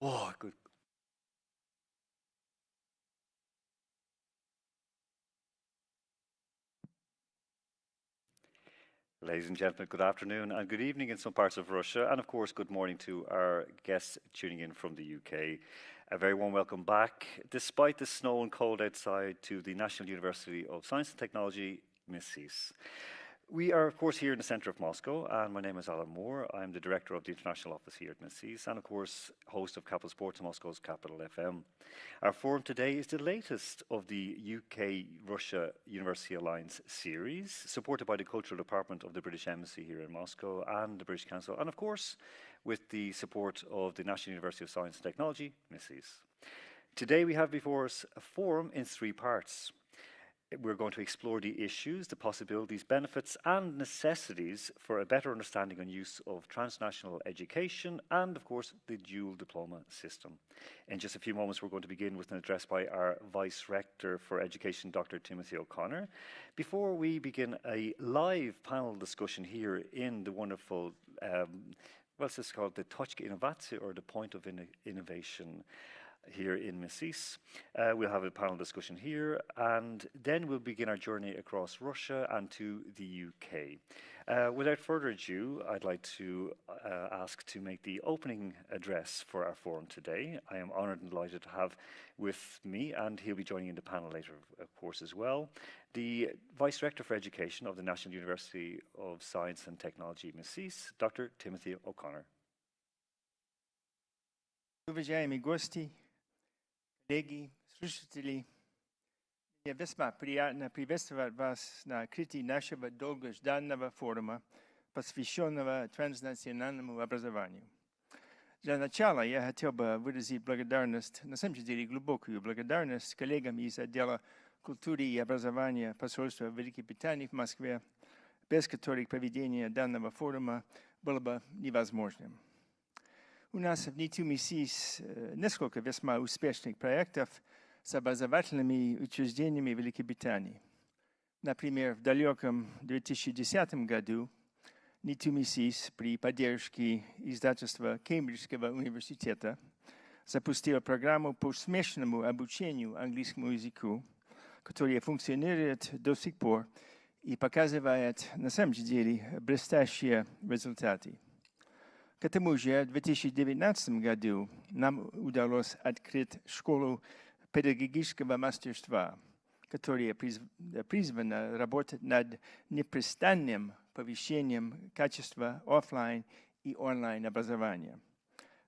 Oh, good. Ladies and gentlemen, good afternoon and good evening in some parts of Russia, and of course, good morning to our guests tuning in from the UK. A very warm welcome back, despite the snow and cold outside, to the National University of Science and Technology, MISIS. We are, of course, here in the centre of Moscow, and my name is Alan Moore. I'm the director of the international office here at MISIS, and of course, host of Capital Sports, Moscow's Capital FM. Our forum today is the latest of the UK-Russia University Alliance series, supported by the Cultural Department of the British Embassy here in Moscow and the British Council, and of course, with the support of the National University of Science and Technology, MISIS. Today we have before us a forum in three parts. We're going to explore the issues, the possibilities, benefits, and necessities for a better understanding and use of transnational education and, of course, the dual diploma system. In just a few moments, we're going to begin with an address by our Vice Rector for Education, Dr. Timothy O'Connor, before we begin a live panel discussion here in the wonderful, what's this called, the Tochka Innovacja, or the Point of Innovation here in MISIS. We'll have a panel discussion here, and then we'll begin our journey across Russia and to the UK. Without further ado, I'd like to ask to make the opening address for our forum today. I am honoured and delighted to have with me, and he'll be joining in the panel later, of course, as well, the Vice Director for Education of the National University of Science and Technology, MISIS, Dr. Timothy O'Connor. Уважаемые гости, коллеги, слушатели, мне весьма приятно приветствовать вас на открытии нашего долгожданного форума, посвященного транснациональному образованию. Для начала я хотел бы выразить благодарность, на самом деле глубокую благодарность коллегам из отдела культуры и образования посольства Великобритании в Москве, без которых проведение данного форума было бы невозможным. У нас в НИТУ МИСИС несколько весьма успешных проектов с образовательными учреждениями Великобритании. Например, в далеком 2010 году НИТУ МИСИС при поддержке издательства Кембриджского университета запустил программу по смешанному обучению английскому языку, которая функционирует до сих пор и показывает на самом деле блестящие результаты. К тому же в 2019 году нам удалось открыть школу педагогического мастерства, которая призвана работать над непрестанным повышением качества офлайн и онлайн образования.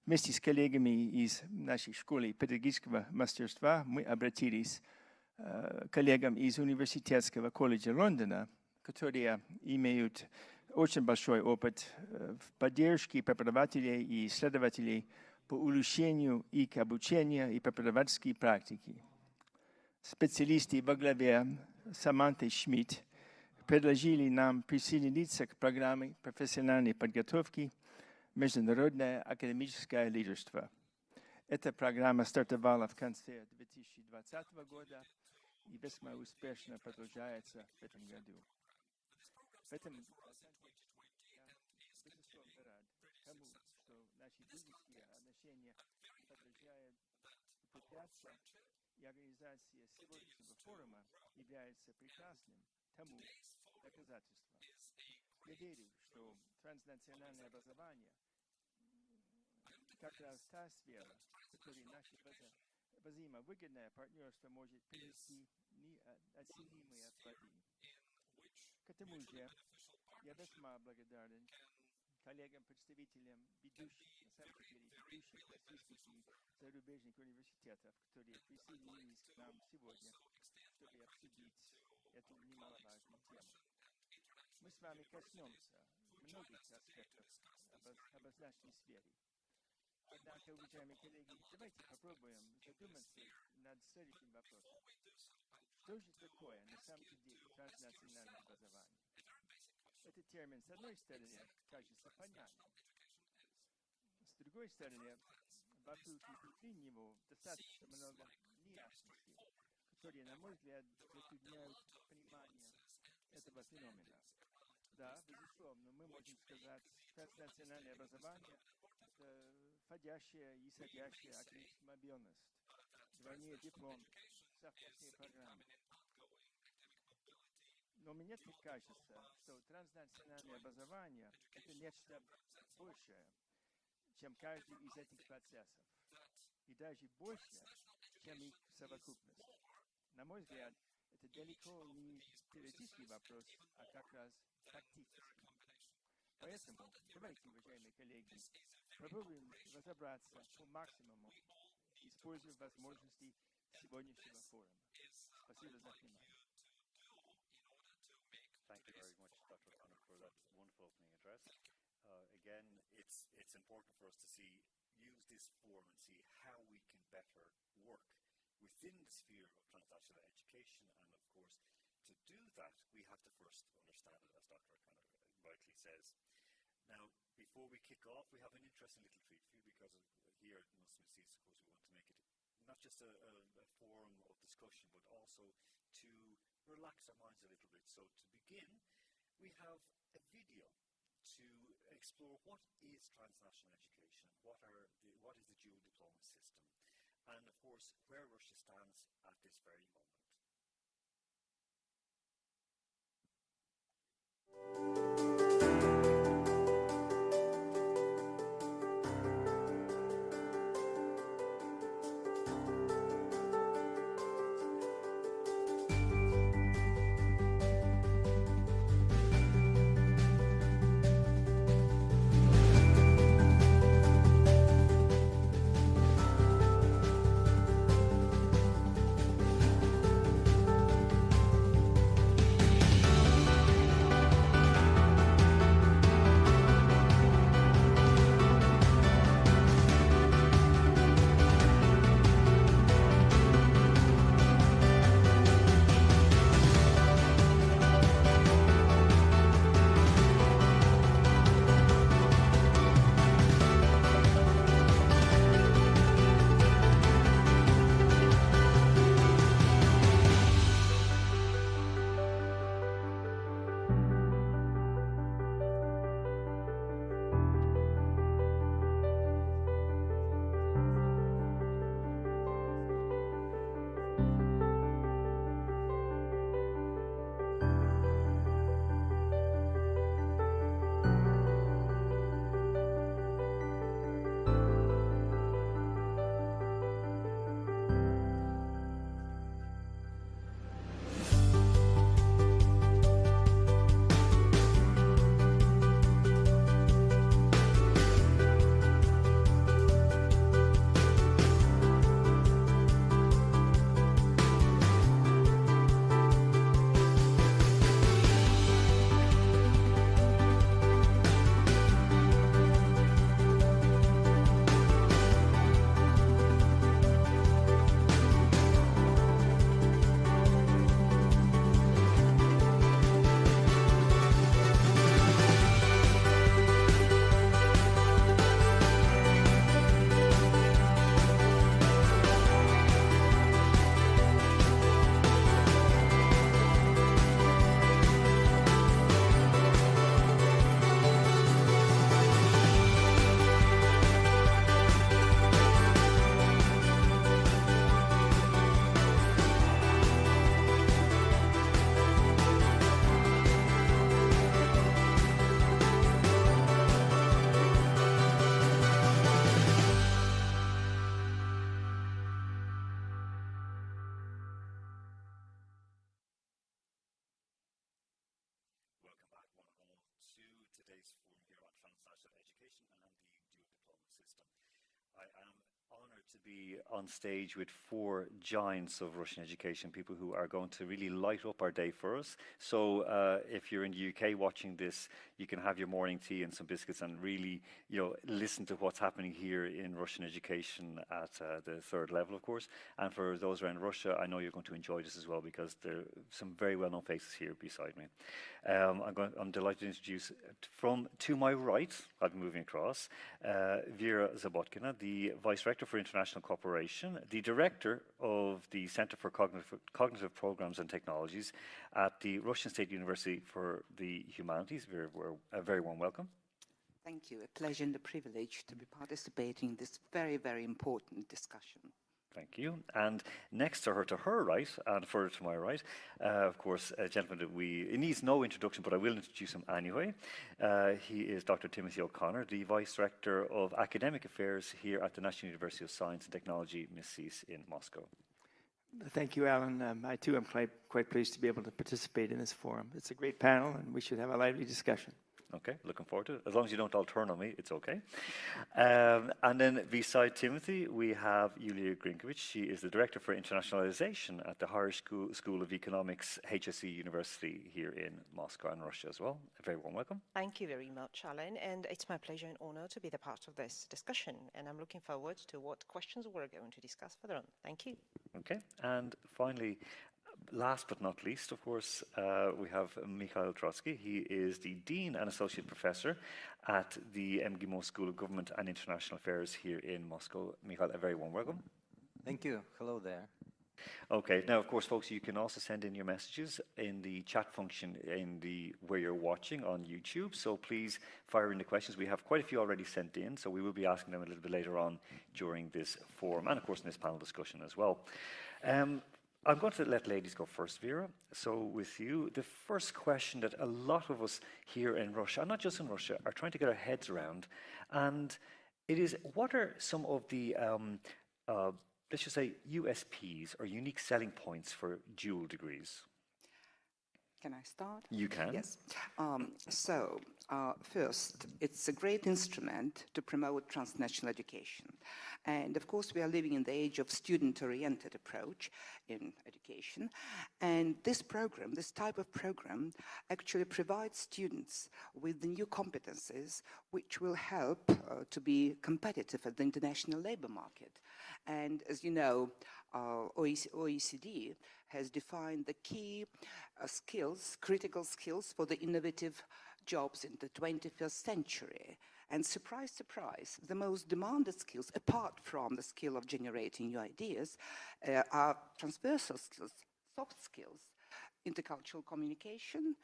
Вместе с коллегами из нашей школы педагогического мастерства мы обратились к коллегам из Университетского колледжа Лондона, которые имеют очень большой опыт в поддержке преподавателей и исследователей по улучшению их обучения и преподавательской практики. Специалисты во главе Саманты Шмидт предложили нам присоединиться к программе профессиональной подготовки «Международное академическое лидерство». Эта программа стартовала в конце 2020 года и весьма успешно продолжается в этом году. В этом тому, что наши дружеские отношения продолжают укрепляться, и организация сегодняшнего форума является прекрасным тому доказательством. Я верю, что транснациональное образование как раз та сфера, в которой наше взаимовыгодное партнерство может принести неоценимые плоды. К тому же я весьма благодарен коллегам-представителям ведущих, на самом деле, ведущих российских и зарубежных университетов, которые присоединились к нам сегодня, чтобы обсудить эту немаловажную тему. Мы с вами коснемся многих аспектов обозначенной сферы. Однако, уважаемые коллеги, давайте попробуем задуматься над следующим вопросом. Что же такое на самом деле транснациональное образование? Этот термин, с одной стороны, кажется понятным. С другой стороны, вокруг него достаточно много неясностей, которые, на мой взгляд, затрудняют понимание этого феномена. Да, безусловно, мы можем сказать, транснациональное образование – это входящая и содящая академическая мобильность, двойные дипломы, совместные программы. Но мне кажется, что транснациональное образование – это нечто большее, чем каждый из этих процессов, и даже больше, чем их совокупность. На мой взгляд, это далеко не теоретический вопрос, а как раз практический. Поэтому давайте, уважаемые коллеги, попробуем разобраться по максимуму, используя возможности сегодняшнего форума. Спасибо за внимание. Thank you very much, Dr. O'Connor, for that wonderful opening address. Again, it's important for us to use this forum and see how we can better work within the sphere of transnational education. And of course, to do that, we have to first understand it, as Dr. O'Connor rightly says. Now, before we kick off, we have an interesting little treat for you, because here at Muslim Seats, of course, we want to make it not just a forum of discussion, but also to relax our minds a little bit. So to begin, we have a video to explore what is transnational education, what is the dual diploma system, and of course where Russia stands at this very moment. Today's forum here on transnational education and the dual diploma system. I am honored to be on stage with four giants of Russian education, people who are going to really light up our day for us. So if you're in the UK watching this, you can have your morning tea and some biscuits and really, listen to what's happening here in Russian education at the third level, of course. And for those around Russia, I know you're going to enjoy this as well, because there are some very well-known faces here beside me. I'm delighted to introduce to my right, I'll be moving across, Vera Zabotkina, the Vice Rector for International Cooperation, the Director of the Center for Cognitive Programs and Technologies at the Russian State University for the Humanities. A very warm welcome. Thank you. A pleasure and a privilege to be participating in this very, very important discussion. Thank you. And next to her right, and further to my right, of course, a gentleman that it needs no introduction, but I will introduce him anyway. He is Dr. Timothy O'Connor, the Vice Director of Academic Affairs here at the National University of Science and Technology, MISSIS in Moscow. Thank you, Alan. I too am quite pleased to be able to participate in this forum. It's a great panel, and we should have a lively discussion. Okay, looking forward to it. As long as you don't all turn on me, it's okay. And then beside Timothy, we have Yulia Grinkovich. She is the Director for Internationalization at the Higher School of Economics, HSE University here in Moscow and Russia as well. A very warm welcome. Thank you very much, Alan. And it's my pleasure and honor to be the part of this discussion. And I'm looking forward to what questions we're going to discuss further on. Thank you. Okay, and finally, last but not least, of course, we have Mikhail Trotsky. He is the Dean and Associate Professor at the MGIMO School of Government and International Affairs here in Moscow. Mikhail, a very warm welcome. Thank you. Hello there. Okay, now, of course, folks, you can also send in your messages in the chat function where you're watching on YouTube. So please fire in the questions. We have quite a few already sent in, so we will be asking them a little bit later on during this forum and, of course, in this panel discussion as well. I'm going to let ladies go first, Vera. So with you, the first question that a lot of us here in Russia, and not just in Russia, are trying to get our heads around, and it is, what are some of the, let's just say, USPs or unique selling points for dual degrees? Can I start? You can. Yes. First, it's a great instrument to promote transnational education. And of course, we are living in the age of student-oriented approach in education. And this program, this type of program, actually provides students with the new competencies which will help to be competitive at the international labor market. And as you know, OECD has defined the key skills, critical skills for the innovative jobs in the 21st century. And surprise, surprise, the most demanded skills, apart from the skill of generating new ideas, are transversal skills, soft skills, intercultural communication,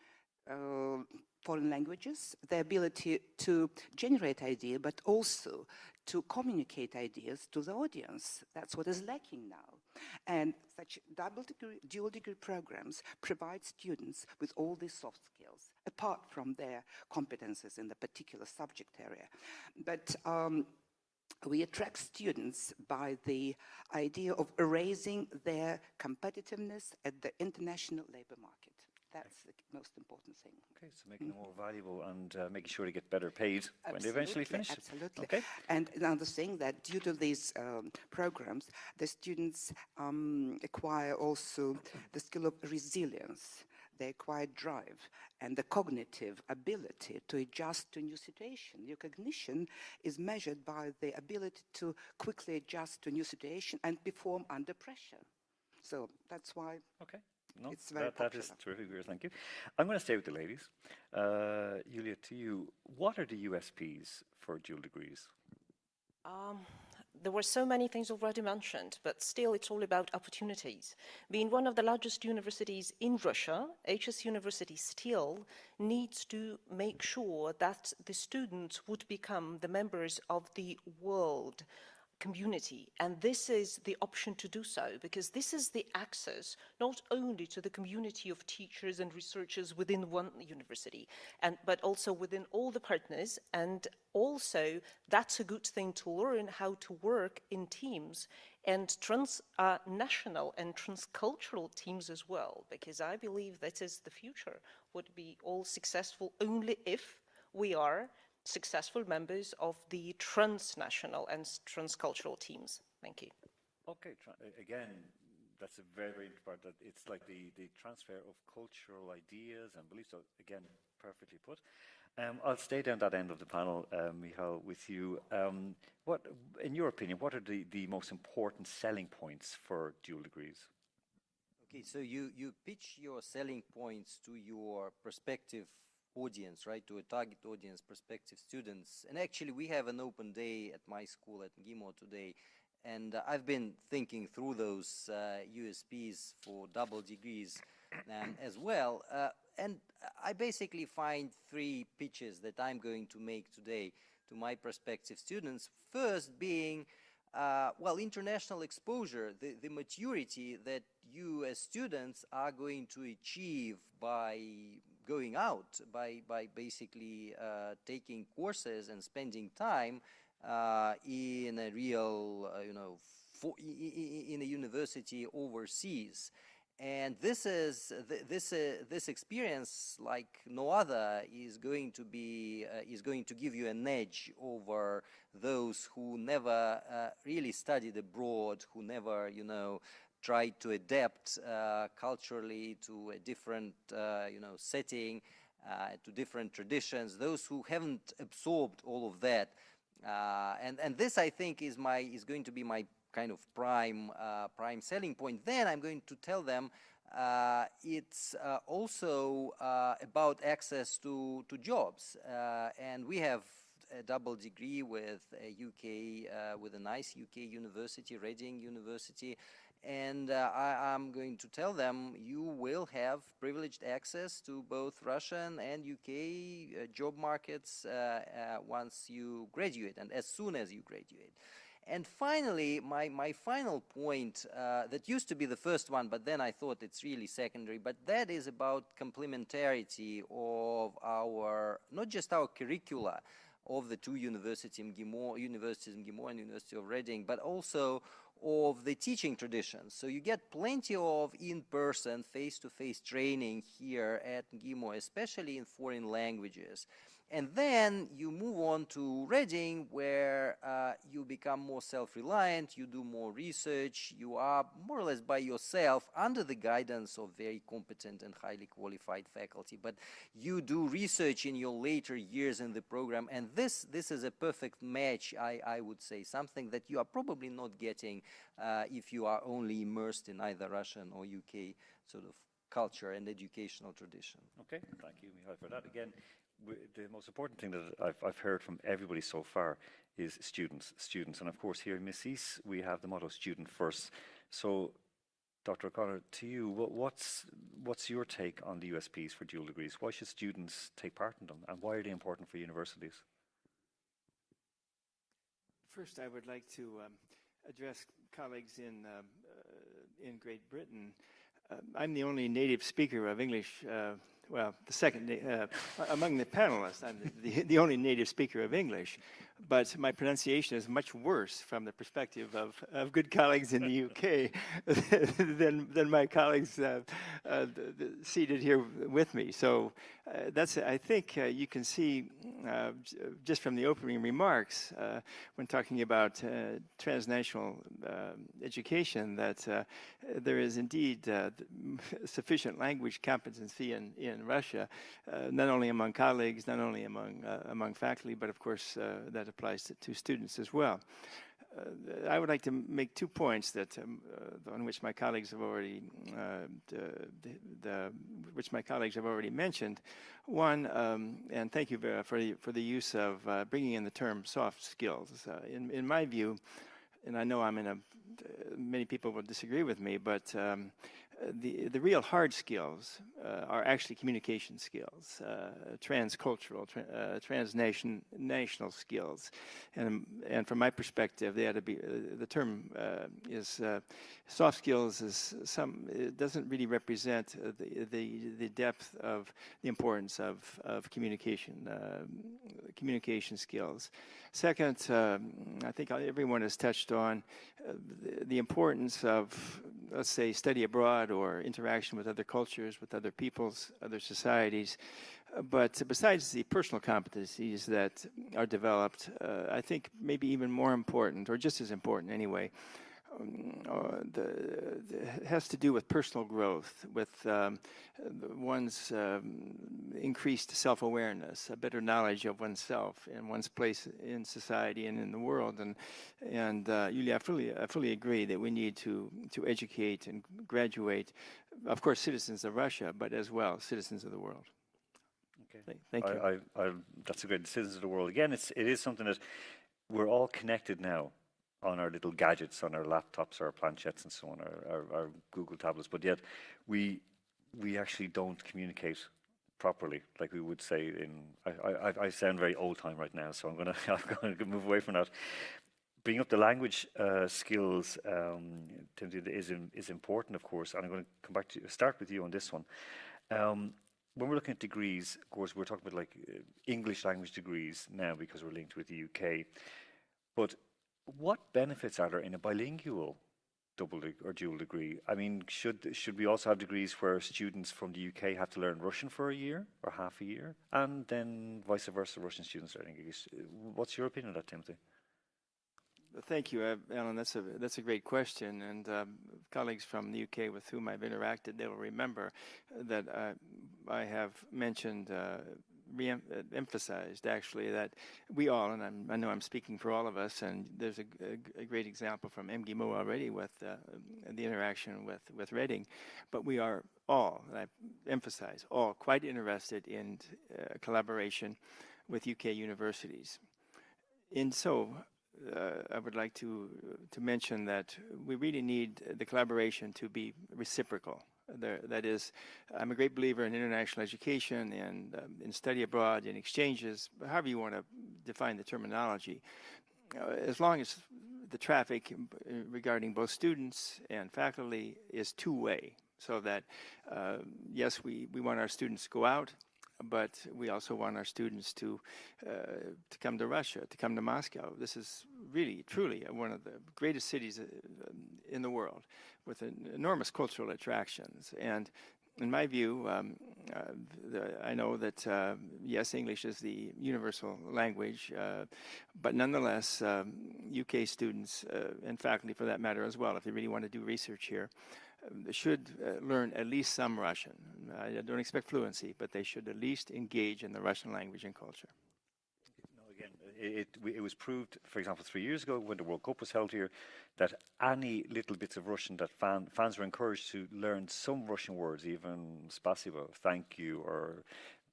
foreign languages, the ability to generate ideas, but also to communicate ideas to the audience. That's what is lacking now. And such dual degree programs provide students with all these soft skills, apart from their competences in the particular subject area. But we attract students by the idea of raising their competitiveness at the international labor market. That's the most important thing. Okay, so making them more valuable and making sure they get better paid when they eventually finish. Absolutely. Okay. And another thing that due to these programs, the students acquire also the skill of resilience. They acquire drive and the cognitive ability to adjust to new situation. Your cognition is measured by the ability to quickly adjust to new situation and perform under pressure. So that's why. Okay. No, it's very that is terrific, Vera, thank you. I'm going to stay with the ladies. Yulia, to you, what are the USPs for dual degrees? There were so many things already mentioned, but still it's all about opportunities. Being one of the largest universities in Russia, HS University still needs to make sure that the students would become the members of the world community, and this is the option to do so, because this is the access not only to the community of teachers and researchers within one university, but also within all the partners, and also that's a good thing to learn how to work in teams and transnational and transcultural teams as well, because I believe that is the future. Would be all successful only if we are successful members of the transnational and transcultural teams. Thank you. Okay, again, that's a very, very important part. It's like the transfer of cultural ideas and beliefs. So again, perfectly put. I'll stay down that end of the panel, Michal, with you. What, in your opinion, what are the most important selling points for dual degrees? Okay, so you pitch your selling points to your prospective audience, right, to a target audience, prospective students. And actually, we have an open day at my school at MGIMO today, and I've been thinking through those USPs for double degrees as well. And I basically find three pitches that I'm going to make today to my prospective students. First being, well, international exposure, the maturity that you as students are going to achieve by going out, by basically taking courses and spending time in a real, in a university overseas. And this experience, like no other, is going to give you an edge over those who never really studied abroad, who never, tried to adapt culturally to a different, setting, to different traditions. Those who haven't absorbed all of that, and this, I think, is going to be my kind of prime selling point. Then I'm going to tell them it's also about access to jobs, and we have a double degree with a UK, with a nice UK university, Reading University, and I'm going to tell them you will have privileged access to both Russian and UK job markets once you graduate and as soon as you graduate. And finally, my final point, that used to be the first one, but then I thought it's really secondary, but that is about complementarity of our, not just our curricula of the two universities in Gimor and University of Reading, but also of the teaching traditions. So you get plenty of in-person, face-to-face training here at GIMO, especially in foreign languages. And then you move on to Reading, where you become more self-reliant, you do more research, you are more or less by yourself under the guidance of very competent and highly qualified faculty. But you do research in your later years in the program, and this is a perfect match, I would say, something that you are probably not getting if you are only immersed in either Russian or UK sort of culture and educational tradition. Okay, thank you, Mihail, for that. Again, the most important thing that I've heard from everybody so far is students. And of course, here in Miss East, we have the motto student first. So, Dr. O'Connor, to you, what's your take on the USPs for dual degrees? Why should students take part in them, and why are they important for universities? First, I would like to address colleagues in Great Britain. I'm the only native speaker of English, well, the second, among the panelists, I'm the only native speaker of English, but my pronunciation is much worse from the perspective of good colleagues in the UK than my colleagues seated here with me. So that's, I think you can see just from the opening remarks when talking about transnational education that there is indeed sufficient language competency in Russia, not only among colleagues, not only among faculty, but of course that applies to students as well. I would like to make 2 points that on which my colleagues have already mentioned. One, and thank you for the use of bringing in the term soft skills. In my view, and I know many people will disagree with me, but the real hard skills are actually communication skills, transcultural, transnational skills, and from my perspective, they ought to be. The term is soft skills. It doesn't really represent the depth of the importance of communication skills. Second, I think everyone has touched on the importance of, let's say, study abroad or interaction with other cultures, with other peoples, other societies. But besides the personal competencies that are developed, I think maybe even more important, or just as important anyway, has to do with personal growth, with one's increased self-awareness, a better knowledge of oneself and one's place in society and in the world. And Yulia, I fully agree that we need to educate and graduate, of course, citizens of Russia, but as well citizens of the world. Okay, thank you. That's a great citizens of the world. Again, it is something that we're all connected now on our little gadgets, on our laptops, our planchettes, and so on, our Google tablets. But yet, we actually don't communicate properly, like we would say in. I sound very old time right now, so I'm gonna I'm going to move away from that. Bringing up the language skills, Timothy, is important, of course, and I'm going to come back to start with you on this one. When we're looking at degrees, of course, we're talking about like English language degrees now because we're linked with the UK. But what benefits are there in a bilingual or dual degree? I mean, should we also have degrees where students from the UK have to learn Russian for a year or half a year, and then vice versa, Russian students learning English? What's your opinion on that, Timothy? Thank you, Alan. That's a great question, and colleagues from the UK with whom I've interacted, they will remember that I have mentioned, emphasized actually, that we all, and I know I'm speaking for all of us, and there's a great example from MGIMO already with the interaction with Reading, but we are all, and I emphasize all, quite interested in collaboration with UK universities. And so, I would like to mention that we really need the collaboration to be reciprocal. That is, I'm a great believer in international education and in study abroad and exchanges, however you want to define the terminology. As long as the traffic regarding both students and faculty is two-way, so that, yes, we want our students to go out, but we also want our students to come to Russia, to come to Moscow. This is really, truly one of the greatest cities in the world with enormous cultural attractions. And in my view, I know that, yes, English is the universal language, but nonetheless, UK students, and faculty for that matter as well, if they really want to do research here, should learn at least some Russian. I don't expect fluency, but they should at least engage in the Russian language and culture. No, again, it was proved, for example, 3 years ago when the World Cup was held here, that any little bits of Russian that fans were encouraged to learn some Russian words, even spasibo, thank you, or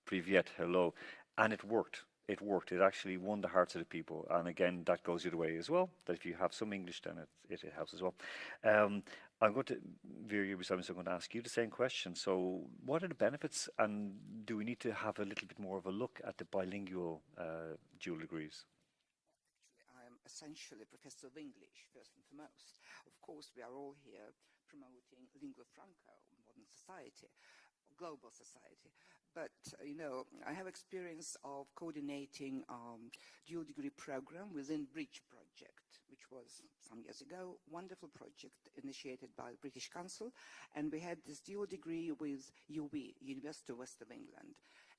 privyet, hello, and it worked. It worked. It actually won the hearts of the people. And again, that goes the other way as well, that if you have some English, then it helps as well. I'm going to, Vera, you beside me, so I'm going to ask you the same question. So what are the benefits, and do we need to have a little bit more of a look at the bilingual dual degrees? I am essentially a professor of English, first and foremost. Of course, we are all here promoting lingua franca, modern society, global society. But, you know, I have experience of coordinating dual degree program within Bridge Project, which was some years ago, wonderful project initiated by the British Council. And we had this dual degree with UB, University of West of England,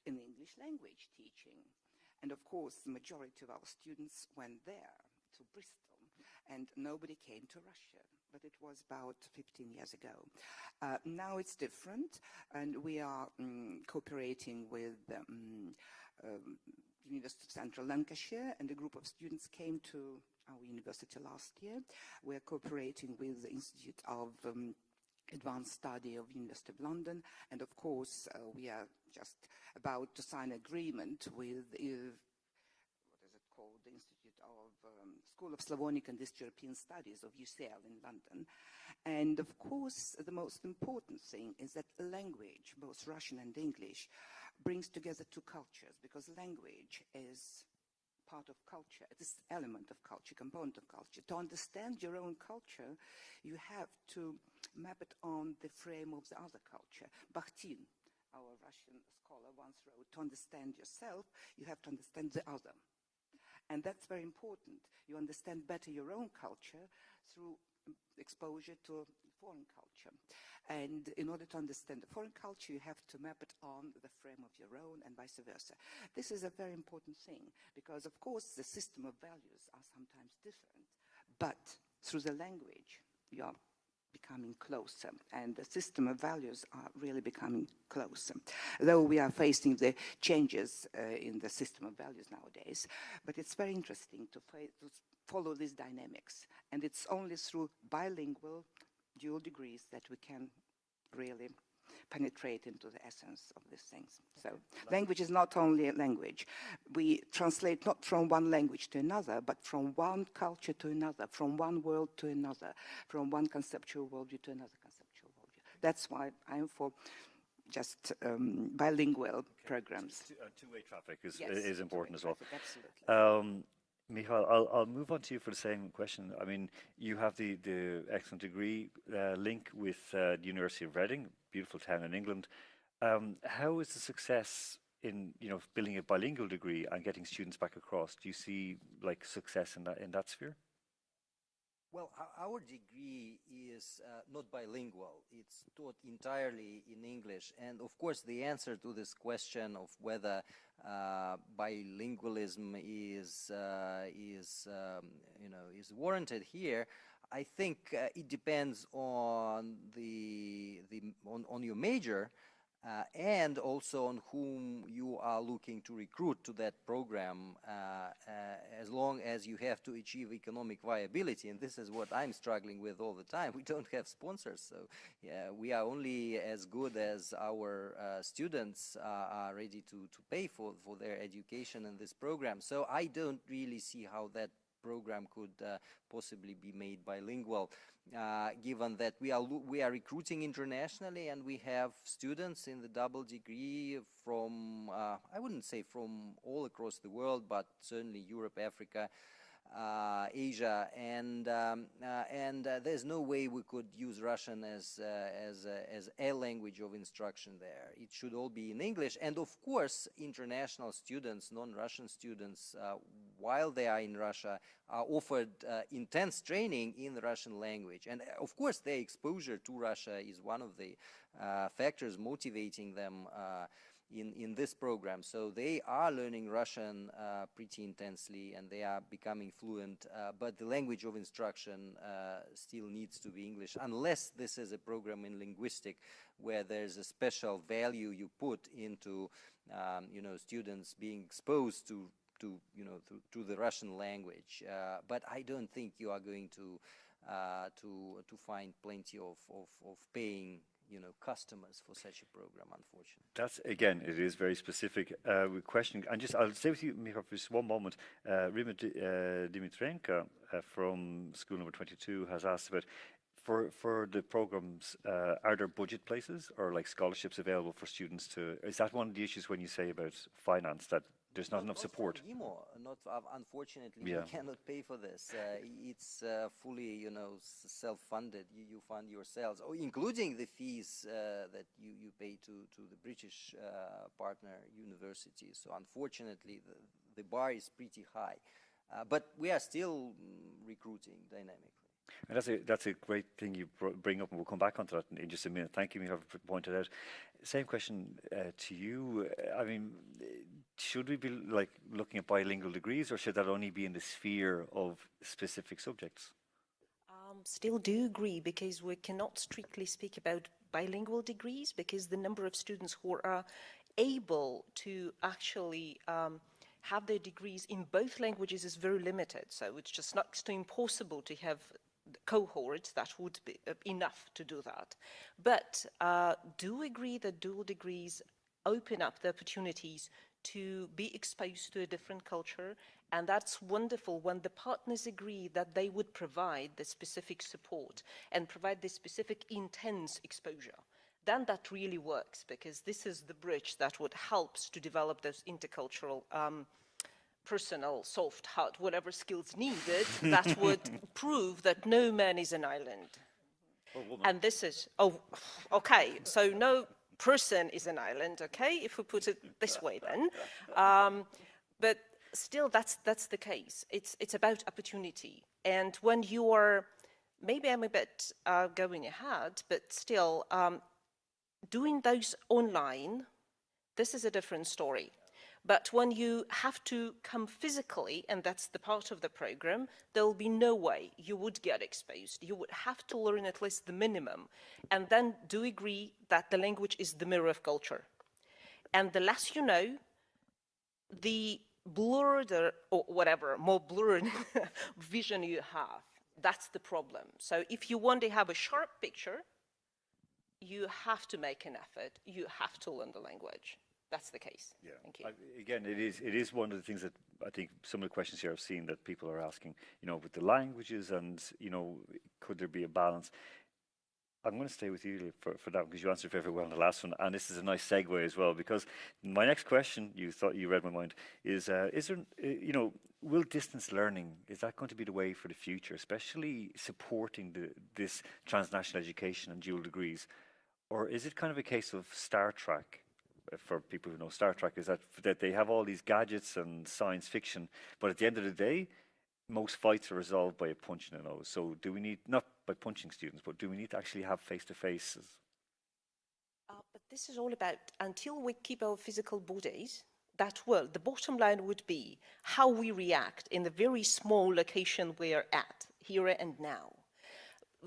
in English language teaching. And of course, the majority of our students went there to Bristol, and nobody came to Russia. But it was about 15 years ago. Now it's different, and we are cooperating with University of Central Lancashire, and a group of students came to our university last year. We are cooperating with the Institute of Advanced Study of University of London, and of course we are just about to sign an agreement with the Institute of School of Slavonic and East European Studies of UCL in London. And of course, the most important thing is that language, both Russian and English, brings together two cultures, because language is part of culture. It is element of culture, component of culture. To understand your own culture, you have to map it on the frame of the other culture. Bakhtin, our Russian scholar, once wrote, to understand yourself, you have to understand the other. And that's very important. You understand better your own culture through exposure to foreign culture. And in order to understand the foreign culture, you have to map it on the frame of your own and vice versa. This is a very important thing because, of course, the system of values are sometimes different, but through the language, you are becoming closer, and the system of values are really becoming closer. Though we are facing the changes in the system of values nowadays, but it's very interesting to follow these dynamics, and it's only through bilingual dual degrees that we can really penetrate into the essence of these things. So language is not only a language. We translate not from one language to another, but from one culture to another, from one world to another, from one conceptual worldview to another conceptual worldview. That's why I am for just bilingual programs. Two-way traffic is, Yes, is important as well. traffic, absolutely. Michal, I'll move on to you for the same question. I mean, you have the excellent degree link with the University of Reading, beautiful town in England. How is the success in building a bilingual degree and getting students back across? Do you see like success in that sphere? Well, our degree is not bilingual. It's taught entirely in English. And of course, the answer to this question of whether bilingualism is warranted here, I think it depends on on your major. And also on whom you are looking to recruit to that program, as long as you have to achieve economic viability. And this is what I'm struggling with all the time. We don't have sponsors, so yeah, we are only as good as our students are ready to pay for their education in this program. So I don't really see how that program could possibly be made bilingual, given that we are recruiting internationally and we have students in the double degree from I wouldn't say from all across the world, but certainly Europe, Africa, Asia, and there's no way we could use Russian as a language of instruction there. It should all be in English, and of course, international students, non-Russian students, while they are in Russia, are offered intense training in the Russian language, and of course, their exposure to Russia is one of the factors motivating them in this program. So they are learning Russian pretty intensely and they are becoming fluent, but the language of instruction still needs to be English, unless this is a program in linguistic where there's a special value you put into students being exposed to the Russian language. But I don't think you are going to find plenty of paying customers for such a program, unfortunately. That's, again, it is very specific question. And I'll stay with you, Michal, for just one moment. Rima Dimitrenko from school number 22 has asked about, for the programs, are there budget places or like scholarships available for students to, is that one of the issues when you say about finance, that there's not enough support? Unfortunately, Yeah. we cannot pay for this. It's fully, self-funded. You fund yourselves, including the fees that you pay to the British partner universities. So unfortunately, the bar is pretty high. But we are still recruiting dynamically. And that's a great thing you bring up, and we'll come back onto that in just a minute. Thank you, Michal, for pointing it out. Same question to you. I mean, should we be looking at bilingual degrees, or should that only be in the sphere of specific subjects? Still do agree, because we cannot strictly speak about bilingual degrees, because the number of students who are able to actually have their degrees in both languages is very limited. So it's just next to impossible to have cohorts that would be enough to do that. But do agree that dual degrees open up the opportunities to be exposed to a different culture, and that's wonderful when the partners agree that they would provide the specific support and provide the specific intense exposure. Then that really works, because this is the bridge that would help to develop those intercultural personal, soft, hard, whatever skills needed that would prove that no man is an island. And this is, okay, so no person is an island, okay, if we put it this way then. But still, that's the case. It's about opportunity. And when you are, maybe I'm a bit going ahead, but still, doing those online, this is a different story. But when you have to come physically, and that's the part of the program, there will be no way you would get exposed. You would have to learn at least the minimum. And then do agree that the language is the mirror of culture. And the less you know, the blurred or whatever, more blurred vision you have. That's the problem. So if you want to have a sharp picture, you have to make an effort. You have to learn the language. That's the case. Yeah. Thank you. Again, it is one of the things that I think some of the questions here I've seen that people are asking, with the languages and, could there be a balance? I'm going to stay with you for that because you answered very well in the last one, and this is a nice segue as well. Because my next question, you thought you read my mind, is there, will distance learning, is that going to be the way for the future, especially supporting this transnational education and dual degrees, or is it kind of a case of Star Trek? For people who know Star Trek, is that they have all these gadgets and science fiction, but at the end of the day, most fights are resolved by a punch in the nose. So do we need, not by punching students, but do we need to actually have face-to-faces? But this is all about, until we keep our physical bodies, that will, the bottom line would be how we react in the very small location we're at, here and now.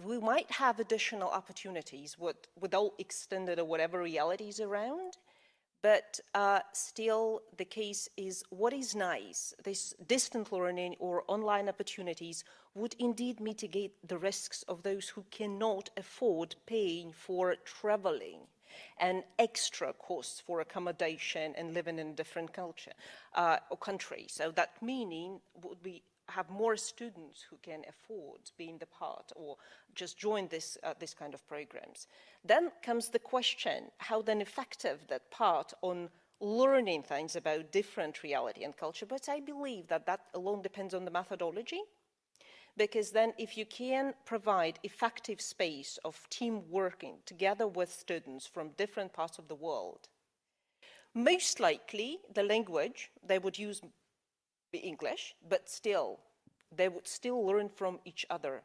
We might have additional opportunities with all extended or whatever realities around, but still the case is what is nice, this distant learning or online opportunities would indeed mitigate the risks of those who cannot afford paying for traveling and extra costs for accommodation and living in a different culture or country. So that meaning would be have more students who can afford being the part or just join this kind of programs. Then comes the question, how then effective that part on learning things about different reality and culture, but I believe that that alone depends on the methodology, because then if you can provide effective space of team working together with students from different parts of the world, most likely the language they would use be English, but still, they would still learn from each other.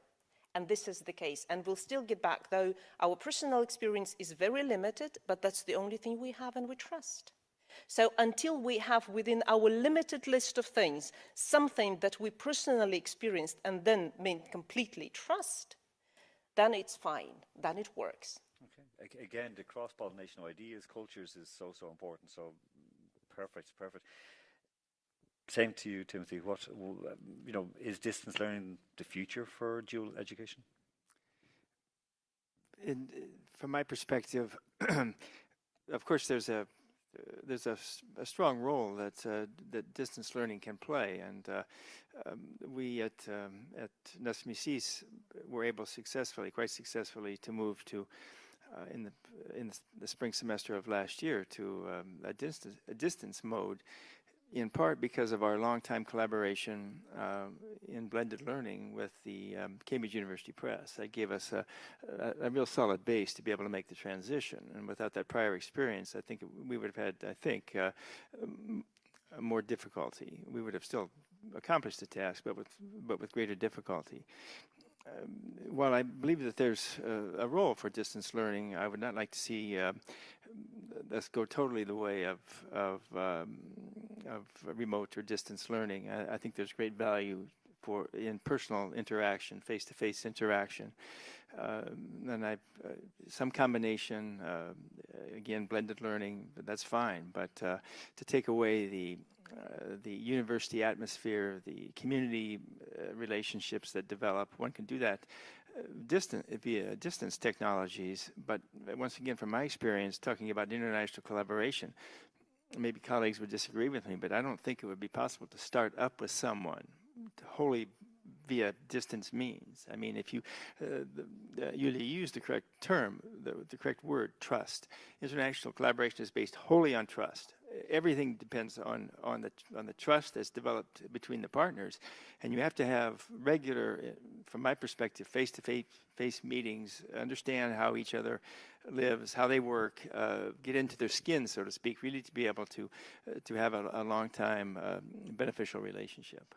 And this is the case. And we'll still get back, though our personal experience is very limited, but that's the only thing we have and we trust. So until we have within our limited list of things, something that we personally experienced and then completely trust, then it's fine, then it works. Okay. Again, the cross-pollination of ideas, cultures is so important. So perfect. Same to you, Timothy. What, is distance learning the future for dual education? From my perspective, of course, there's a strong role that distance learning can play, and we at Nasmisis were able quite successfully, to move to in the spring semester of last year to a distance mode, in part because of our long-time collaboration in blended learning with the Cambridge University Press. That gave us a real solid base to be able to make the transition. And without that prior experience, I think we would have had, more difficulty. We would have still accomplished the task, but with greater difficulty. While I believe that there's a role for distance learning, I would not like to see us go totally the way of remote or distance learning. I think there's great value in personal interaction, face-to-face interaction, and some combination. Again, blended learning, that's fine. But to take away the university atmosphere, the community relationships that develop, one can do that via distance technologies. But once again, from my experience, talking about international collaboration, maybe colleagues would disagree with me, but I don't think it would be possible to start up with someone wholly via distance means. I mean, if you use the correct term, the correct word, trust. International collaboration is based wholly on trust. Everything depends on the trust that's developed between the partners, and you have to have regular, from my perspective, face-to-face meetings, understand how each other lives, how they work, get into their skin, so to speak, really to be able to have a long-time beneficial relationship.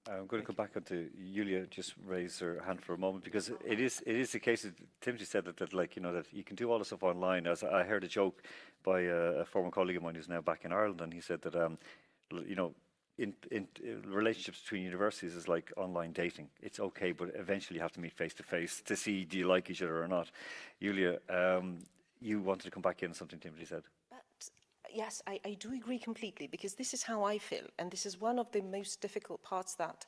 I'm going to come back onto Julia. Just raise her hand for a moment, because it is the case that Timothy said that you can do all the stuff online. As I heard a joke by a former colleague of mine who's now back in Ireland, and he said that in relationships between universities is like online dating. It's okay, but eventually you have to meet face to face to see do you like each other or not. Julia, you wanted to come back in on something Timothy said. Yes, I do agree completely, because this is how I feel, and this is one of the most difficult parts, that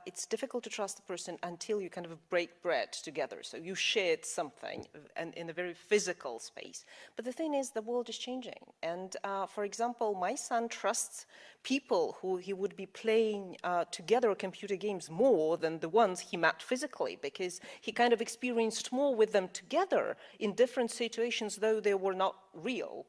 it's difficult to trust the person until you kind of break bread together. So you shared something and in a very physical space. But the thing is, the world is changing. And for example, my son trusts people who he would be playing together computer games more than the ones he met physically, because he kind of experienced more with them together in different situations, though they were not real.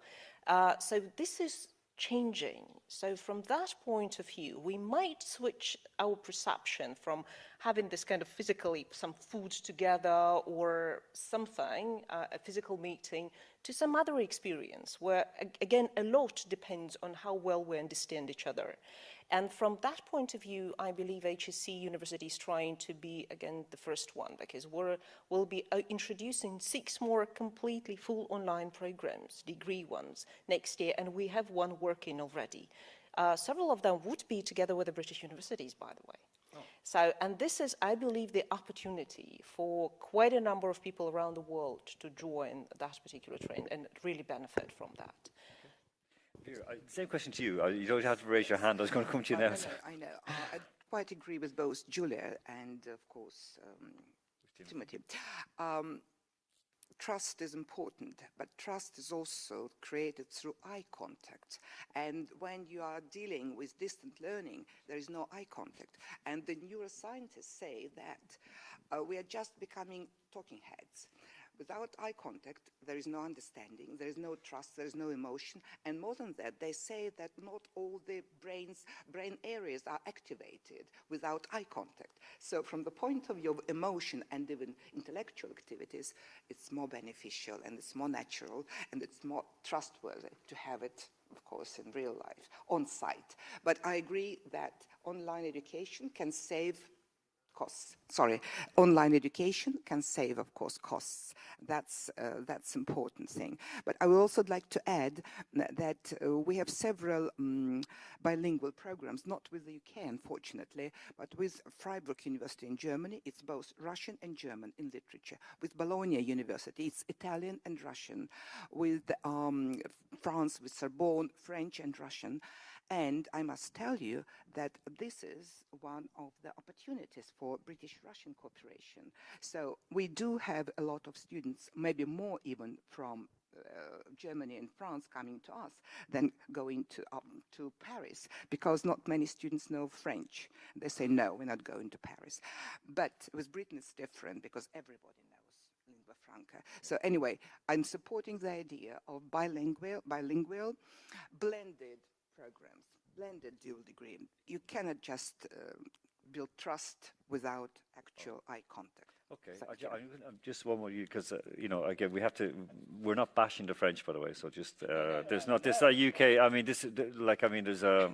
So this is changing. So from that point of view, we might switch our perception from having this kind of physically some food together or something, a physical meeting, to some other experience where, again, a lot depends on how well we understand each other. And from that point of view, I believe HSC University is trying to be, again, the first one, because we'll be introducing 6 more completely full online programs, degree ones, next year, and we have one working already. Several of them would be together with the British universities, by the way. Oh. So, and this is, I believe, the opportunity for quite a number of people around the world to join that particular trend and really benefit from that. Same question to you. You don't have to raise your hand. I was going to come to you now. I know. I quite agree with both Julia and, of course, Timothy. Trust is important, but trust is also created through eye contact. And when you are dealing with distant learning, there is no eye contact. And the neuroscientists say that we are just becoming talking heads. Without eye contact, there is no understanding, there is no trust, there is no emotion. And more than that, they say that not all the brain areas are activated without eye contact. So from the point of view of emotion and even intellectual activities, it's more beneficial and it's more natural and it's more trustworthy to have it, of course, in real life, on site. But I agree that online education can save costs. Sorry, online education can save, of course, costs. That's important thing. But I would also like to add that we have several bilingual programs, not with the UK, unfortunately, but with Freiburg University in Germany. It's both Russian and German in literature. With Bologna University, it's Italian and Russian. With France, with Sorbonne, French and Russian. And I must tell you that this is one of the opportunities for British-Russian cooperation. So we do have a lot of students, maybe more even from Germany and France coming to us than going to Paris, because not many students know French. They say, no, we're not going to Paris. But with Britain, it's different because everybody knows lingua franca. So anyway, I'm supporting the idea of bilingual, blended programs, blended dual degree. You cannot just build trust without actual eye contact. Okay, I'm just one more, because you know, again, we're not bashing the French, by the way. So just there's not this UK. I mean, there's a.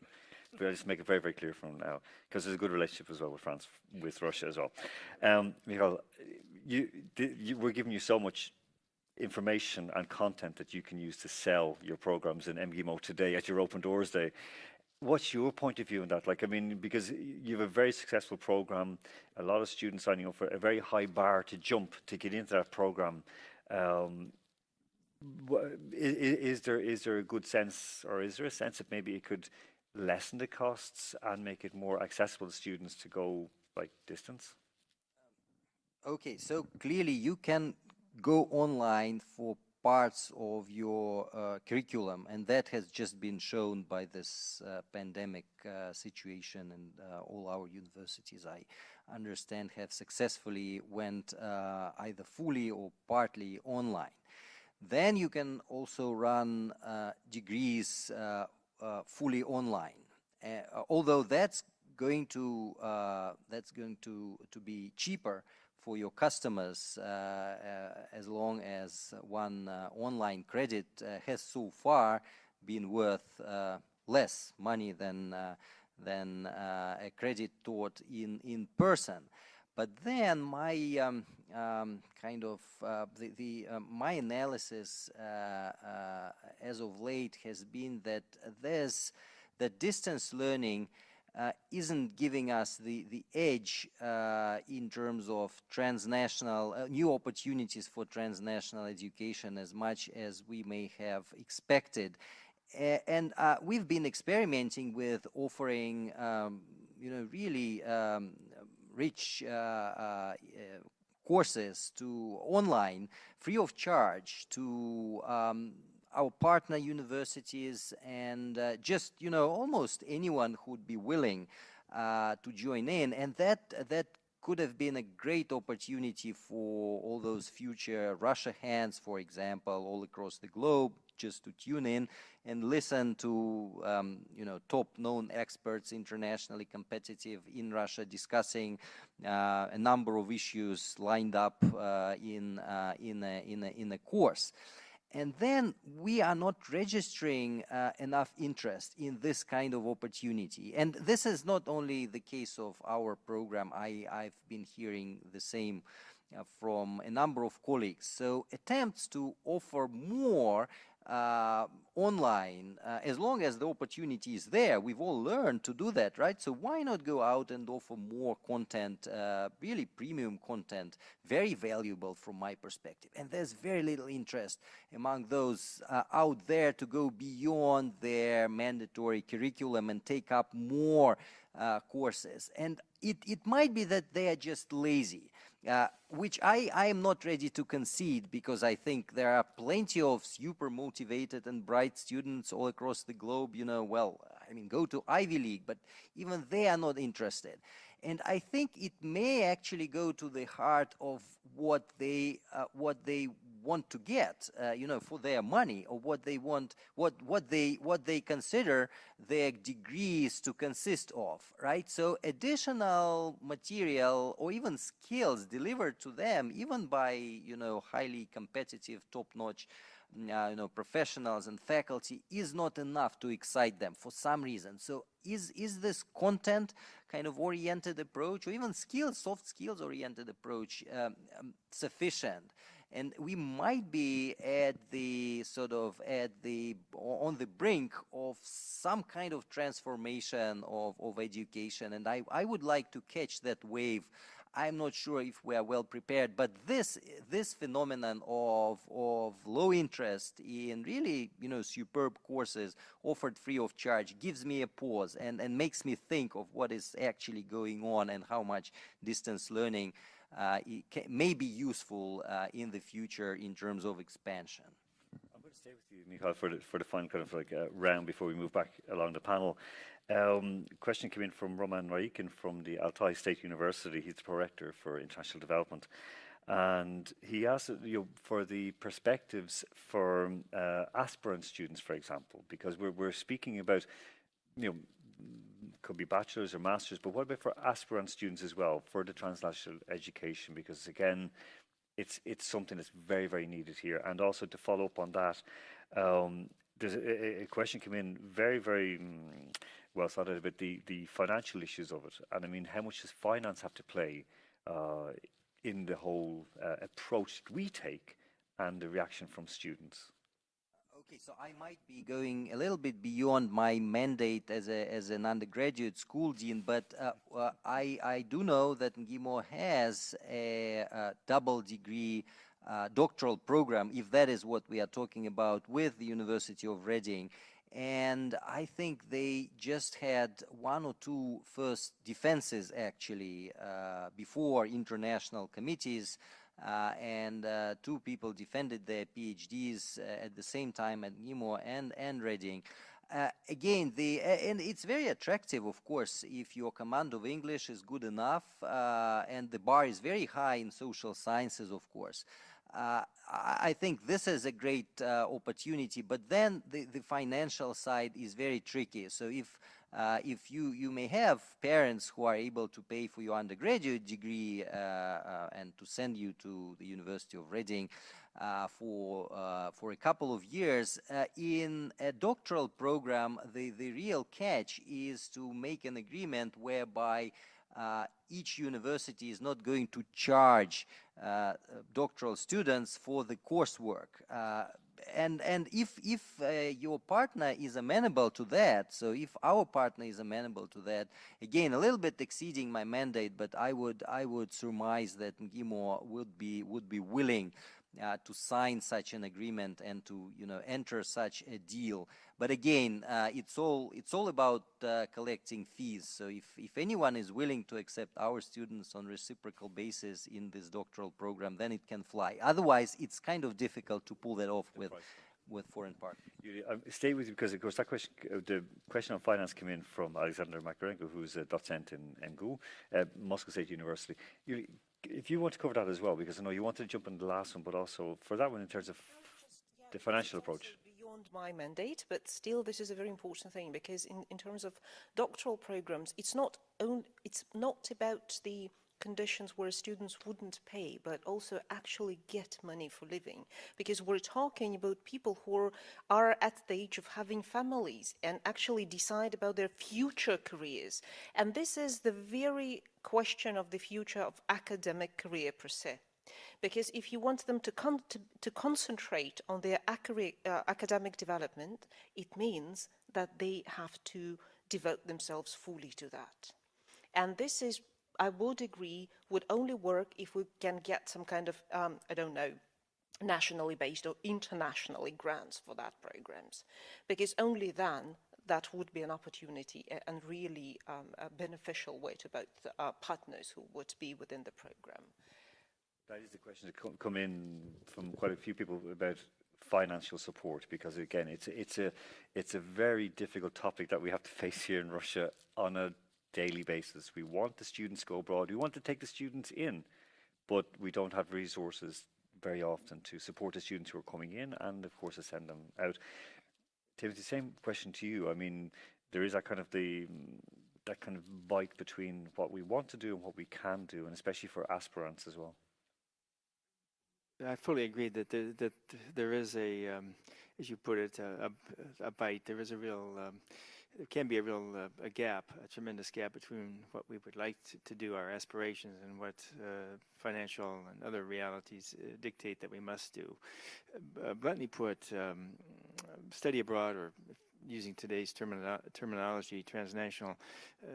I'll just make it very, very clear from now, because there's a good relationship as well with France, with Russia as well. Michal, we're giving you so much information and content that you can use to sell your programs in MGIMO today at your Open Doors Day. What's your point of view on that? Like, I mean, because you have a very successful program, a lot of students signing up for a very high bar to jump to get into that program. Is there a good sense, or is there a sense that maybe it could lessen the costs and make it more accessible to students to go like distance? Okay, so clearly you can go online for parts of your curriculum, and that has just been shown by this pandemic situation, and all our universities, I understand, have successfully went either fully or partly online. Then you can also run degrees fully online, although that's going to be cheaper for your customers, as long as one online credit has so far been worth less money than a credit taught in person. But then my my analysis as of late has been that distance learning isn't giving us the edge in terms of transnational new opportunities for transnational education as much as we may have expected. And we've been experimenting with offering, really rich courses to online, free of charge, to our partner universities, and just almost anyone who would be willing to join in. And that could have been a great opportunity for all those future Russia hands, for example, all across the globe, just to tune in and listen to top-known experts, internationally competitive in Russia, discussing a number of issues lined up in a course. And then we are not registering enough interest in this kind of opportunity. And this is not only the case of our program. I've been hearing the same from a number of colleagues. So attempts to offer more online, as long as the opportunity is there. We've all learned to do that, right? So why not go out and offer more content, really premium content, very valuable from my perspective. And there's very little interest among those out there to go beyond their mandatory curriculum and take up more courses. And it might be that they are just lazy. Which I am not ready to concede, because I think there are plenty of super motivated and bright students all across the globe, go to Ivy League, but even they are not interested. And I think it may actually go to the heart of what they want to get, for their money, or what they want, what they consider their degrees to consist of, right? So additional material or even skills delivered to them, even by highly competitive, top-notch professionals and faculty, is not enough to excite them for some reason. So is this content kind of oriented approach, or even soft skills oriented approach sufficient? And we might be on the brink of some kind of transformation of education, and I would like to catch that wave. I'm not sure if we are well prepared, but this phenomenon of low interest in really superb courses offered free of charge gives me a pause and makes me think of what is actually going on and how much distance learning may be useful in the future in terms of expansion. I'm going to stay with you, Michal, for the final kind of round before we move back along the panel. Question came in from Roman Raikin from the Altai State University. He's the Prorector for International Development. And he asked for the perspectives for aspirant students, for example, because we're speaking about, could be bachelor's or master's, but what about for aspirant students as well, for the transnational education? Because again, it's something that's very, very needed here. And also to follow up on that, there's a question came in very, very well thought out about the financial issues of it. And I mean, how much does finance have to play in the whole approach that we take and the reaction from students? Okay, so I might be going a little bit beyond my mandate as an undergraduate school dean, but I do know that NGIMO has a double degree doctoral program, if that is what we are talking about, with the University of Reading. And I think they just had one or two first defenses, actually, before international committees. And two people defended their PhDs at the same time at NGIMO and Reading. Again, and it's very attractive, of course, if your command of English is good enough, and the bar is very high in social sciences, of course. I think this is a great opportunity, but then the financial side is very tricky. So if you may have parents who are able to pay for your undergraduate degree and to send you to the University of Reading for a couple of years, in a doctoral program, the real catch is to make an agreement whereby each university is not going to charge doctoral students for the coursework. And if your partner is amenable to that, so if our partner is amenable to that, again, a little bit exceeding my mandate, but I would surmise that NGIMO would be willing to sign such an agreement and to enter such a deal. But again, it's all about collecting fees. So if anyone is willing to accept our students on reciprocal basis in this doctoral program, then it can fly. Otherwise, it's kind of difficult to pull that off with foreign partners. Stay with you because, of course, that question, the question on finance came in from Alexander Makarenko, who's a docent in NGU, Moscow State University. If you want to cover that as well, because I know you wanted to jump on the last one, but also for that one in terms of the financial approach. Beyond my mandate, but still this is a very important thing, because in terms of doctoral programs, it's not about the conditions where students wouldn't pay, but also actually get money for living, because we're talking about people who are at the age of having families and actually decide about their future careers. And this is the very question of the future of academic career per se. Because if you want them to concentrate on their academic development, it means that they have to devote themselves fully to that. And this is, I would agree, would only work if we can get some kind of, I don't know, nationally based or internationally grants for that programs. Because only then that would be an opportunity and really a beneficial way to both partners who would be within the program. That is the question that come in from quite a few people about financial support, because again, it's a very difficult topic that we have to face here in Russia on a daily basis. We want the students to go abroad. We want to take the students in, but we don't have resources very often to support the students who are coming in and, of course, to send them out. Timothy, same question to you. I mean, there is that kind of bite between what we want to do and what we can do, and especially for aspirants as well. I fully agree that there is a, as you put it, a bite. There is a real, there can be a real a gap, a tremendous gap between what we would like to do, our aspirations, and what financial and other realities dictate that we must do. Bluntly put, study abroad, or using today's terminology, transnational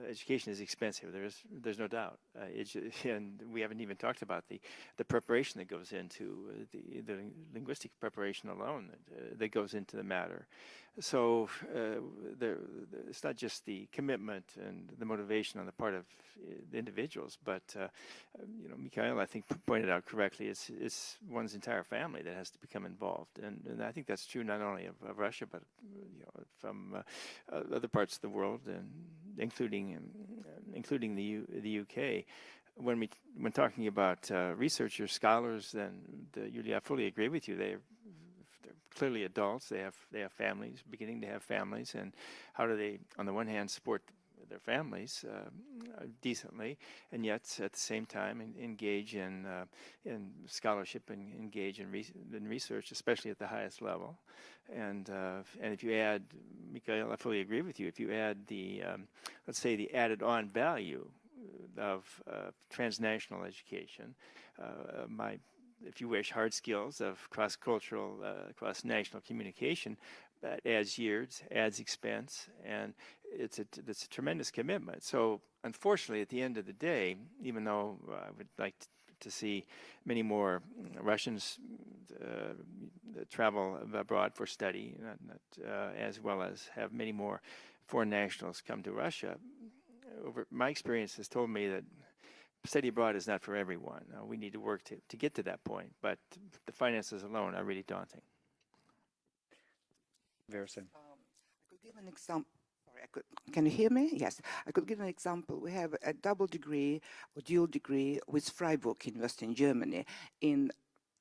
education is expensive. There's no doubt, and we haven't even talked about the preparation that goes into the linguistic preparation alone that goes into the matter. So it's not just the commitment and the motivation on the part of the individuals, but Mikhail, I think, pointed out correctly, it's one's entire family that has to become involved, and I think that's true not only of Russia, but from other parts of the world, and including the UK. When talking about researchers, scholars, then Yulia, I fully agree with you. They're clearly adults. They have families, beginning to have families, and how do they, on the one hand, support their families decently, and yet at the same time engage in scholarship and engage in research, especially at the highest level. And if you add, Mikhail, I fully agree with you. If you add the, let's say, the added-on value of transnational education, if you wish, hard skills of cross-cultural, cross-national communication, that adds years, adds expense, and it's a tremendous commitment. So unfortunately, at the end of the day, even though I would like to see many more Russians travel abroad for study, as well as have many more foreign nationals come to Russia, my experience has told me that study abroad is not for everyone. We need to work to get to that point, but the finances alone are really daunting. Versen. I could give an example. Can you hear me? Yes. I could give an example. We have a double degree or dual degree with Freiburg University in Germany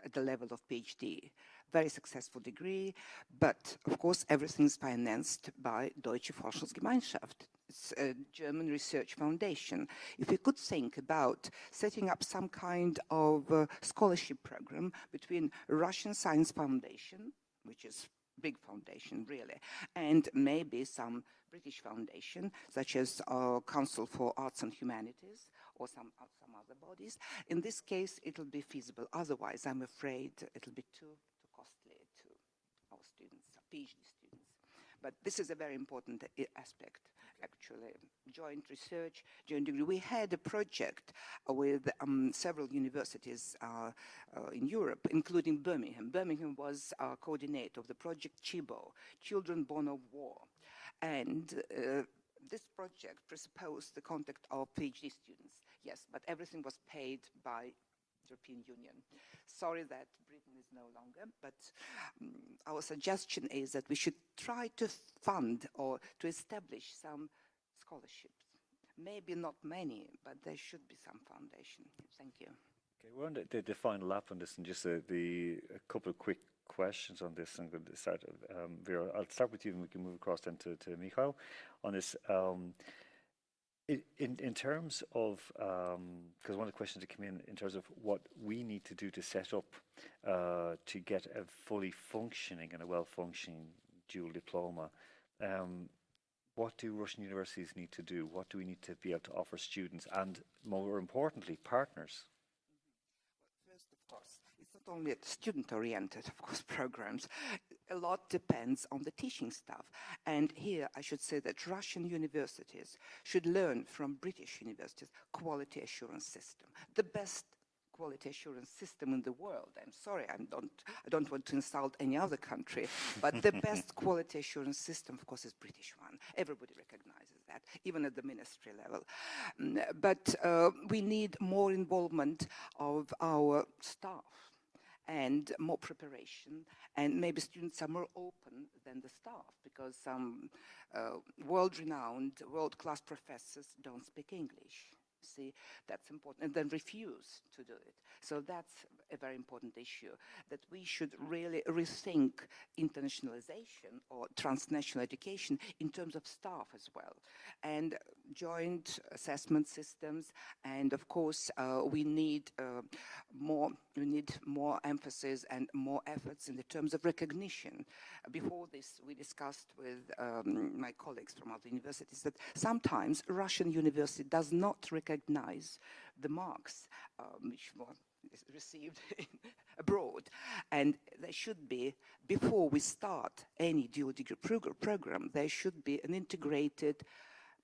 at the level of PhD. Very successful degree, but of course everything's financed by Deutsche Forschungsgemeinschaft. It's a German research foundation. If we could think about setting up some kind of scholarship program between Russian Science Foundation, which is big foundation really, and maybe some British foundation, such as Council for Arts and Humanities, or some other bodies. In this case, it'll be feasible. Otherwise, I'm afraid it'll be too costly to our students, PhD students. But this is a very important aspect. actually, joint research, joint degree. We had a project with several universities in Europe, including Birmingham. Birmingham was our coordinator of the project CHIBO, Children Born of War. And this project presupposed the contact of PhD students, yes, but everything was paid by European Union. Sorry that Britain is no longer, but our suggestion is that we should try to fund or to establish some scholarships. Maybe not many, but there should be some foundation. Thank you. Okay, we're on the final lap on this, and just a couple of quick questions on this. I'm going to start, Vera, I'll start with you, and we can move across then to Michal on this. In terms of, because one of the questions that came in terms of what we need to do to set up to get a fully functioning and a well-functioning dual diploma, what do Russian universities need to do? What do we need to be able to offer students and, more importantly, partners? First, of course, it's not only student-oriented, of course, programs. A lot depends on the teaching staff. And here I should say that Russian universities should learn from British universities quality assurance system, the best quality assurance system in the world. I'm sorry, I don't want to insult any other country, but the best quality assurance system, of course, is British one. Everybody recognizes that, even at the ministry level. But we need more involvement of our staff and more preparation, and maybe students are more open than the staff, because some world-renowned, world-class professors don't speak English. See, that's important, and then refuse to do it. So that's a very important issue, that we should really rethink internationalization or transnational education in terms of staff as well, and joint assessment systems. And of course, we need more emphasis and more efforts in the terms of recognition. Before this, we discussed with my colleagues from other universities that sometimes Russian university does not recognize the marks which were received abroad. And there should be, before we start any dual degree program, there should be an integrated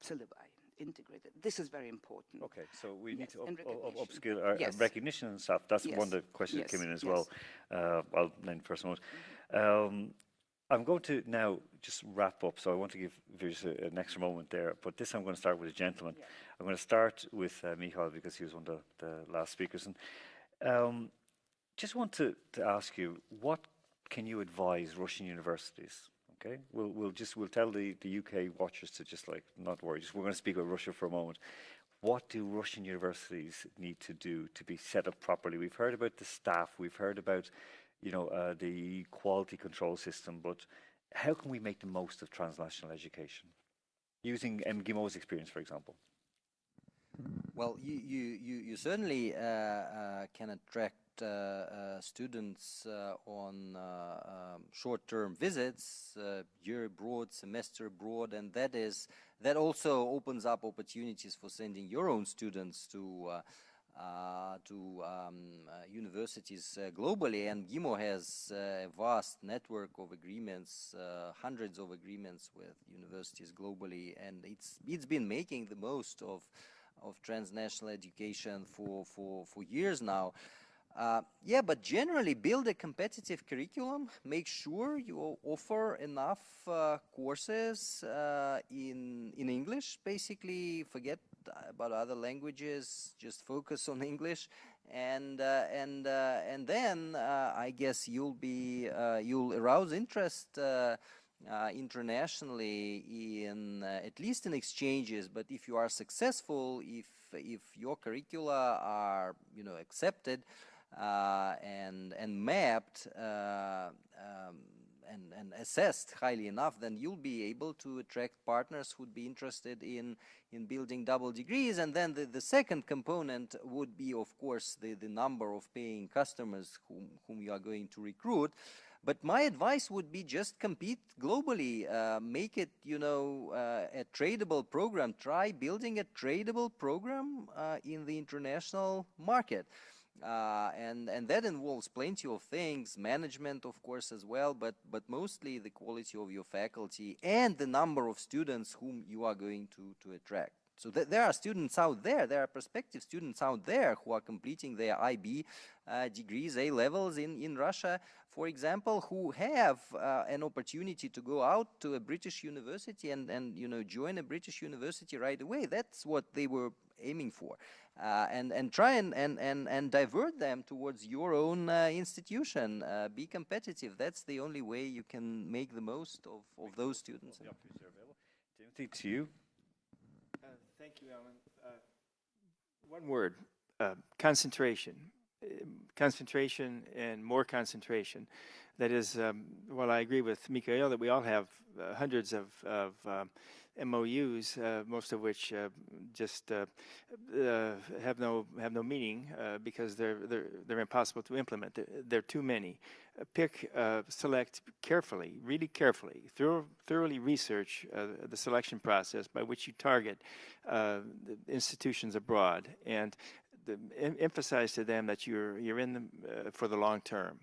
syllabi. Integrated. This is very important. Okay, so we need to recognition. upskill our Yes. recognition and stuff. That's Yes. one of the questions that came in as Yes. well. I'll name first one. I'm going to now just wrap up, so I want to give Virs an extra moment there, but this I'm going to start with a gentleman. Yeah. I'm going to start with Michal, because he was one of the last speakers. And just want to ask you, what can you advise Russian universities? Okay, we'll tell the UK watchers to just not worry. We're going to speak about Russia for a moment. What do Russian universities need to do to be set up properly? We've heard about the staff. We've heard about, the quality control system. But how can we make the most of transnational education, using MGIMO's experience, for example? Well, you certainly can attract students on short-term visits, year abroad, semester abroad, and that also opens up opportunities for sending your own students to universities globally. And GIMO has a vast network of agreements, hundreds of agreements with universities globally, and it's been making the most of transnational education for years now. But generally build a competitive curriculum, make sure you offer enough courses in English. Basically, forget about other languages, just focus on English, and then I guess you'll arouse interest internationally in at least in exchanges. But if you are successful, if your curricula are accepted and mapped and assessed highly enough, then you'll be able to attract partners who'd be interested in building double degrees. And then the second component would be, of course, the number of paying customers whom you are going to recruit. But my advice would be just compete globally, make it, a tradable program. Try building a tradable program in the international market. And that involves plenty of things, management, of course, as well, but mostly the quality of your faculty and the number of students whom you are going to attract. So there are students out there, there are prospective students out there who are completing their IB degrees, A-levels in Russia, for example, who have an opportunity to go out to a British university and join a British university right away. That's what they were aiming for. And try and divert them towards your own institution. Be competitive. That's the only way you can make the most of those students. Timothy, to you. Thank you, Alan. One word, concentration. Concentration and more concentration. That is, while I agree with Mikhail that we all have hundreds of MOUs, most of which just have no meaning because they're impossible to implement. There are too many. Pick, select carefully, really carefully, thoroughly research the selection process by which you target the institutions abroad, and emphasize to them that you're in them for the long term,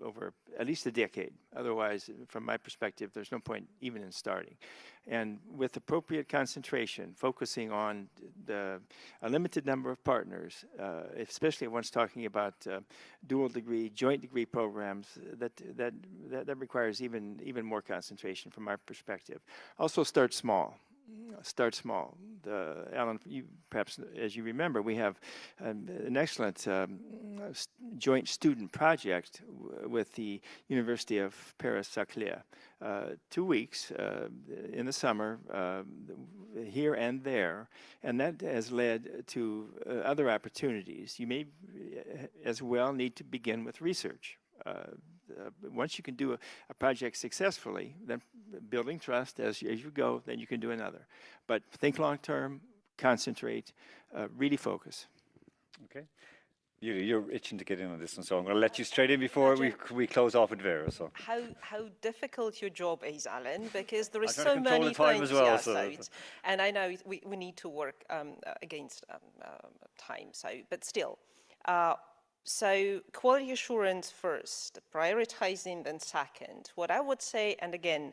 over at least a decade. Otherwise, from my perspective, there's no point even in starting. And with appropriate concentration, focusing on a limited number of partners, especially once talking about dual degree, joint degree programs, that requires even more concentration from my perspective. Also, start small. Start small. Alan, perhaps as you remember, we have an excellent joint student project with the University of Paris-Saclay. 2 weeks in the summer, here and there, and that has led to other opportunities. You may as well need to begin with research. Once you can do a project successfully, then building trust as you go, then you can do another. But think long term, concentrate, really focus. Okay. You're itching to get in on this one, so I'm going to let you straight in before we close off with Vera. So how difficult your job is, Alan, because there is I'm trying so to control many the time things. as well, Yeah, so and I know we need to work against time. So, but still. So quality assurance first, prioritizing then second. What I would say, and again,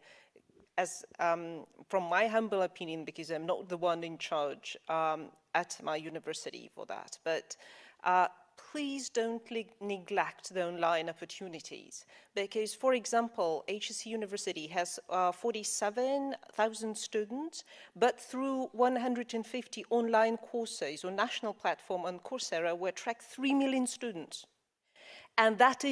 as from my humble opinion, because I'm not the one in charge at my university for that, but please don't neglect the online opportunities. Because, for example, HSC University has 47,000 students, but through 150 online courses on national platform on Coursera, we attract 3 million students. And that's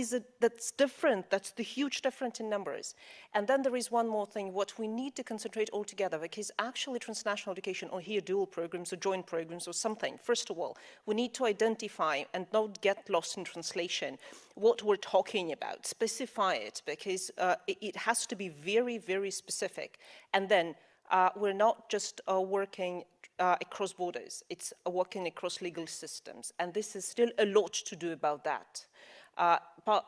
different. That's the huge difference in numbers. And then there is one more thing, what we need to concentrate all together, because actually transnational education, or here dual programs or joint programs or something, first of all, we need to identify and not get lost in translation what we're talking about, specify it, because it has to be very, very specific. And then we're not just working across borders, it's working across legal systems. And this is still a lot to do about that.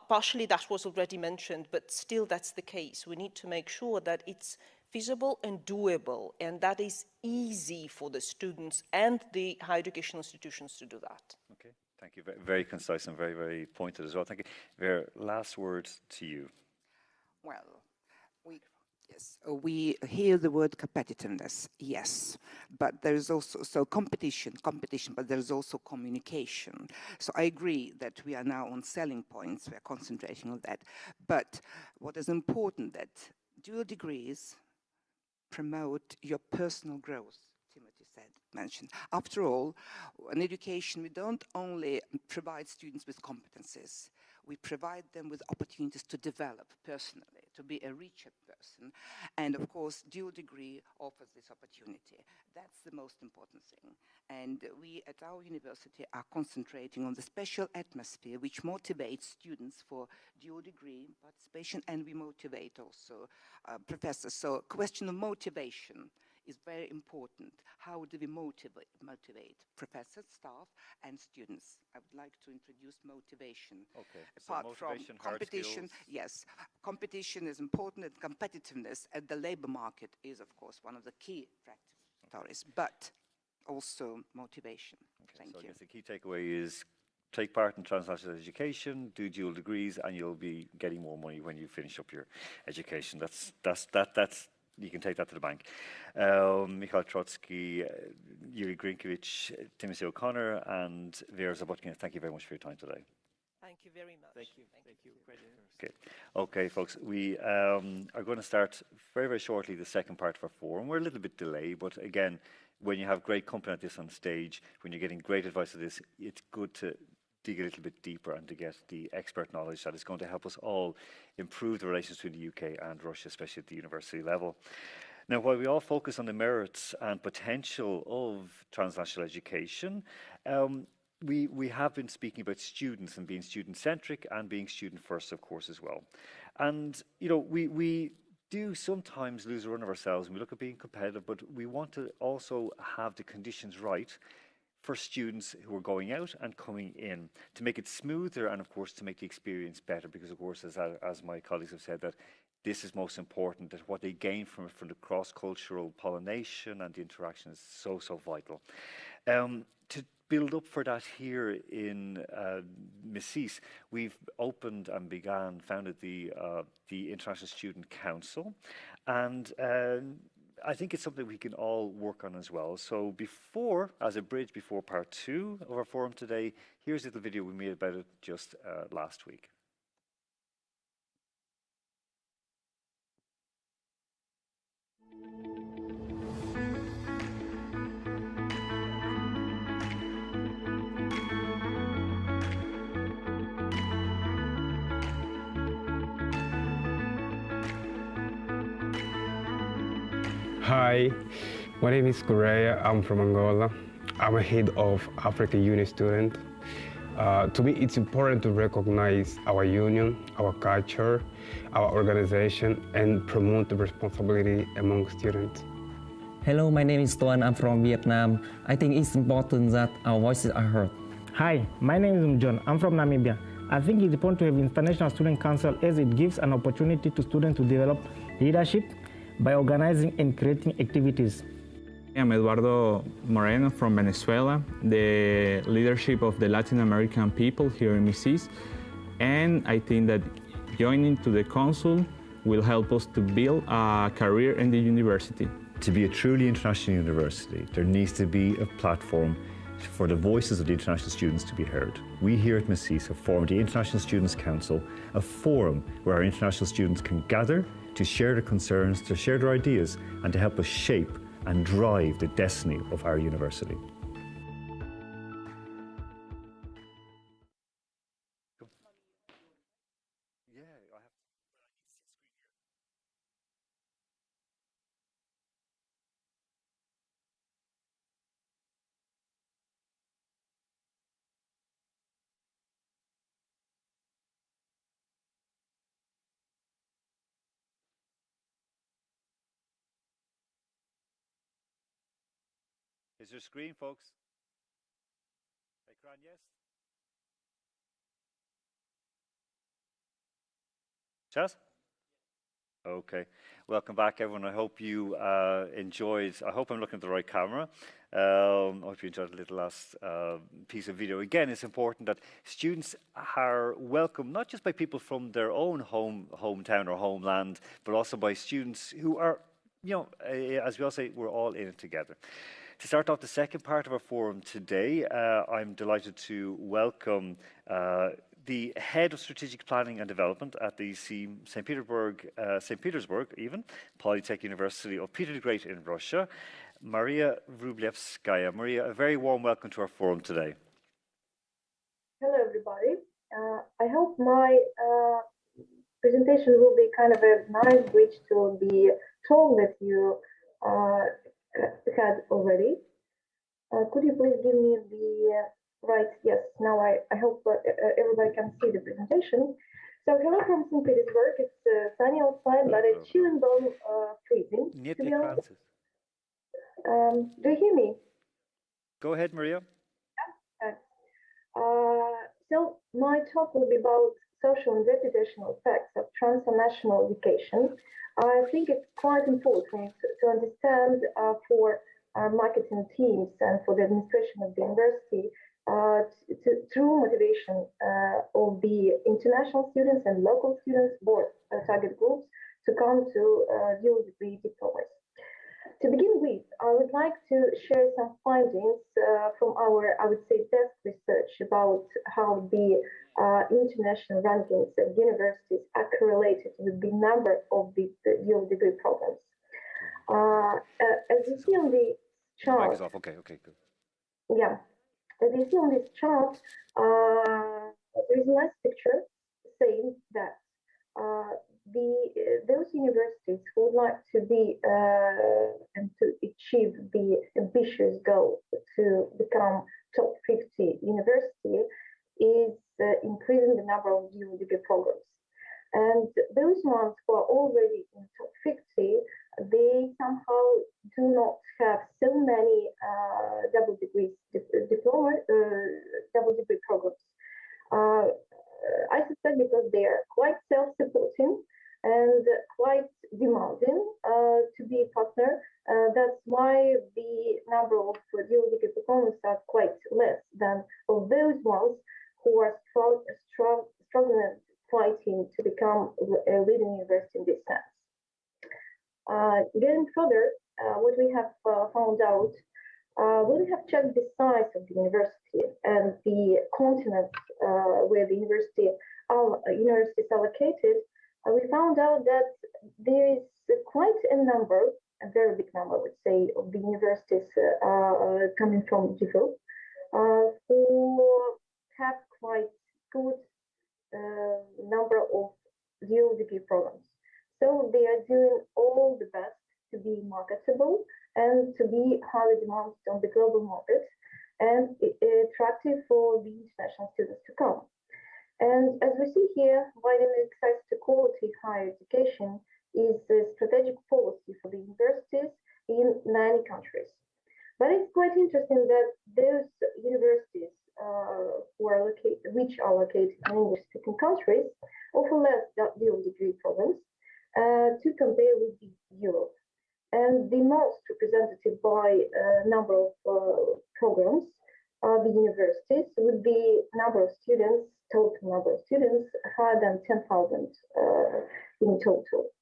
Partially that was already mentioned, but still that's the case. We need to make sure that it's feasible and doable, and that is easy for the students and the higher education institutions to do that. okay, thank you. Very concise and very, very pointed as well. Thank you. Vera, last words to you. Well, we hear the word competitiveness, yes, but there is also competition, but there is also communication. So I agree that we are now on selling points, we are concentrating on that. But what is important that dual degrees promote your personal growth. Timothy mentioned. After all, in education, we don't only provide students with competencies, we provide them with opportunities to develop personally, to be a richer person. And of course, dual degree offers this opportunity. That's the most important thing. And we at our university are concentrating on the special atmosphere which motivates students for dual degree participation, and we motivate also professors. So question of motivation is very important. How do we motivate professors, staff, and students? I would like to introduce motivation. Okay. Apart so motivation, from competition, yes, competition is important, and competitiveness at the labor market is, of course, one of the key factors, but also motivation. Okay, Thank so you. I guess the key takeaway is take part in transnational education, do dual degrees, and you'll be getting more money when you finish up your education. That's you can take that to the bank. Mikhail Trotsky, Yuri Grinkovich, Timothy O'Connor, and Vera Zabotkina, thank you very much for your time today. Thank you very much. Thank you. Okay, folks, we are going to start very, very shortly the second part of our forum. We're a little bit delayed, but again, when you have great company like this on stage, when you're getting great advice of this, it's good to dig a little bit deeper and to get the expert knowledge that is going to help us all improve the relations between the UK and Russia, especially at the university level. Now, while we all focus on the merits and potential of transnational education, we have been speaking about students and being student-centric and being student-first, of course, as well. And, you know, we do sometimes lose a run of ourselves when we look at being competitive, but we want to also have the conditions right for students who are going out and coming in to make it smoother and, of course, to make the experience better, because, of course, as my colleagues have said, that this is most important, that what they gain from it, from the cross-cultural pollination and the interaction is so, so vital. To build up for that here in Missis, we've opened and founded the International Student Council, and I think it's something we can all work on as well. So before, as a bridge before part 2 of our forum today, here's a little video we made about it just last week. Hi, my name is Correa. I'm from Angola. I'm a head of African Union student. To me, it's important to recognize our union, our culture, our organization, and promote the responsibility among students. Hello, my name is Tuan. I'm from Vietnam. I think it's important that our voices are heard. Hi, my name is John. I'm from Namibia. I think it's important to have International Student Council as it gives an opportunity to students to develop leadership by organizing and creating activities. I'm Eduardo Moreno from Venezuela, the leadership of the Latin American people here in Missis, and I think that joining to the council will help us to build a career in the university. To be a truly international university, there needs to be a platform for the voices of the international students to be heard. We here at Missis have formed the International Students Council, a forum where our international students can gather to share their concerns, to share their ideas, and to help us shape and drive the destiny of our university. Is there a screen, folks? Ekran, yes? Chaz? Okay. Welcome back, everyone. I hope you enjoyed. I hope I'm looking at the right camera. I hope you enjoyed the little last piece of video. Again, it's important that students are welcome not just by people from their own hometown or homeland, but also by students who are, you know, as we all say, we're all in it together. To start off the second part of our forum today, I'm delighted to welcome the Head of Strategic Planning and Development at the St. Petersburg Polytech University of Peter the Great in Russia, Maria Vrublevskaya. Maria, a very warm welcome to our forum today. Hello, everybody. I hope my presentation will be kind of a nice bridge to the talk that you had already. Could you please give me the right? Yes, now I hope everybody can see the presentation. So hello from St. Petersburg. It's sunny outside, but it's chilling down, freezing. To be honest. Do you hear me? Go ahead, Maria. Yeah. So my talk will be about social and reputational effects of transnational education. I think it's quite important to understand for our marketing teams and for the administration of the university through motivation of the international students and local students, both target groups, to come to dual degree diplomas. To begin with, I would like to share some findings from our, I would say, desk research about how the international rankings of universities are correlated with the number of the dual degree programs. As you see on the chart, mic is off. Okay, okay, good. yeah, as you see on this chart, there is a nice picture saying that those universities who would like to be and to achieve the ambitious goal to become top 50 university is increasing the number of dual degree programs. And those ones who are already in top 50, they somehow do not have so many double degree programs. I suspect because they are quite self-supporting and quite demanding to be a partner. That's why the number of dual degree programs are quite less than of those ones who are struggling, fighting to become a leading university in this sense. Getting further, what we have found out, when we have checked the size of the university and the continent where the university is allocated, we found out that there is quite a number, a very big number, I would say, of the universities coming from Europe who have quite good number of dual degree programs. So they are doing all the best to be marketable and to be highly demanded on the global market and attractive for the international students to come. And as we see here, widening access to quality higher education is a strategic policy for the universities in many countries. But it's quite interesting that those universities which are located in English-speaking countries offer less dual degree programs to compare with Europe. And the most representative by number of programs are the universities with the number of students, total number of students, higher than 10,000 in total.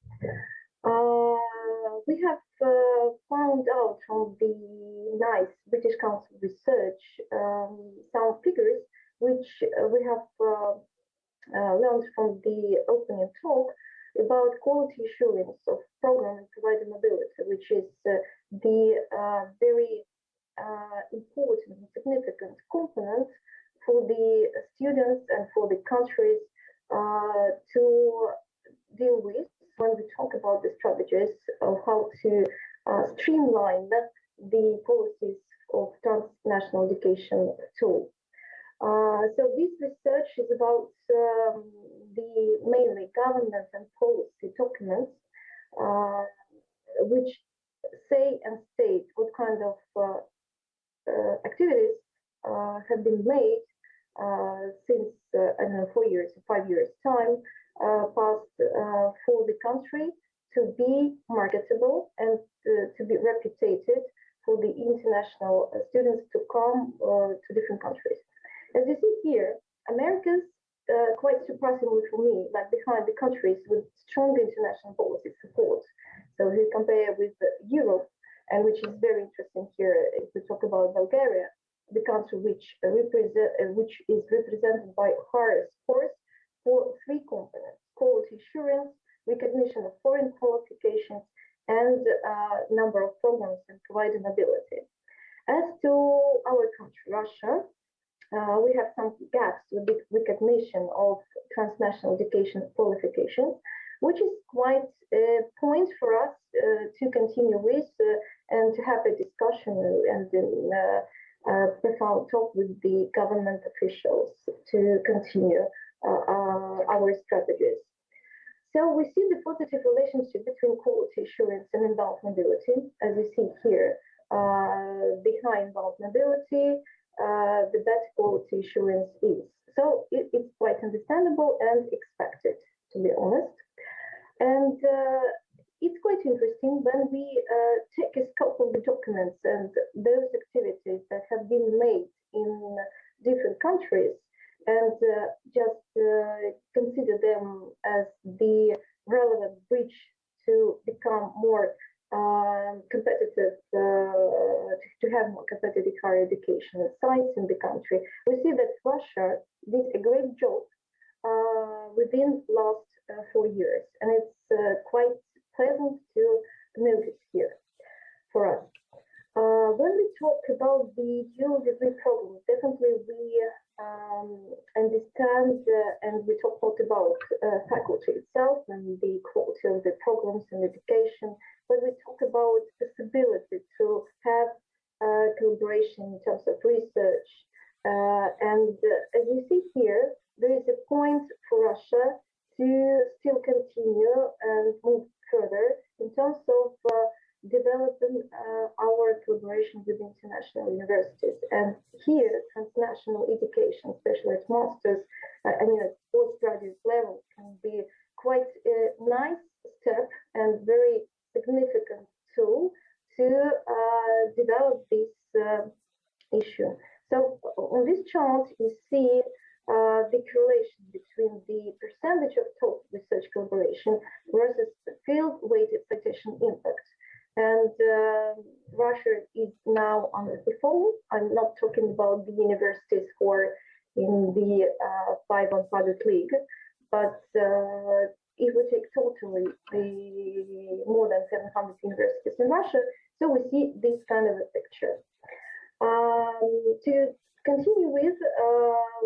We have found out from the NICE British Council research some figures which we have learned from the opening talk about quality assurance of program and provider mobility, which is the very important and significant component for the students and for the countries to deal with when we talk about the strategies of how to streamline the policies of transnational education tool. So this research is about the mainly government and policy documents which say and state what kind of activities have been made since, I don't know, 4 years or 5 years time past for the country to be marketable and to be reputed for the international students to come to different countries. As you see here, America's quite surprisingly for me, like behind the countries with strong international policy support. So if you compare with Europe, and which is very interesting here, if we talk about Bulgaria, the country which is represented by highest scores for 3 components: quality assurance, recognition of foreign qualifications, and number of programs and provider mobility. As to our country, Russia, we have some gaps with the recognition of transnational education qualifications, which is quite a point for us to continue with and to have a discussion and profound talk with the government officials to continue our strategies. So we see the positive relationship between quality assurance and inbound mobility, as you see here. Behind inbound mobility, the better quality assurance is. So it's quite understandable and expected, to be honest. And it's quite interesting when we take a scope of the documents and those activities that have been made in different countries and just consider them as the relevant bridge to become more competitive, to have more competitive higher education sites in the country. We see that Russia did a great job within last 4 years, and it's quite pleasant to notice here for us. When we talk about the dual degree program, definitely we understand and we talk a lot about faculty itself and the quality of the programs and education, but we talk about possibility to have collaboration in terms of research. And as you see here, there is a point for Russia to still continue and move further in terms of developing our collaboration with international universities. And here, transnational education, especially at master's, I mean at postgraduate level, can be quite a nice step and very significant tool to develop this issue. So on this chart, you see the correlation between the percentage of total research collaboration versus field-weighted citation impact. And Russia is now on the default. I'm not talking about the universities who are in the 5-on-5 league, but if we take totally the more than 700 universities in Russia, so we see this kind of a picture. To continue with,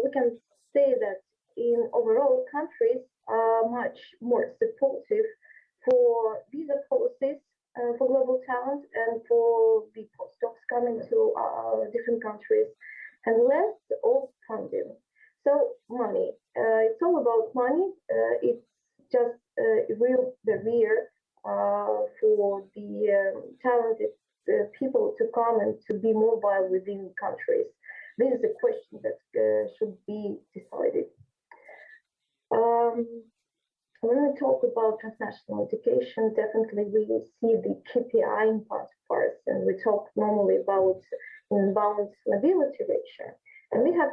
we can say that in overall countries are much more supportive for visa policies for global talent and for the postdocs coming to different countries, and less of funding. So money, it's all about money. It's just a real barrier for the talented people to come and to be mobile within countries. This is a question that should be decided. When we talk about transnational education, definitely we will see the KPI in part first, and we talk normally about inbound mobility ratio. And we have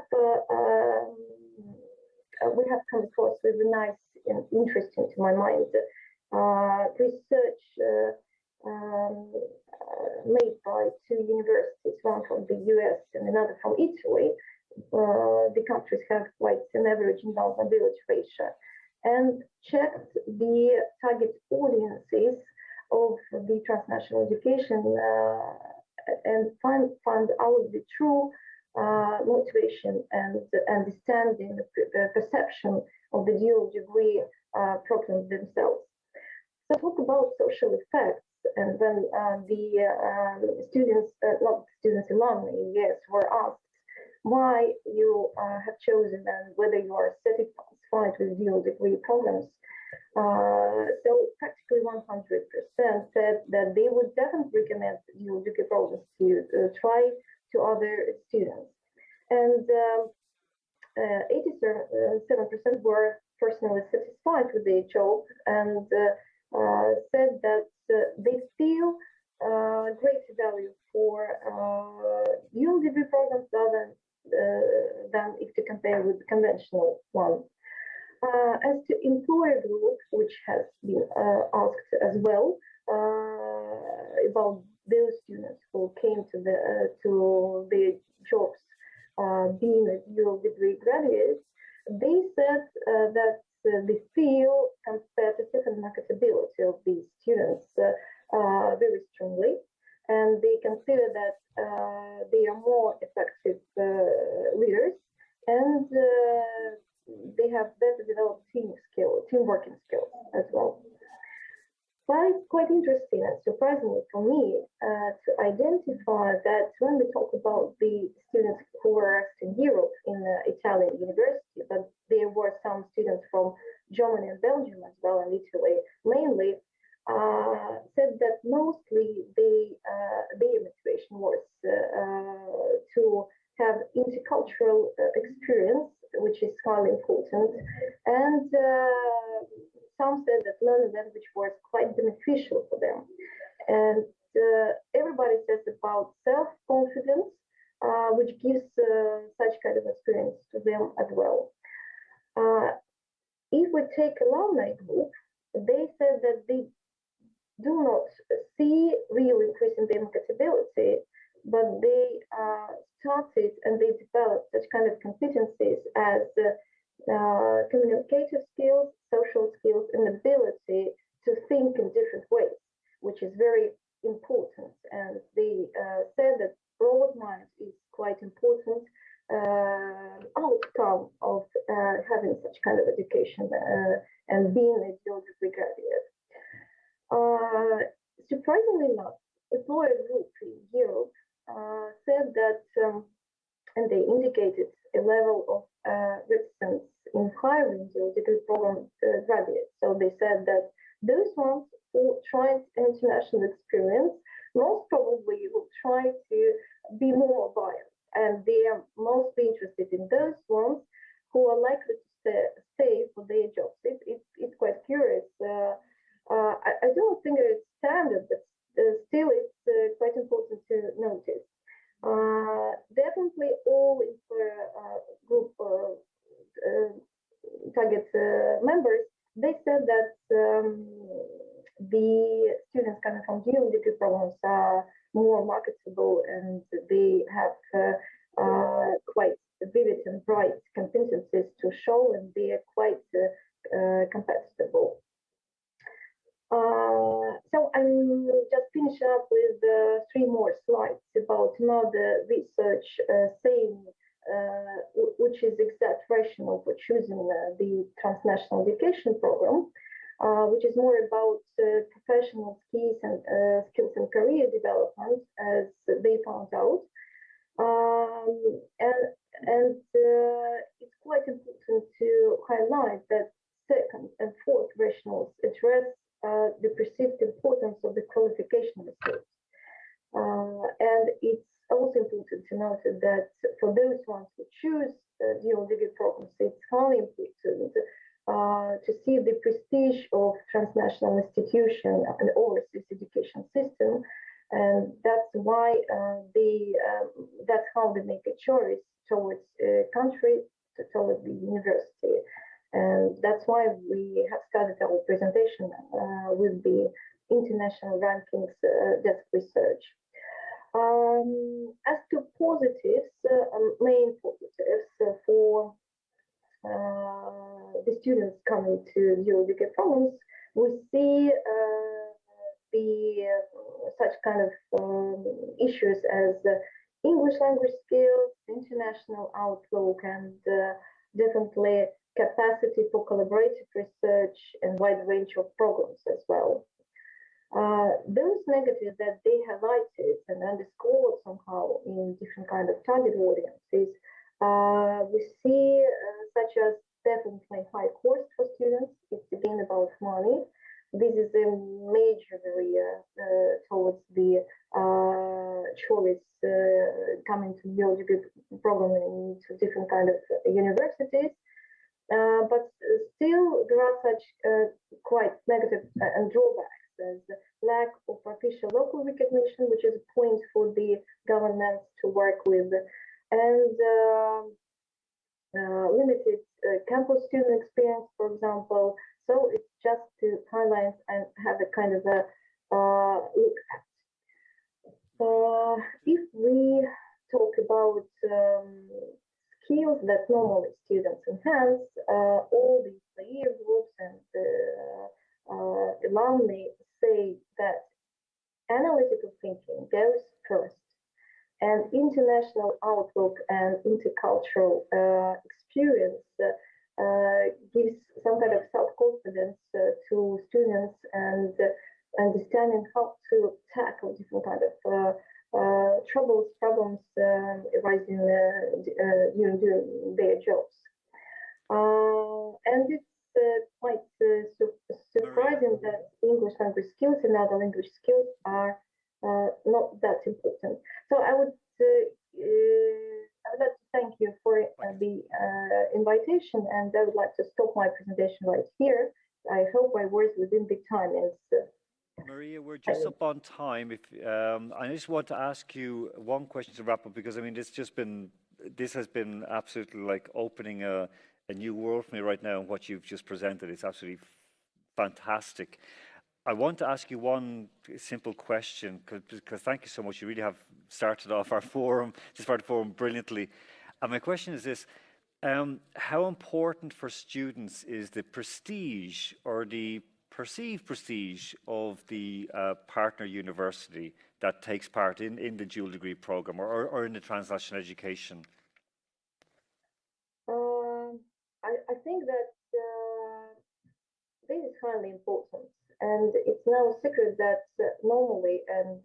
come across with a nice and interesting, to my mind, research made by two universities, one from the US and another from Italy. The countries have quite an average inbound mobility ratio, and checked the target audiences of the transnational education and find out the true motivation and understanding, perception of the dual degree programs themselves. So talk about social effects, and when the students, not students, alumni, yes, were asked why you have chosen and whether you are satisfied with dual degree programs. So practically 100% said that they would definitely recommend dual degree programs to try to other students. And 87% were personally satisfied with their job and said that they feel great value for dual degree programs rather than if to compare with the conventional one. As to employer group, which has been asked as well about those students who came to their jobs being a dual degree graduates, they said that they feel competitive and marketability of these students very strongly, and they consider that they are more effective leaders, and they have better developed team working skills as well. But it's quite interesting and surprisingly for me to identify that when we talk about the students who were in Europe in Italian university, but there were some students from Germany and Belgium as well, and Italy mainly, said that mostly their motivation was to have intercultural experience, which is highly important, and some said that learning language was quite beneficial for them. And everybody says about self-confidence, which gives such kind of experience to them as well. If we take alumni group, they said that they do not see real increase in their marketability, but they started and they developed such kind of competencies as communicative skills, social skills, and ability to think in different ways, which is very important. And they said that broad mind is quite important outcome of having such kind of education and being a dual degree graduate. Surprisingly enough, a smaller group in Europe said that, and they indicated a level of reticence in hiring dual degree program graduates. So they said that those ones who tried an international experience most probably will try to be more mobile, and they are mostly interested in those ones who are likely to stay for their jobs. It's quite curious. I don't think it's standard, but still it's quite important to notice. Definitely all group target members, they said that the students coming from dual degree programs are more marketable and they have quite vivid and bright competencies to show, and they are quite compatible. So I'm just finishing up with 3 more slides about another research saying which is exact rationale for choosing the transnational education program, which is more about professional skills and career development, as they found out. And it's quite important to highlight that second and fourth rationales address the perceived importance of the qualification research. And it's also important to note that for those ones who choose dual degree programs, it's highly important to see the prestige of transnational institution and overseas education system, and that's why that's how they make a choice towards a country, towards the university. And that's why we have started our presentation with the international rankings desk research. As to positives, main positives for the students coming to dual degree programs, we see such kind of issues as English language skills, international outlook, and definitely capacity for collaborative research and wide range of programs as well. Those negatives that they highlighted and underscored somehow in different kind of target audiences, we see such as definitely high cost for students. It's again about money. This is a major barrier towards the choice coming to dual degree program into different kind of universities. But still, there are such quite negative and drawbacks as lack of official local recognition, which is a point for the governments to work with, and limited campus student experience, for example. So it's just to highlight and have a kind of a look at. If we talk about skills that normally students enhance, all these peer groups and alumni say that analytical thinking goes first, and international outlook and intercultural experience gives some kind of self-confidence to students and understanding how to tackle different kind of problems arising during their jobs. And it's quite surprising that English language skills and other language skills are not that important. So I would like to thank you for the invitation, and I would like to stop my presentation right here. I hope I was within the time. Maria, we're just up on time. If I just want to ask you one question to wrap up, because I mean, this has been absolutely like opening a new world for me right now. And what you've just presented, it's absolutely fantastic. I want to ask you one simple question, because thank you so much. You really have started off our forum, brilliantly. And my question is this: how important for students is the prestige or the perceived prestige of the partner university that takes part in the dual degree program or in the transnational education? I think that this is highly important, and it's no secret that normally, and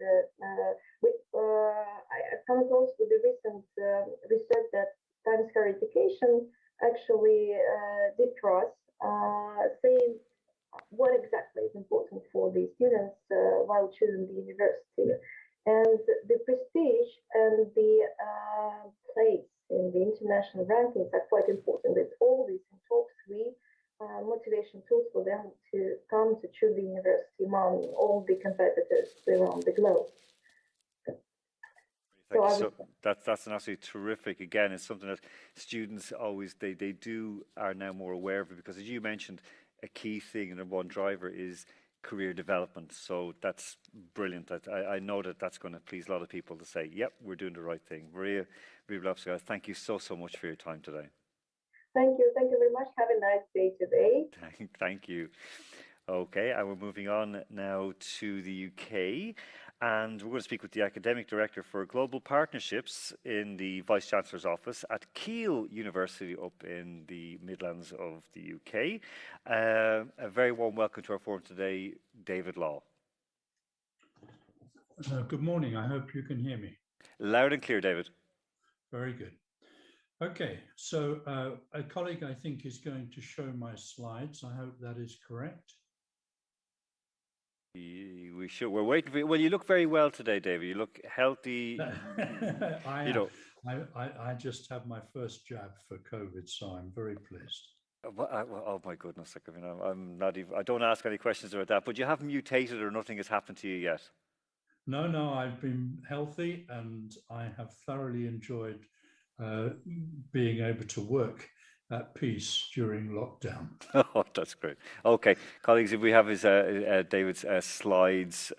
I've come across with the recent research that Times Higher Education actually did for us, saying what exactly is important for the students while choosing the university. And the prestige and the place in the international rankings are quite important. It's always in top three motivation tools for them to come to choose the university among all the competitors around the globe. That's an absolutely terrific. Again, it's something that students always they are now more aware of it, because as you mentioned, a key thing and one driver is career development. So that's brilliant. I know that's going to please a lot of people to say, yep, we're doing the right thing. Maria Ryblavska, thank you so much for your time today. Thank you very much. Have a nice day today. Thank you. Okay, and we're moving on now to the UK, and we're going to speak with the Academic Director for Global Partnerships in the Vice-Chancellor's Office at Keele University up in the Midlands of the UK. A very warm welcome to our forum today, David Law. Good morning, I hope you can hear me. Loud and clear, David. Very good. Okay, so a colleague I think is going to show my slides. I hope that is correct. We should. We're waiting for you. Well, you look very well today, David. You look healthy. I just had my first jab for COVID, so I'm very pleased. Oh my goodness! I mean, I'm not even. I don't ask any questions about that. But you haven't mutated, or nothing has happened to you yet. No. I've been healthy, and I have thoroughly enjoyed being able to work at peace during lockdown. Oh, that's great. Okay, colleagues, if we have his David's slides,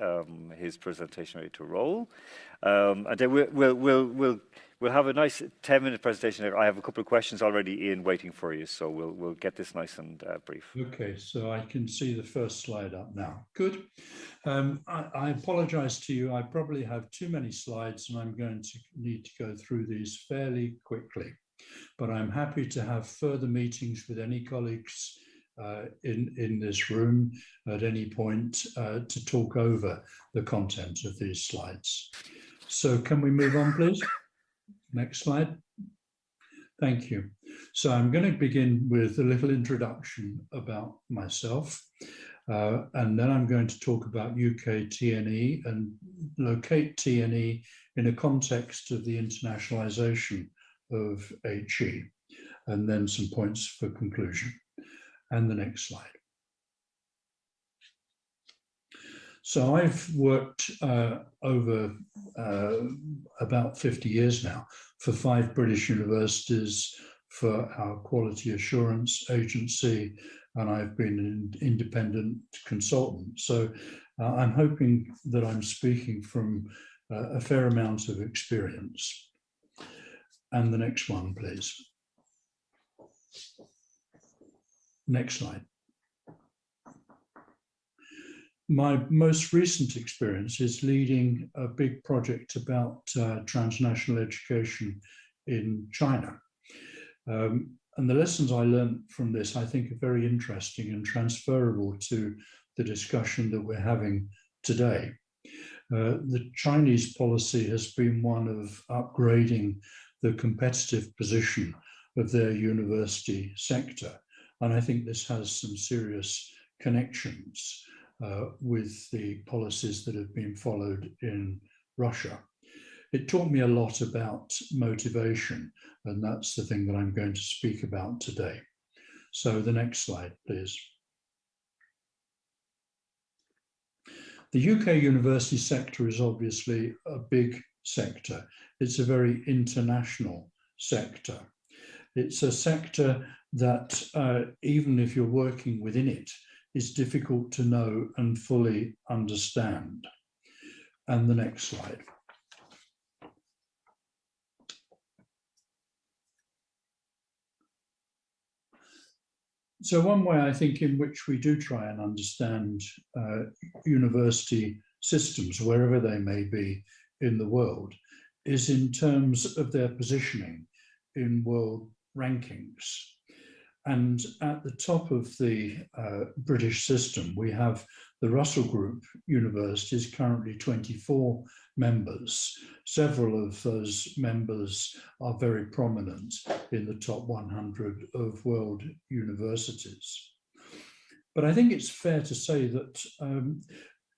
his presentation ready to roll, and then we'll have a nice 10-minute presentation there. I have a couple of questions already in waiting for you, so we'll get this nice and brief. Okay, so I can see the first slide up now. Good. I apologize to you. I probably have too many slides, and I'm going to need to go through these fairly quickly. But I'm happy to have further meetings with any colleagues in this room at any point to talk over the content of these slides. So can we move on, please? Next slide. Thank you. So I'm going to begin with a little introduction about myself, and then I'm going to talk about UK TNE and locate TNE in a context of the internationalization of HE, and then some points for conclusion. And the next slide. So I've worked over about 50 years now for 5 British universities for our quality assurance agency, and I've been an independent consultant. So I'm hoping that I'm speaking from a fair amount of experience. And the next one, please. Next slide. My most recent experience is leading a big project about transnational education in China. And the lessons I learned from this, I think, are very interesting and transferable to the discussion that we're having today. The Chinese policy has been one of upgrading the competitive position of their university sector. And I think this has some serious connections with the policies that have been followed in Russia. It taught me a lot about motivation, and that's the thing that I'm going to speak about today. So the next slide, please. The UK university sector is obviously a big sector. It's a very international sector. It's a sector that, even if you're working within it, is difficult to know and fully understand. And the next slide. So one way I think in which we do try and understand university systems, wherever they may be in the world, is in terms of their positioning in world rankings. And at the top of the British system, we have the Russell Group universities, currently 24 members. Several of those members are very prominent in the top 100 of world universities. But I think it's fair to say that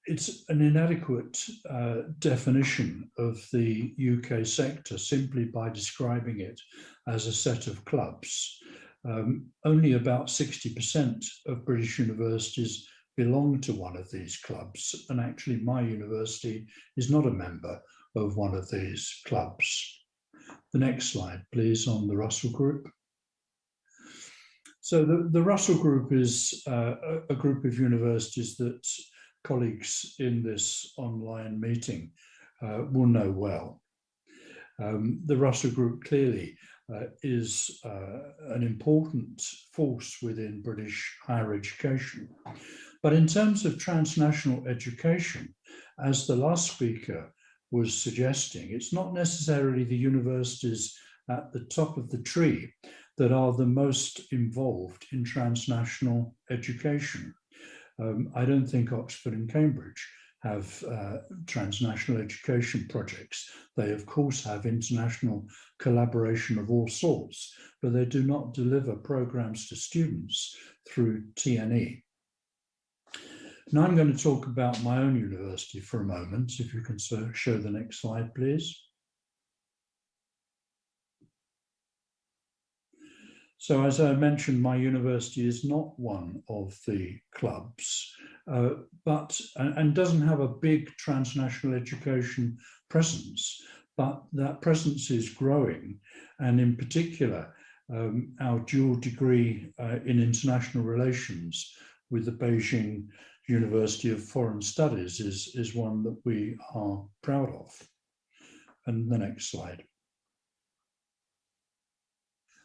it's an inadequate definition of the UK sector simply by describing it as a set of clubs. Only about 60% of British universities belong to one of these clubs, and actually my university is not a member of one of these clubs. The next slide, please, on the Russell Group. So the Russell Group is a group of universities that colleagues in this online meeting will know well. The Russell Group clearly is an important force within British higher education. But in terms of transnational education, as the last speaker was suggesting, it's not necessarily the universities at the top of the tree that are the most involved in transnational education. I don't think Oxford and Cambridge have transnational education projects. They, of course, have international collaboration of all sorts, but they do not deliver programs to students through TNE. Now I'm going to talk about my own university for a moment. If you can show the next slide, please. So as I mentioned, my university is not one of the clubs, and doesn't have a big transnational education presence, but that presence is growing. And in particular, our dual degree in international relations with the Beijing University of Foreign Studies is one that we are proud of. And the next slide.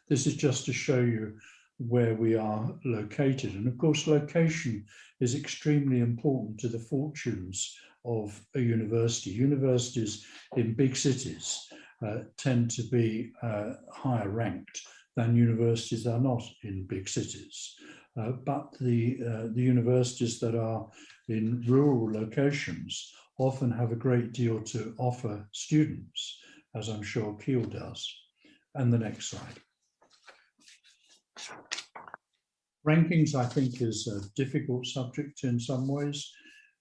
This is just to show you where we are located. And of course, location is extremely important to the fortunes of a university. Universities in big cities tend to be higher ranked than universities that are not in big cities. But the universities that are in rural locations often have a great deal to offer students, as I'm sure Kiel does. And the next slide. Rankings, I think, is a difficult subject in some ways.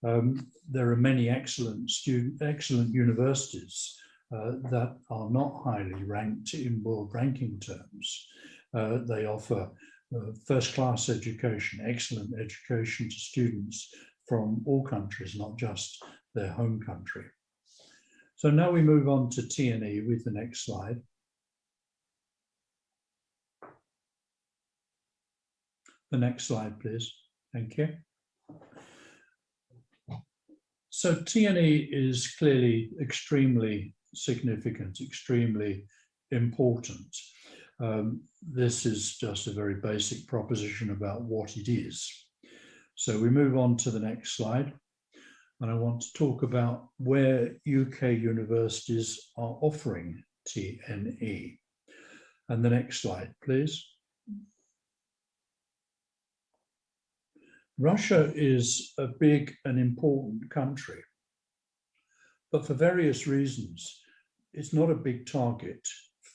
There are many excellent universities that are not highly ranked in world ranking terms. They offer first-class education, excellent education to students from all countries, not just their home country. So now we move on to TNE with the next slide. The next slide, please. Thank you. So TNE is clearly extremely significant, extremely important. This is just a very basic proposition about what it is. So we move on to the next slide. And I want to talk about where UK universities are offering TNE. And the next slide, please. Russia is a big and important country, but for various reasons, it's not a big target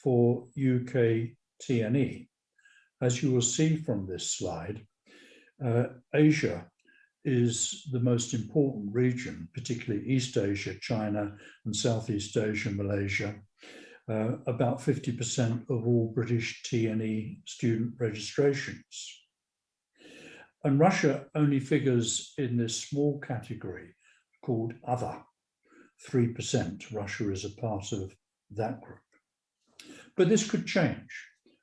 for UK TNE. As you will see from this slide, Asia is the most important region, particularly East Asia, China, and Southeast Asia, Malaysia. About 50% of all British TNE student registrations. And Russia only figures in this small category called other. 3%, Russia is a part of that group. But this could change.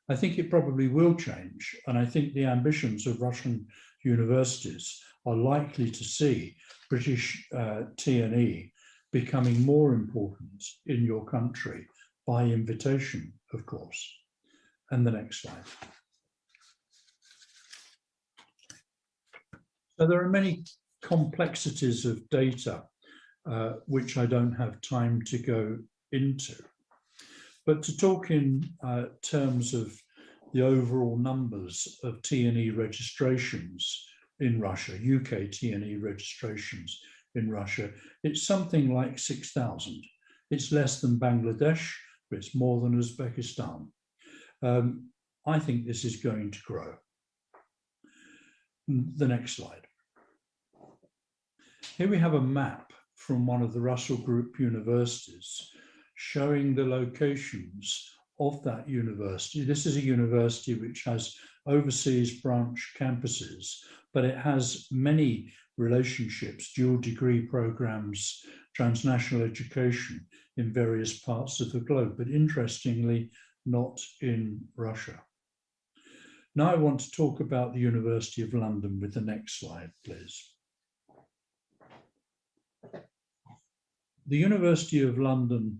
I think it probably will change. And I think the ambitions of Russian universities are likely to see British TNE becoming more important in your country by invitation, of course. And the next slide. So there are many complexities of data which I don't have time to go into. But to talk in terms of the overall numbers of TNE registrations in Russia, UK TNE registrations in Russia, it's something like 6,000. It's less than Bangladesh, but it's more than Uzbekistan. I think this is going to grow. The next slide. Here we have a map from one of the Russell Group universities showing the locations of that university. This is a university which has overseas branch campuses, but it has many relationships, dual degree programs, transnational education in various parts of the globe, but interestingly, not in Russia. Now I want to talk about the University of London with the next slide, please. The University of London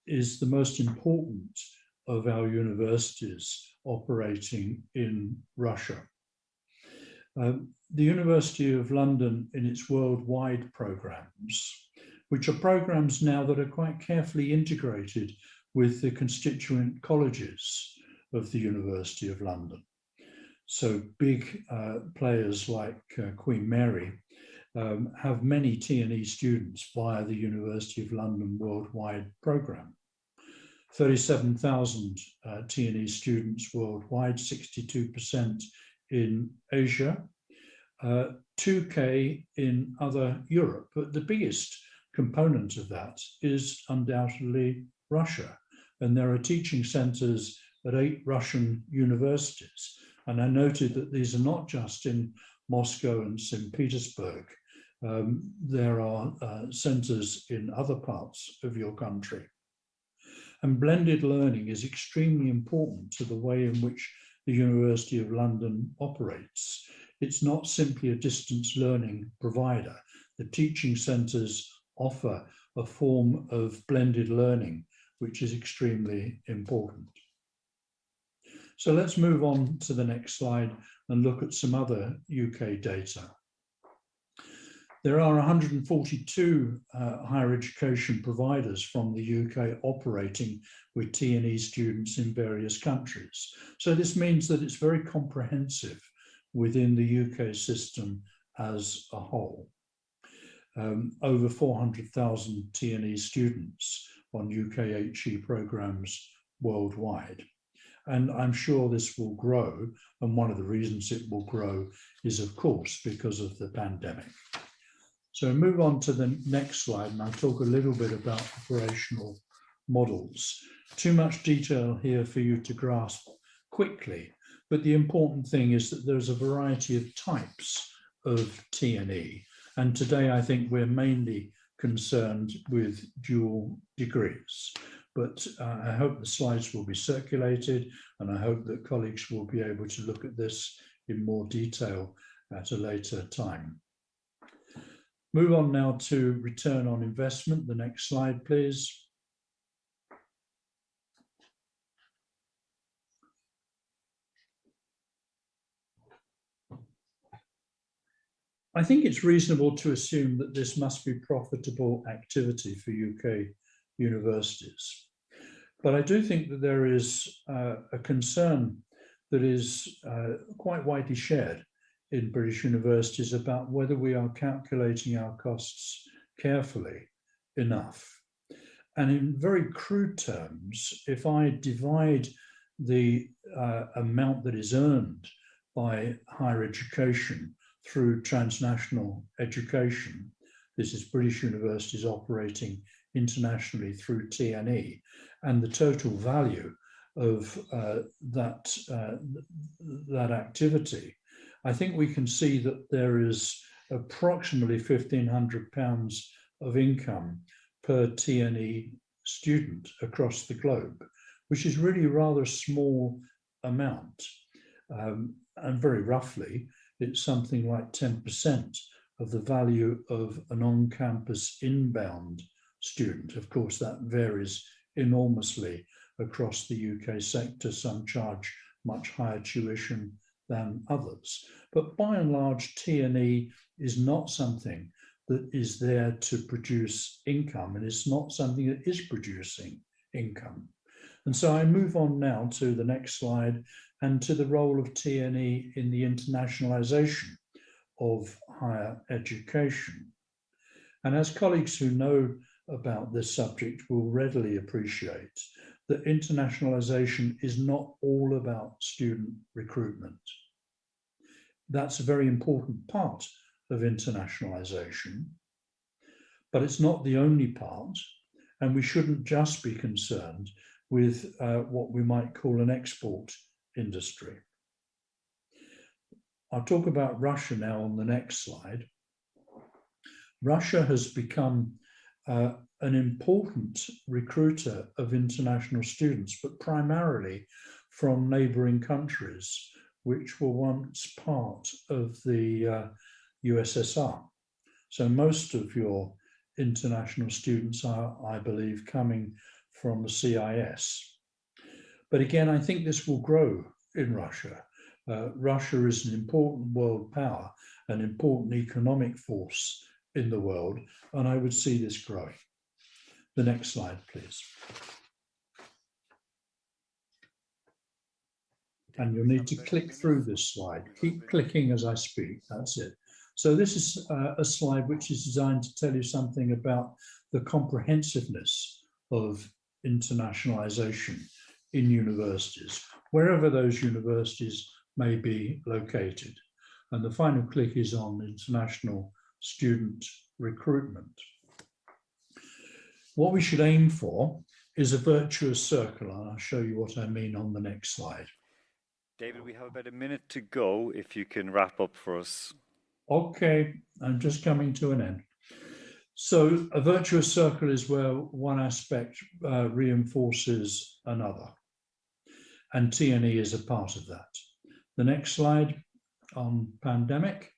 is the most important of our universities operating in Russia. The University of London, in its worldwide programs, which are programs now that are quite carefully integrated with the constituent colleges of the University of London. So big players like Queen Mary have many TNE students via the University of London worldwide program. 37,000 TNE students worldwide, 62% in Asia, 2K in other Europe. But the biggest component of that is undoubtedly Russia. And there are teaching centers at 8 Russian universities. And I noted that these are not just in Moscow and St. Petersburg. There are centers in other parts of your country. And blended learning is extremely important to the way in which the University of London operates. It's not simply a distance learning provider. The teaching centers offer a form of blended learning, which is extremely important. So let's move on to the next slide and look at some other UK data. There are 142 higher education providers from the UK operating with TNE students in various countries. So this means that it's very comprehensive within the UK system as a whole. Over 400,000 TNE students on UK HE programs worldwide. And I'm sure this will grow. And one of the reasons it will grow is, of course, because of the pandemic. So move on to the next slide, and I'll talk a little bit about operational models. Too much detail here for you to grasp quickly, but the important thing is that there's a variety of types of TNE. And today I think we're mainly concerned with dual degrees. But I hope the slides will be circulated, and I hope that colleagues will be able to look at this in more detail at a later time. Move on now to return on investment. The next slide, please. I think it's reasonable to assume that this must be profitable activity for UK universities. But I do think that there is a concern that is quite widely shared in British universities about whether we are calculating our costs carefully enough. And in very crude terms, if I divide the amount that is earned by higher education through transnational education, this is British universities operating internationally through TNE, and the total value of that activity, I think we can see that there is approximately £1,500 of income per TNE student across the globe, which is really rather a small amount. And very roughly, it's something like 10% of the value of an on-campus inbound student. Of course, that varies enormously across the UK sector. Some charge much higher tuition than others. But by and large, TNE is not something that is there to produce income, and it's not something that is producing income. And so I move on now to the next slide and to the role of TNE in the internationalization of higher education. And as colleagues who know about this subject will readily appreciate, that internationalization is not all about student recruitment. That's a very important part of internationalization, but it's not the only part, and we shouldn't just be concerned with what we might call an export industry. I'll talk about Russia now on the next slide. Russia has become an important recruiter of international students, but primarily from neighboring countries, which were once part of the USSR. So most of your international students are, I believe, coming from the CIS. But again, I think this will grow in Russia. Russia is an important world power, an important economic force in the world, and I would see this growing. The next slide, please. And you'll need to click through this slide. Keep clicking as I speak, that's it. So this is a slide which is designed to tell you something about the comprehensiveness of internationalization in universities, wherever those universities may be located. And the final click is on international student recruitment. What we should aim for is a virtuous circle, and I'll show you what I mean on the next slide. David, we have about a minute to go, if you can wrap up for us. Okay, I'm just coming to an end. So a virtuous circle is where one aspect reinforces another, and TNE is a part of that. The next slide on pandemic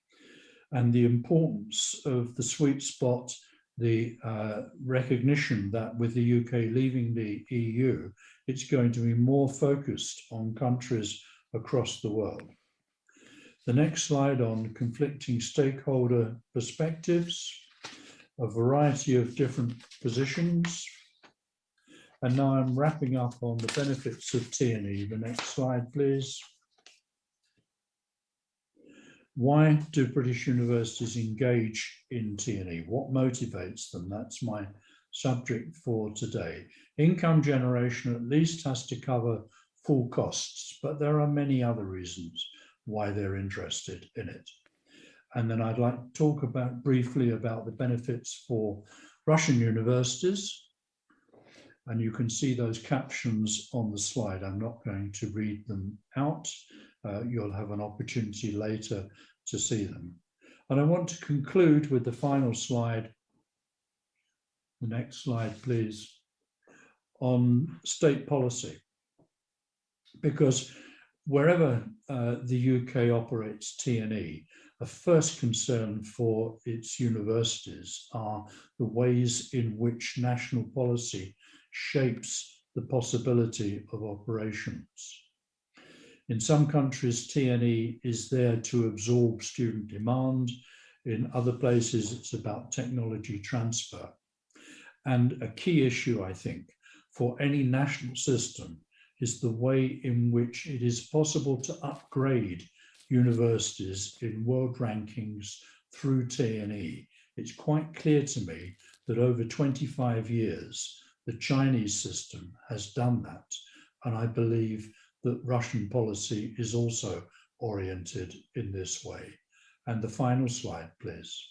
and the importance of the sweet spot, the recognition that with the UK leaving the EU, it's going to be more focused on countries across the world. The next slide on conflicting stakeholder perspectives, a variety of different positions. And now I'm wrapping up on the benefits of TNE. The next slide, please. Why do British universities engage in TNE? What motivates them? That's my subject for today. Income generation at least has to cover full costs, but there are many other reasons why they're interested in it. And then I'd like to talk briefly about the benefits for Russian universities. And you can see those captions on the slide. I'm not going to read them out. You'll have an opportunity later to see them. And I want to conclude with the final slide. The next slide, please, on state policy. Because wherever the UK operates TNE, a first concern for its universities are the ways in which national policy shapes the possibility of operations. In some countries, TNE is there to absorb student demand. In other places, it's about technology transfer. And a key issue, I think, for any national system is the way in which it is possible to upgrade universities in world rankings through TNE. It's quite clear to me that over 25 years, the Chinese system has done that. And I believe that Russian policy is also oriented in this way. And the final slide, please.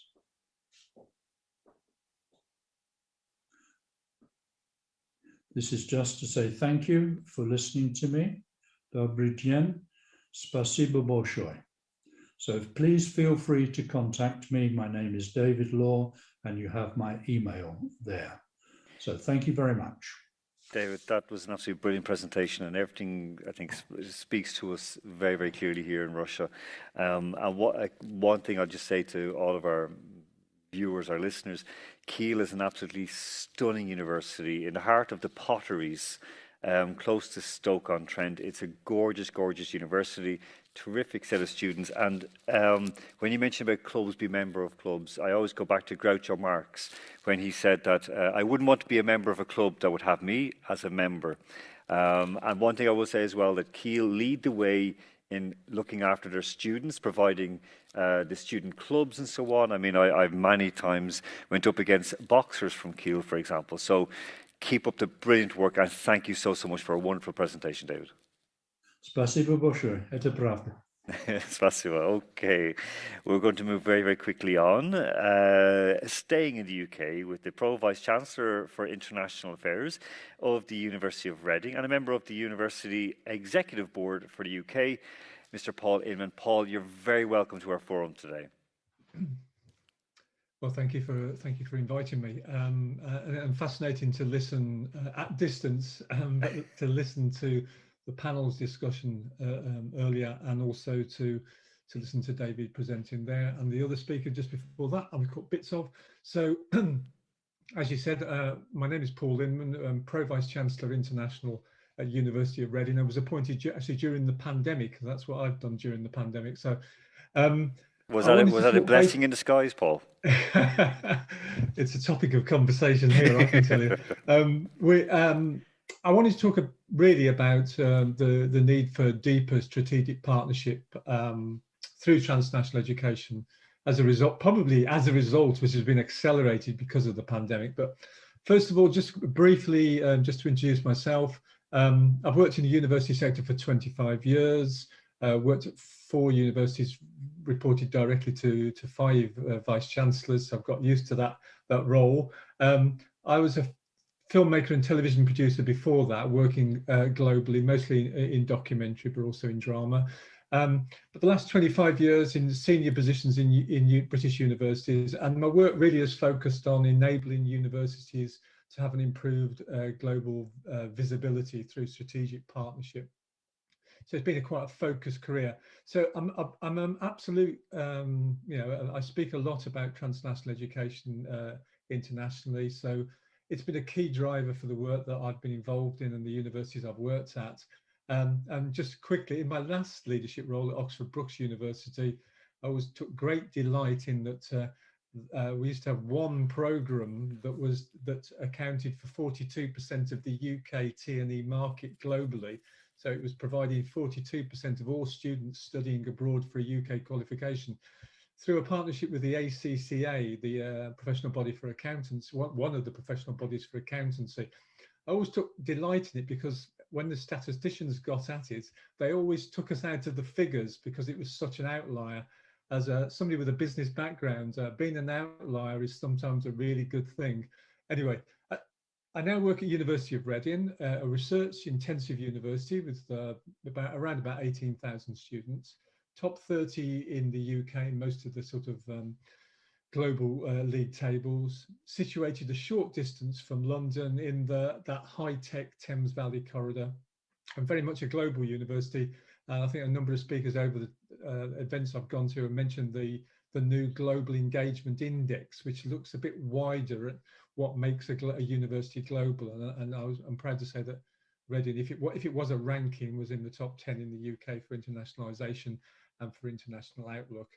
This is just to say thank you for listening to me. Dobry dzień. Spasibo большое. So please feel free to contact me. My name is David Law, and you have my email there. So thank you very much. David, that was an absolutely brilliant presentation, and everything I think speaks to us very, very clearly here in Russia. And one thing I'll just say to all of our viewers, our listeners, Kiel is an absolutely stunning university in the heart of the potteries, close to Stoke-on-Trent. It's a gorgeous, gorgeous university, terrific set of students. And when you mention about clubs, be member of clubs, I always go back to Groucho Marx when he said that I wouldn't want to be a member of a club that would have me as a member. And one thing I will say as well, that Kiel lead the way in looking after their students, providing the student clubs and so on. I mean, I've many times went up against boxers from Kiel, for example. So keep up the brilliant work, and thank you so much for a wonderful presentation, David. Spasibo большое, это правда. Spasibo. Okay, we're going to move very, very quickly on. Staying in the UK with the Pro-Vice Chancellor for International Affairs of the University of Reading and a member of the University Executive Board for the UK, Mr. Paul Inman. Paul, you're very welcome to our forum today. Well, thank you for inviting me. And fascinating to listen at distance, but to listen to the panel's discussion earlier, and also to listen to David presenting there, and the other speaker just before that, I've caught bits of. So, as you said, my name is Paul Inman, I'm Pro-Vice Chancellor International at University of Reading. I was appointed actually during the pandemic. That's what I've done during the pandemic. So. Was that a blessing in disguise, Paul? It's a topic of conversation here, I can tell you. I wanted to talk really about the need for deeper strategic partnership through transnational education as a result, which has been accelerated because of the pandemic. But first of all, just briefly, just to introduce myself, I've worked in the university sector for 25 years, worked at 4 universities, reported directly to 5 vice chancellors. So I've got used to that role. I was a filmmaker and television producer before that, working globally, mostly in documentary, but also in drama. But the last 25 years in senior positions in British universities, and my work really is focused on enabling universities to have an improved global visibility through strategic partnership. So it's been quite a focused career. So I'm an absolute, I speak a lot about transnational education internationally. So it's been a key driver for the work that I've been involved in and the universities I've worked at. And just quickly, in my last leadership role at Oxford Brookes University, I took great delight in that we used to have one programme that accounted for 42% of the UK TNE market globally. So it was providing 42% of all students studying abroad for a UK qualification through a partnership with the ACCA, the professional body for accountants, one of the professional bodies for accountancy. I always took delight in it because when the statisticians got at it, they always took us out of the figures because it was such an outlier. As somebody with a business background, being an outlier is sometimes a really good thing. Anyway, I now work at University of Reading, a research-intensive university with around about 18,000 students, top 30 in the UK, most of the sort of global league tables, situated a short distance from London in that high-tech Thames Valley corridor, and very much a global university. I think a number of speakers over the events I've gone to have mentioned the new Global Engagement Index, which looks a bit wider at what makes a university global. And I'm proud to say that Reading, if it was a ranking, was in the top 10 in the UK for internationalisation and for international outlook.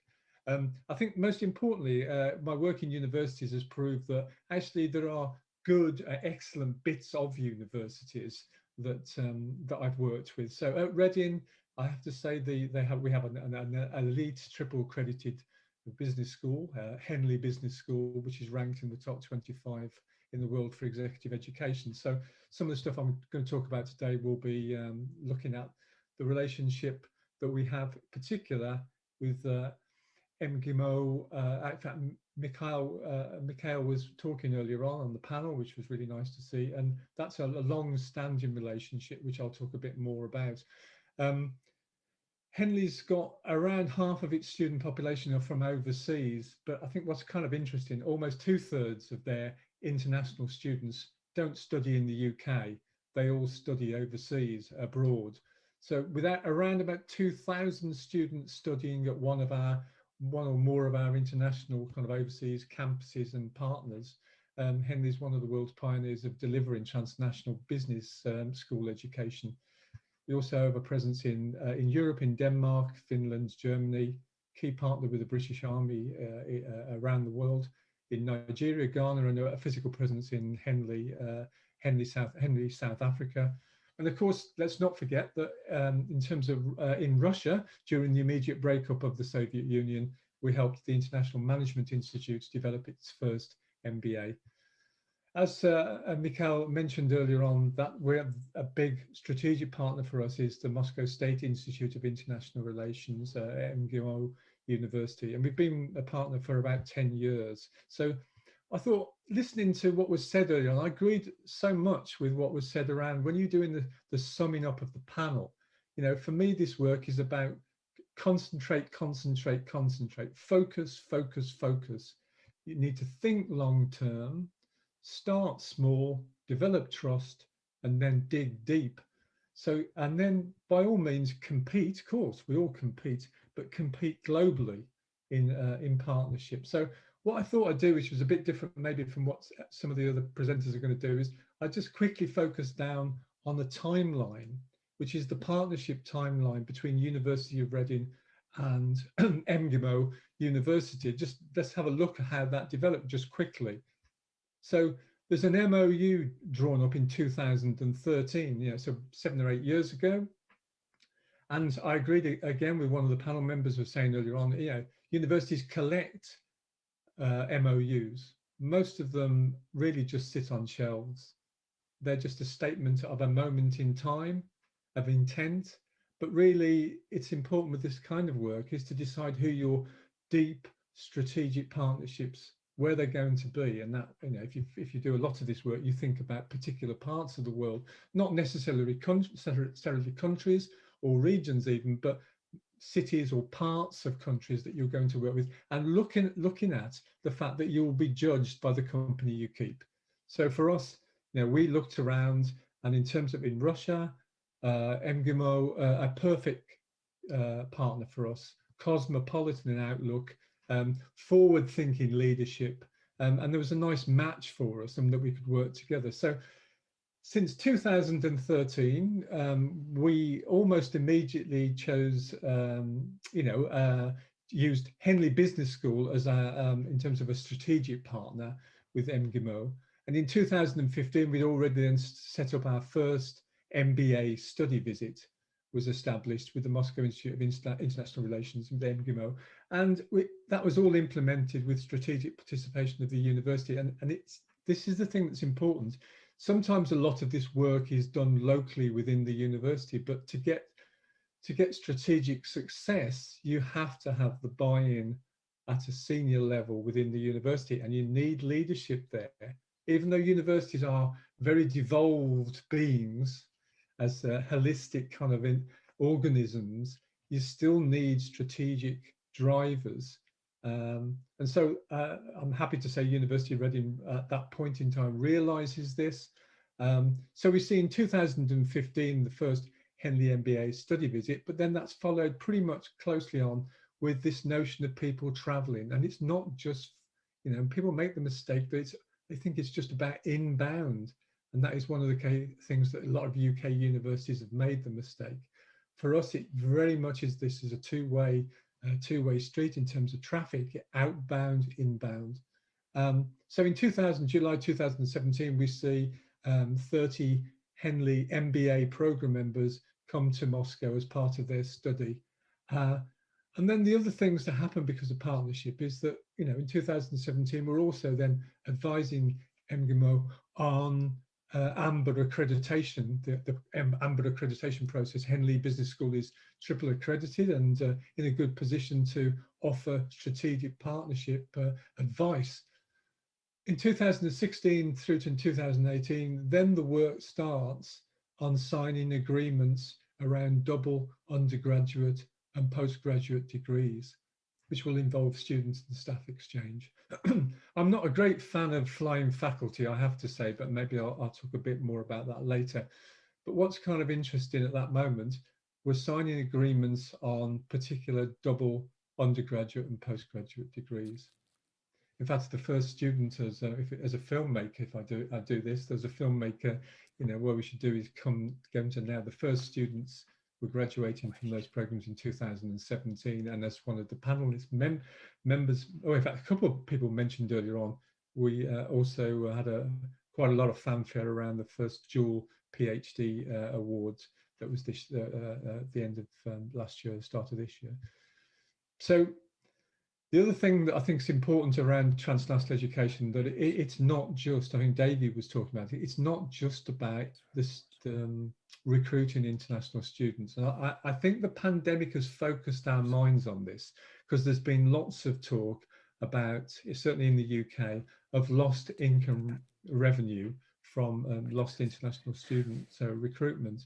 I think most importantly, my work in universities has proved that actually there are good, excellent bits of universities that I've worked with. So at Reading, I have to say we have an elite triple accredited business school, Henley Business School, which is ranked in the top 25 in the world for executive education. So some of the stuff I'm going to talk about today will be looking at the relationship that we have, in particular with MGIMO. In fact, Mikhail was talking earlier on the panel, which was really nice to see, and that's a long-standing relationship, which I'll talk a bit more about. Henley's got around half of its student population are from overseas, but I think what's kind of interesting, almost 2/3 of their international students don't study in the UK. They all study overseas, abroad. So without around about 2,000 students studying at one or more of our international kind of overseas campuses and partners, Henley's one of the world's pioneers of delivering transnational business school education. We also have a presence in Europe, in Denmark, Finland, Germany, key partner with the British Army around the world, in Nigeria, Ghana, and a physical presence in Henley, South Africa. And of course, let's not forget that in terms of in Russia, during the immediate breakup of the Soviet Union, we helped the International Management Institute develop its first MBA. As Mikhail mentioned earlier on, that we're a big strategic partner for us is the Moscow State Institute of International Relations, MGIMO University, and we've been a partner for about 10 years. So I thought, listening to what was said earlier on, I agreed so much with what was said around when you're doing the summing up of the panel. You know, for me, this work is about concentrate, concentrate, concentrate, focus, focus, focus. You need to think long term, start small, develop trust, and then dig deep. So, and then by all means compete, of course, we all compete, but compete globally in partnership. So what I thought I'd do, which was a bit different maybe from what some of the other presenters are going to do, is I just quickly focus down on the timeline, which is the partnership timeline between University of Reading and MGIMO University. Just let's have a look at how that developed just quickly. So there's an MOU drawn up in 2013, you know, so 7 or 8 years ago. And I agreed again with one of the panel members was saying earlier on, you know, universities collect MOUs. Most of them really just sit on shelves. They're just a statement of a moment in time, of intent. But really, it's important with this kind of work is to decide who your deep strategic partnerships, where they're going to be. And that, you know, if you do a lot of this work, you think about particular parts of the world, not necessarily countries or regions even, but cities or parts of countries that you're going to work with, and looking at the fact that you will be judged by the company you keep. So for us, you know, we looked around, and in terms of in Russia, MGIMO, a perfect partner for us, cosmopolitan in outlook, forward-thinking leadership, and there was a nice match for us and that we could work together. So since 2013, we almost immediately chose, used Henley Business School as in terms of a strategic partner with MGIMO. And in 2015, we'd already then set up our first MBA study visit, was established with the Moscow Institute of International Relations with MGIMO. And that was all implemented with strategic participation of the university. And this is the thing that's important. Sometimes a lot of this work is done locally within the university, but to get strategic success, you have to have the buy-in at a senior level within the university, and you need leadership there. Even though universities are very devolved beings, as holistic kind of organisms, you still need strategic drivers. And so I'm happy to say University of Reading at that point in time realizes this. So we see in 2015 the first Henley MBA study visit, but then that's followed pretty much closely on with this notion of people traveling. And it's not just, you know, people make the mistake that they think it's just about inbound. And that is one of the things that a lot of UK universities have made the mistake. For us, it very much is this is a two-way street in terms of traffic, outbound, inbound. So in July 2017, we see 30 Henley MBA program members come to Moscow as part of their study. And then the other things that happen because of partnership is that, you know, in 2017, we're also then advising MGIMO on AMBER accreditation, the AMBER accreditation process. Henley Business School is triple accredited and in a good position to offer strategic partnership advice. In 2016 through to 2018, then the work starts on signing agreements around double undergraduate and postgraduate degrees, which will involve students and staff exchange. I'm not a great fan of flying faculty, I have to say, but maybe I'll talk a bit more about that later. But what's kind of interesting at that moment, we're signing agreements on particular double undergraduate and postgraduate degrees. In fact, the first student as a filmmaker, if I do this, there's a filmmaker, what we should do is go into now the first students were graduating from those programs in 2017, and as one of the panelist members, in fact, a couple of people mentioned earlier on, we also had quite a lot of fanfare around the first dual PhD awards that was this the end of last year, start of this year. So the other thing that I think is important around transnational education, that it's not just, I think Davey was talking about it, it's not just about this recruiting international students. And I think the pandemic has focused our minds on this, because there's been lots of talk about, certainly in the UK, of lost income revenue from lost international student recruitment.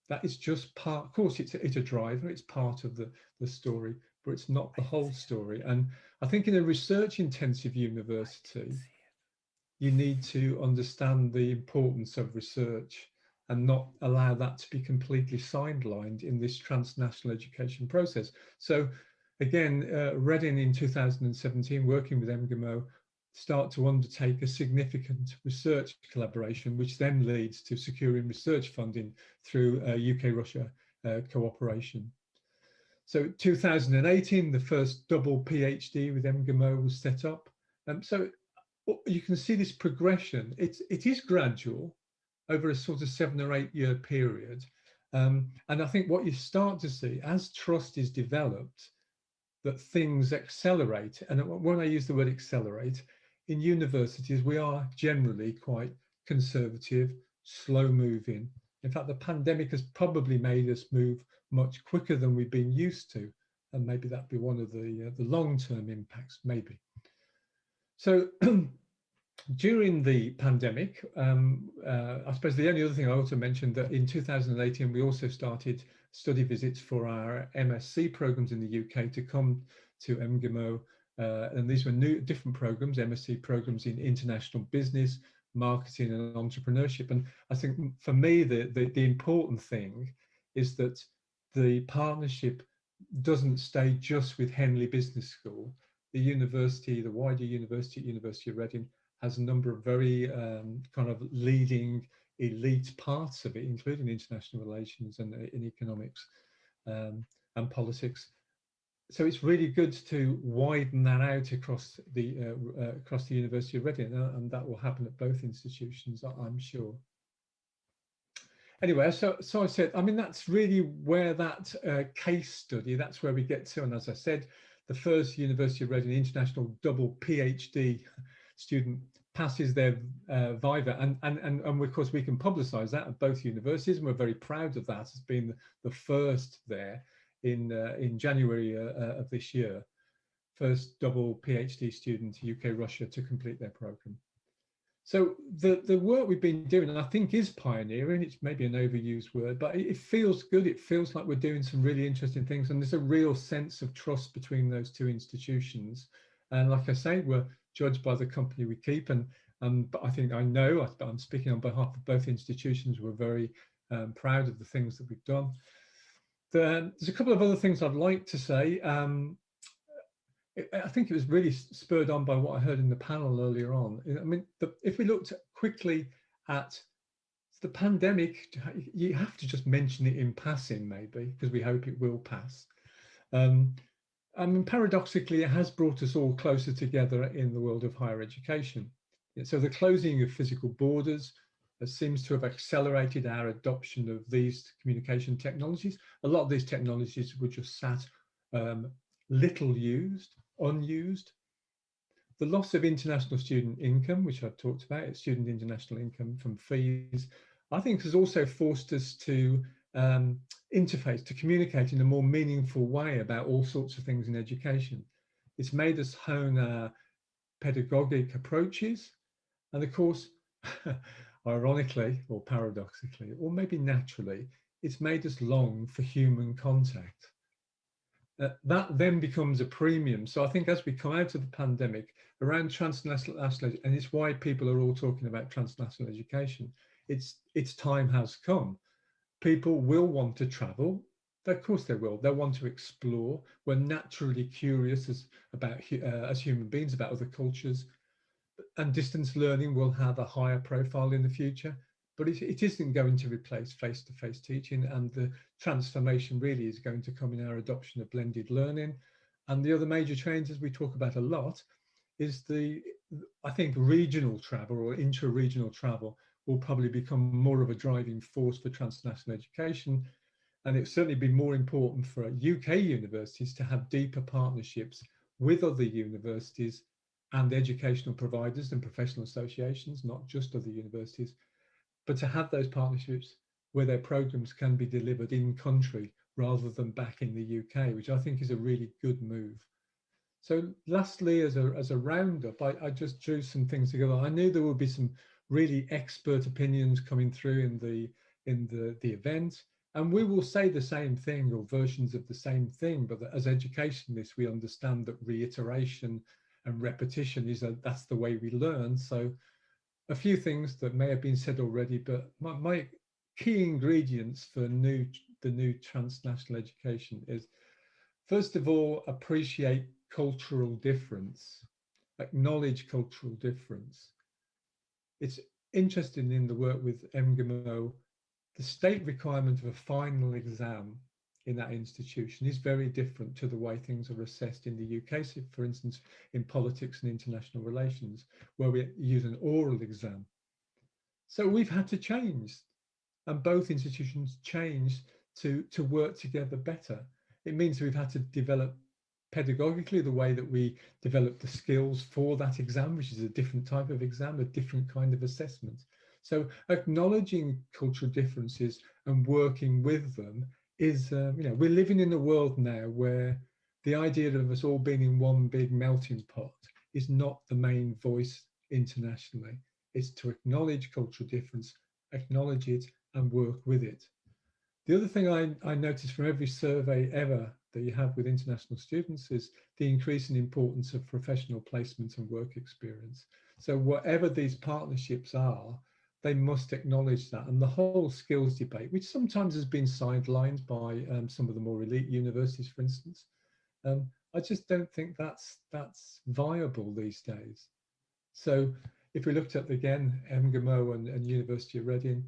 That is just part, of course, it's a driver, it's part of the story, but it's not the whole story. And I think in a research intensive university, you need to understand the importance of research and not allow that to be completely sidelined in this transnational education process. So again, Reading in 2017, working with MGMO, start to undertake a significant research collaboration, which then leads to securing research funding through UK-Russia cooperation. So 2018, the first double PhD with MGMO was set up. So you can see this progression. It is gradual over a sort of 7 or 8 year period. And I think what you start to see as trust is developed, that things accelerate. And when I use the word accelerate, in universities, we are generally quite conservative, slow moving. In fact, the pandemic has probably made us move much quicker than we've been used to. And maybe that'd be one of the long-term impacts, maybe. So during the pandemic, I suppose the only other thing I also mentioned that in 2018, we also started study visits for our MSc programs in the UK to come to MGMO. And these were different programs, MSc programs in international business, marketing and entrepreneurship. And I think for me, the important thing is that the partnership doesn't stay just with Henley Business School. The university, the wider university, University of Reading, has a number of very kind of leading elite parts of it, including international relations and in economics and politics. So it's really good to widen that out across the University of Reading, and that will happen at both institutions, I'm sure. Anyway, so I said, I mean, that's really where that case study, that's where we get to. And as I said, the first University of Reading international double PhD student passes their Viva, and of course we can publicise that at both universities, and we're very proud of that as being the first there in January of this year. First double PhD student UK-Russia to complete their programme. So the work we've been doing, and I think is pioneering, it's maybe an overused word, but it feels good. It feels like we're doing some really interesting things, and there's a real sense of trust between those two institutions. And like I say, we're judged by the company we keep, and but I think I'm speaking on behalf of both institutions. We're very proud of the things that we've done. There's a couple of other things I'd like to say. I think it was really spurred on by what I heard in the panel earlier on. I mean, if we looked quickly at the pandemic, you have to just mention it in passing, maybe, because we hope it will pass. I mean, paradoxically, it has brought us all closer together in the world of higher education. So the closing of physical borders seems to have accelerated our adoption of these communication technologies. A lot of these technologies were just sat little used, unused. The loss of international student income, which I've talked about, student international income from fees, I think has also forced us to interface, to communicate in a more meaningful way about all sorts of things in education. It's made us hone our pedagogic approaches, and of course, ironically or paradoxically, or maybe naturally, it's made us long for human contact. that then becomes a premium. So I think as we come out of the pandemic around transnational, and it's why people are all talking about transnational education, its time has come. People will want to travel. Of course they will. They'll want to explore. We're naturally curious as human beings about other cultures. And distance learning will have a higher profile in the future, but it isn't going to replace face-to-face teaching, and the transformation really is going to come in our adoption of blended learning. And the other major changes we talk about a lot is I think regional travel or intra-regional travel will probably become more of a driving force for transnational education. And it's certainly been more important for UK universities to have deeper partnerships with other universities and educational providers and professional associations, not just other universities, but to have those partnerships where their programs can be delivered in country rather than back in the UK, which I think is a really good move. So lastly, as a roundup, I just drew some things together. I knew there would be some really expert opinions coming through in the event, and we will say the same thing or versions of the same thing, but as educationalists, we understand that reiteration and repetition that's the way we learn. So a few things that may have been said already, but my key ingredients for the new transnational education is, first of all, appreciate cultural difference, acknowledge cultural difference. It's interesting in the work with MGMO, the state requirement of a final exam in that institution is very different to the way things are assessed in the UK. So for instance, in politics and international relations, where we use an oral exam. So we've had to change, and both institutions changed to work together better. It means we've had to develop pedagogically the way that we develop the skills for that exam, which is a different type of exam, a different kind of assessment. So acknowledging cultural differences and working with them is, we're living in a world now where the idea of us all being in one big melting pot is not the main voice internationally. It's to acknowledge cultural difference, acknowledge it, and work with it. The other thing I noticed from every survey ever that you have with international students is the increasing importance of professional placement and work experience. So whatever these partnerships are, they must acknowledge that. And the whole skills debate, which sometimes has been sidelined by some of the more elite universities, for instance, I just don't think that's viable these days. So if we looked at, again, MGMO and University of Reading,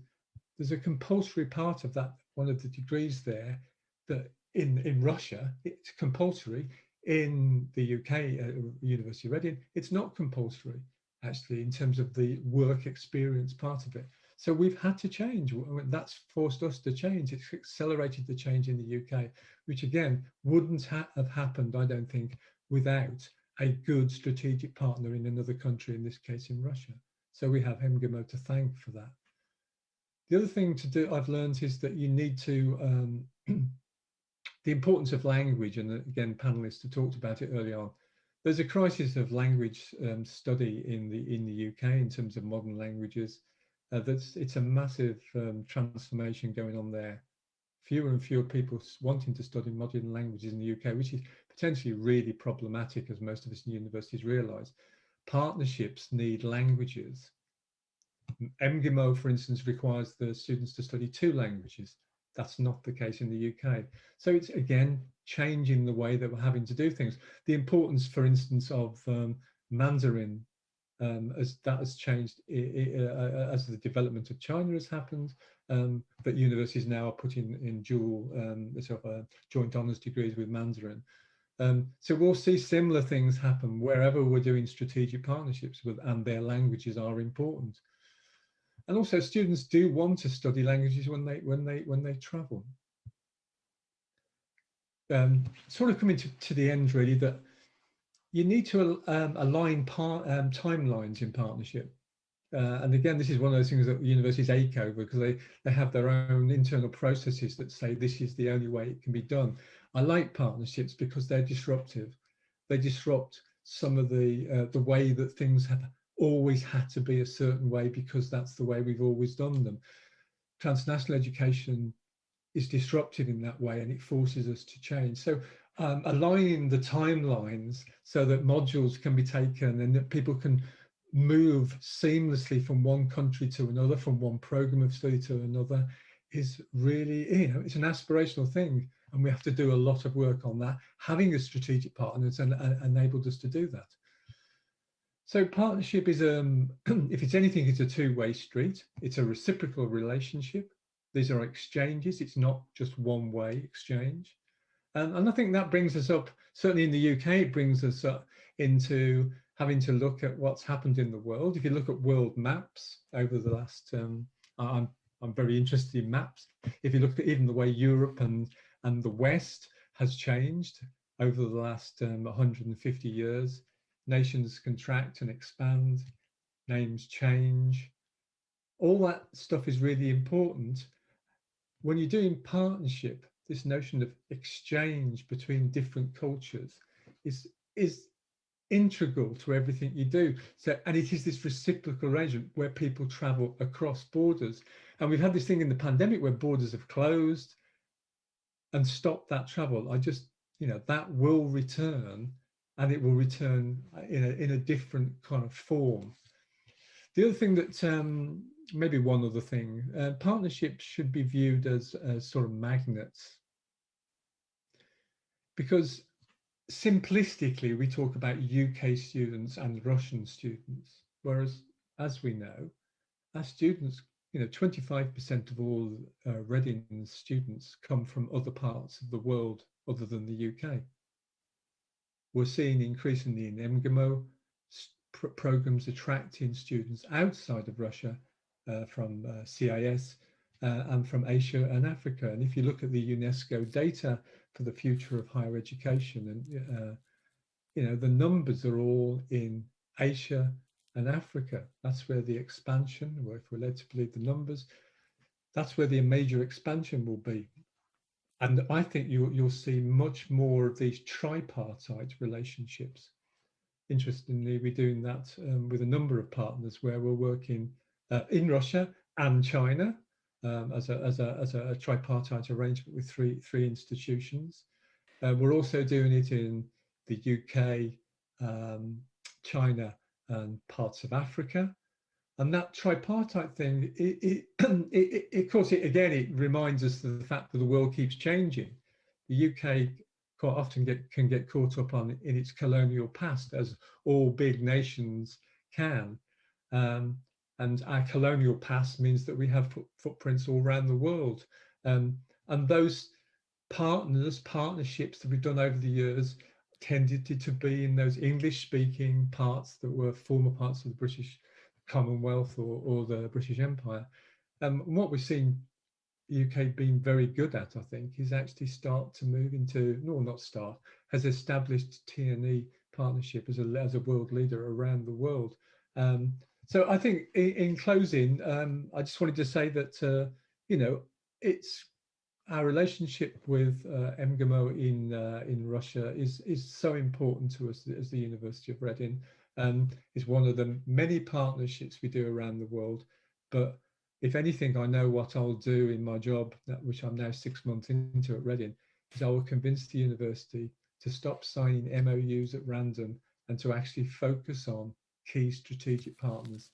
there's a compulsory part of that, one of the degrees there, that in Russia, it's compulsory. In the UK, University of Reading, it's not compulsory, actually, in terms of the work experience part of it. So we've had to change. That's forced us to change. It's accelerated the change in the UK, which again, wouldn't have happened, I don't think, without a good strategic partner in another country, in this case in Russia. So we have MGMO to thank for that. The other thing to do, I've learned, is that you need to, the importance of language, and again, panelists have talked about it early on. There's a crisis of language study in the UK in terms of modern languages. It's a massive transformation going on there. Fewer and fewer people wanting to study modern languages in the UK, which is potentially really problematic, as most of us in universities realise. Partnerships need languages. MGMO, for instance, requires the students to study 2 languages. That's not the case in the UK. So it's, again, changing the way that we're having to do things. The importance, for instance, of Mandarin, as that has changed as the development of China has happened, that universities now are putting in dual joint honours degrees with Mandarin. So we'll see similar things happen wherever we're doing strategic partnerships with, and their languages are important. And also, students do want to study languages when they travel. Sort of coming to the end, really, that you need to align timelines in partnership. And again, this is one of those things that universities ache over, because they have their own internal processes that say this is the only way it can be done. I like partnerships because they're disruptive. They disrupt some of the way that things have always had to be a certain way, because that's the way we've always done them. Transnational education is disruptive in that way, and it forces us to change. So aligning the timelines so that modules can be taken and that people can move seamlessly from one country to another, from one program of study to another, is really, you know, it's an aspirational thing, and we have to do a lot of work on that. Having a strategic partners and enabled us to do that. So partnership is, if it's anything, it's a two-way street. It's a reciprocal relationship. These are exchanges. It's not just one-way exchange. And I think that brings us up, certainly in the UK, it brings us up into having to look at what's happened in the world. If you look at world maps over the last, I'm very interested in maps. If you look at even the way Europe and the West has changed over the last 150 years, nations contract and expand, names change. All that stuff is really important. When you're doing partnership, this notion of exchange between different cultures is integral to everything you do. So, and it is this reciprocal arrangement where people travel across borders. And we've had this thing in the pandemic where borders have closed and stopped that travel. I just, you know, that will return, and it will return in a different kind of form. The other thing that, maybe one other thing, partnerships should be viewed as sort of magnets. Because simplistically, we talk about UK students and Russian students, whereas, as we know, our students, you know, 25% of all Reading students come from other parts of the world other than the UK. We're seeing increasingly in MGMO programs attracting students outside of Russia from CIS and from Asia and Africa. And if you look at the UNESCO data for the future of higher education, and you know, the numbers are all in Asia and Africa. That's where the expansion, or if we're led to believe the numbers, that's where the major expansion will be. And I think you'll see much more of these tripartite relationships. Interestingly, we're doing that with a number of partners where we're working in Russia and China as a tripartite arrangement with three institutions. We're also doing it in the UK, China, and parts of Africa. And that tripartite thing, of course, it reminds us of the fact that the world keeps changing. The UK quite often can get caught up in its colonial past, as all big nations can. And our colonial past means that we have footprints all around the world. And those partnerships that we've done over the years tended to be in those English-speaking parts that were former parts of the British Commonwealth or the British Empire. And what we've seen the UK being very good at, I think, is actually start to move into, has established TNE partnership as a world leader around the world. So I think in closing, I just wanted to say that, you know, it's our relationship with MGMO in Russia is so important to us as the University of Reading. It's one of the many partnerships we do around the world. But if anything, I know what I'll do in my job, which I'm now 6 months into at Reading, is I will convince the university to stop signing MOUs at random and to actually focus on key strategic partners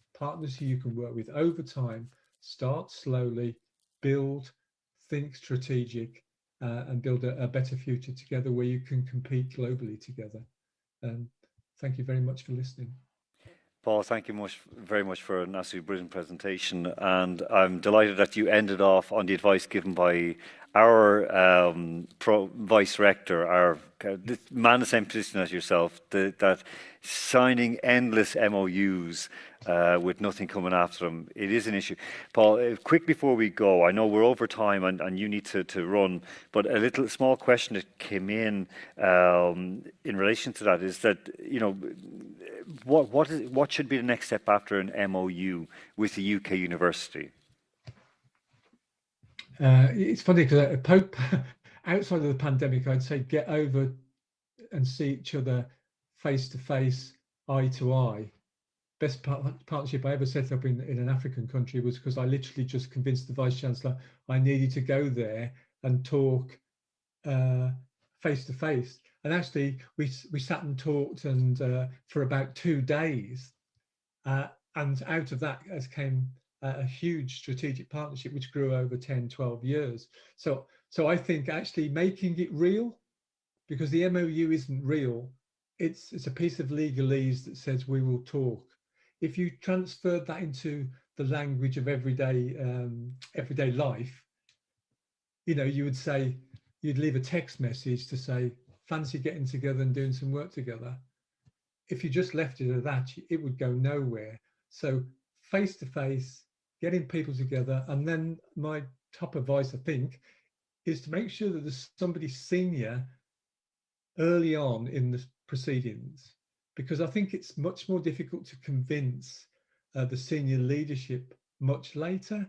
who you can work with over time, start slowly, build, think strategic, and build a better future together where you can compete globally together. Thank you very much for listening. Paul, thank you very much for an absolutely brilliant presentation, and I'm delighted that you ended off on the advice given by our Vice Rector, our man the same position as yourself, that signing endless MOUs with nothing coming after them, it is an issue. Paul, quick before we go, I know we're over time and you need to run, but a small question that came in relation to that is that, you know, what should be the next step after an MOU with the UK university? It's funny because outside of the pandemic, I'd say get over and see each other face to face, eye to eye. Best partnership I ever set up in an African country was because I literally just convinced the Vice Chancellor I needed to go there and talk face to face. And actually, we sat and talked and for about 2 days, and out of that came a huge strategic partnership which grew over 10, 12 years. So I think actually making it real, because the MOU isn't real, it's a piece of legalese that says we will talk. If you transferred that into the language of everyday life, you know, you would say, you'd leave a text message to say, fancy getting together and doing some work together. If you just left it at that, it would go nowhere. So face to face, getting people together, and then my top advice, I think, is to make sure that there's somebody senior early on in the proceedings, because I think it's much more difficult to convince the senior leadership much later.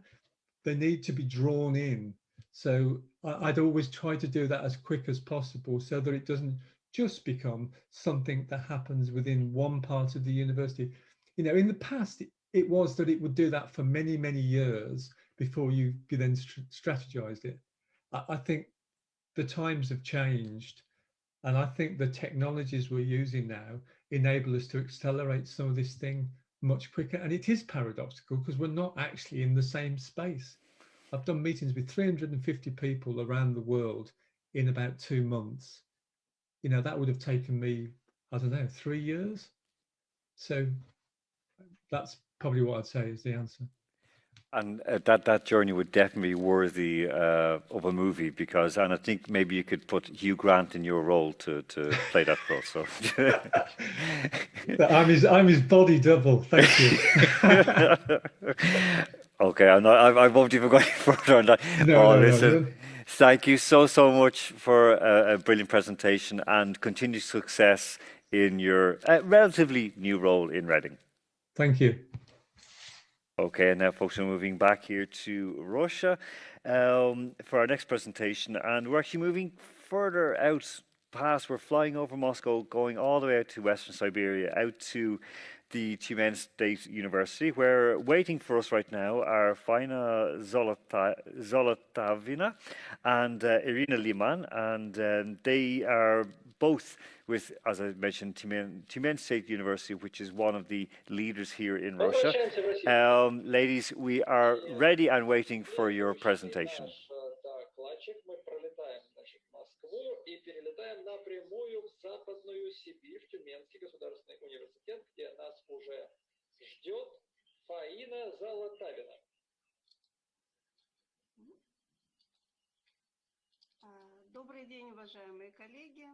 They need to be drawn in. So I'd always try to do that as quick as possible so that it doesn't just become something that happens within one part of the university. You know, in the past, it was that it would do that for many, many years before you then strategized it. I think the times have changed. And I think the technologies we're using now enable us to accelerate some of this thing much quicker. And it is paradoxical because we're not actually in the same space. I've done meetings with 350 people around the world in about 2 months. You know, that would have taken me, I don't know, 3 years. So that's probably what I'd say is the answer. And that journey would definitely be worthy of a movie, because, and I think maybe you could put Hugh Grant in your role to play that role. So I'm his body double. Thank you. Okay, I won't even go any further on that. Listen, thank you so much for a brilliant presentation, and continued success in your relatively new role in Reading. Thank you. Okay, and now folks, we're moving back here to Russia for our next presentation, and we're actually moving further out past, we're flying over Moscow, going all the way out to Western Siberia, out to the Tyumen State University, where waiting for us right now are Faina Zolotavina and Irina Liman, and they are both with, as I mentioned, Tyumen State University, which is one of the leaders here in Russia. Ladies, we are ready and waiting for your presentation. И перелетаем напрямую в Западную Сибирь, в Тюменский государственный университет, где нас уже ждет Фаина Золотавина. Добрый день, уважаемые коллеги.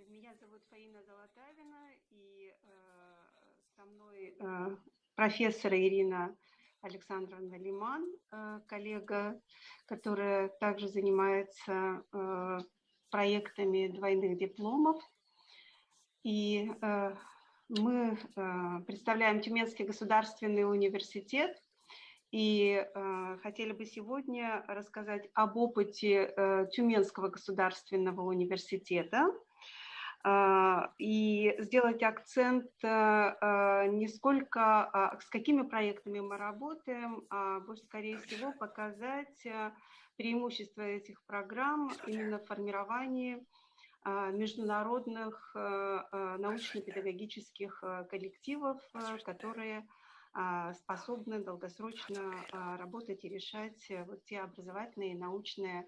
Меня зовут Фаина Золотавина, и со мной профессор Ирина Александровна Лиман, коллега, которая также занимается проектами двойных дипломов. И мы представляем Тюменский государственный университет, и хотели бы сегодня рассказать об опыте Тюменского государственного университета и сделать акцент не сколько с какими проектами мы работаем, а больше, скорее всего, показать преимущества этих программ именно в формировании международных научно-педагогических коллективов, которые способны долгосрочно работать и решать вот те образовательные и научные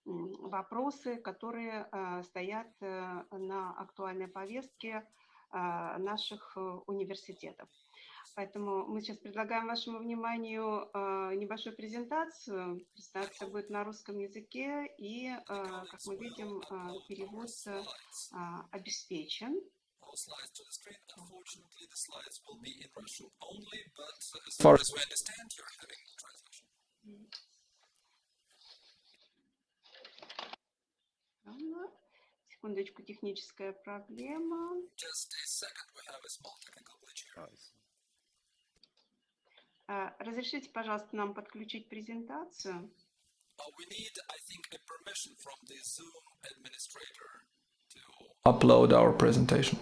вопросы, которые стоят на актуальной повестке наших университетов. Поэтому мы сейчас предлагаем вашему вниманию небольшую презентацию. Презентация будет на русском языке, и, как мы видим, перевод обеспечен. Секундочку, техническая проблема. Разрешите, пожалуйста, нам подключить презентацию. Upload our presentation.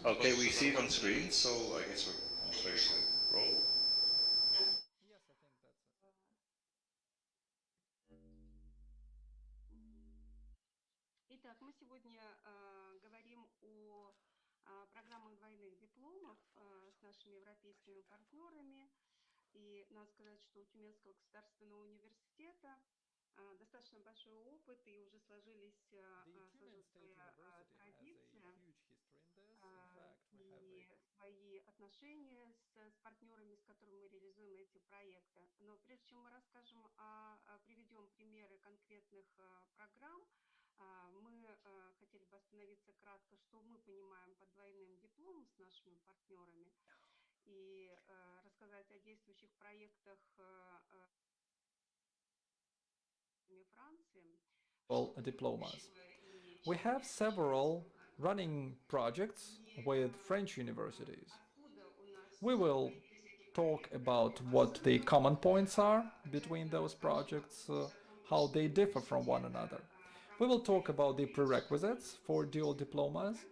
Okay, we see it on screen, so I guess we're ready to roll. Итак, мы сегодня говорим о программах двойных дипломов с нашими европейскими партнерами. И надо сказать, что у Тюменского государственного университета достаточно большой опыт, и уже сложилась своя традиция и свои отношения с партнерами, с которыми мы реализуем эти проекты. Но прежде чем мы расскажем, приведем примеры конкретных программ, мы хотели бы остановиться кратко, что мы понимаем под двойным дипломом с нашими партнерами, и рассказать о действующих проектах Франции. Diplomas. We have several running projects with French universities. We will talk about what the common points are between those projects, how they differ from one another. We will talk about the prerequisites for dual diplomas.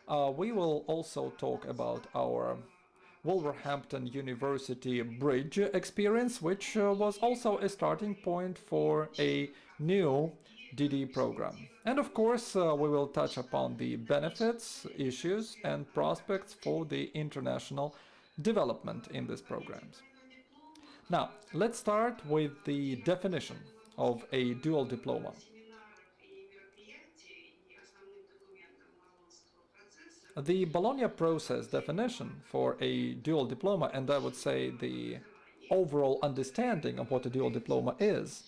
We will also talk about our Wolverhampton University Bridge experience, which was also a starting point for a new DD program. And of course, we will touch upon the benefits, issues, and prospects for the international development in these programs. Now, let's start with the definition of a dual diploma. The Bologna process definition for a dual diploma, and I would say the overall understanding of what a dual diploma is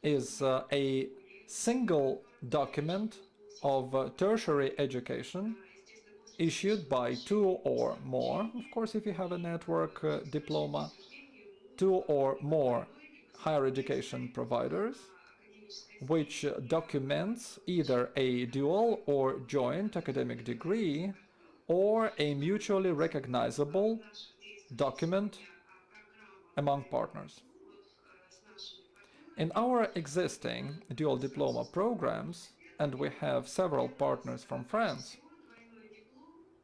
a single document of tertiary education issued by two or more, of course if you have a network diploma, two or more higher education providers, which documents either a dual or joint academic degree or a mutually recognizable document among partners. In our existing dual diploma programs, and we have several partners from France,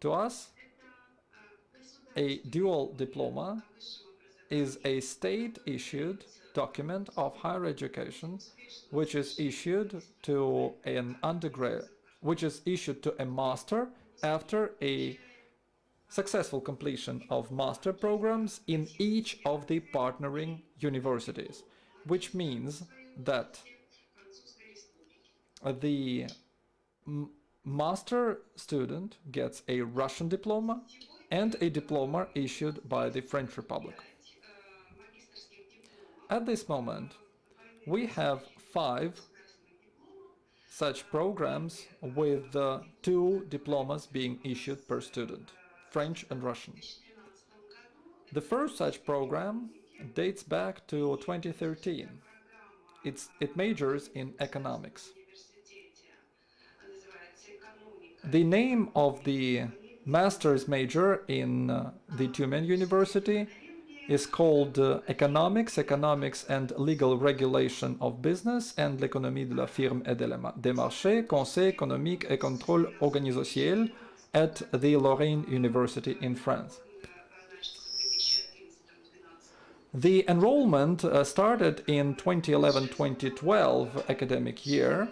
to us, a dual diploma is a state-issued document of higher education which is issued to an undergrad, which is issued to a master after a successful completion of master programs in each of the partnering universities, which means that the master student gets a Russian diploma and a diploma issued by the French Republic. At this moment, we have 5 such programs with 2 diplomas being issued per student, French and Russian. The first such program dates back to 2013. It majors in economics. The name of the master's major in the Tumen University is called Economics and Legal Regulation of Business and l'Économie de la Firme et des Marchés, Conseil économique et contrôle organisationnel at the Lorraine University in France. The enrollment started in 2011-2012 academic year.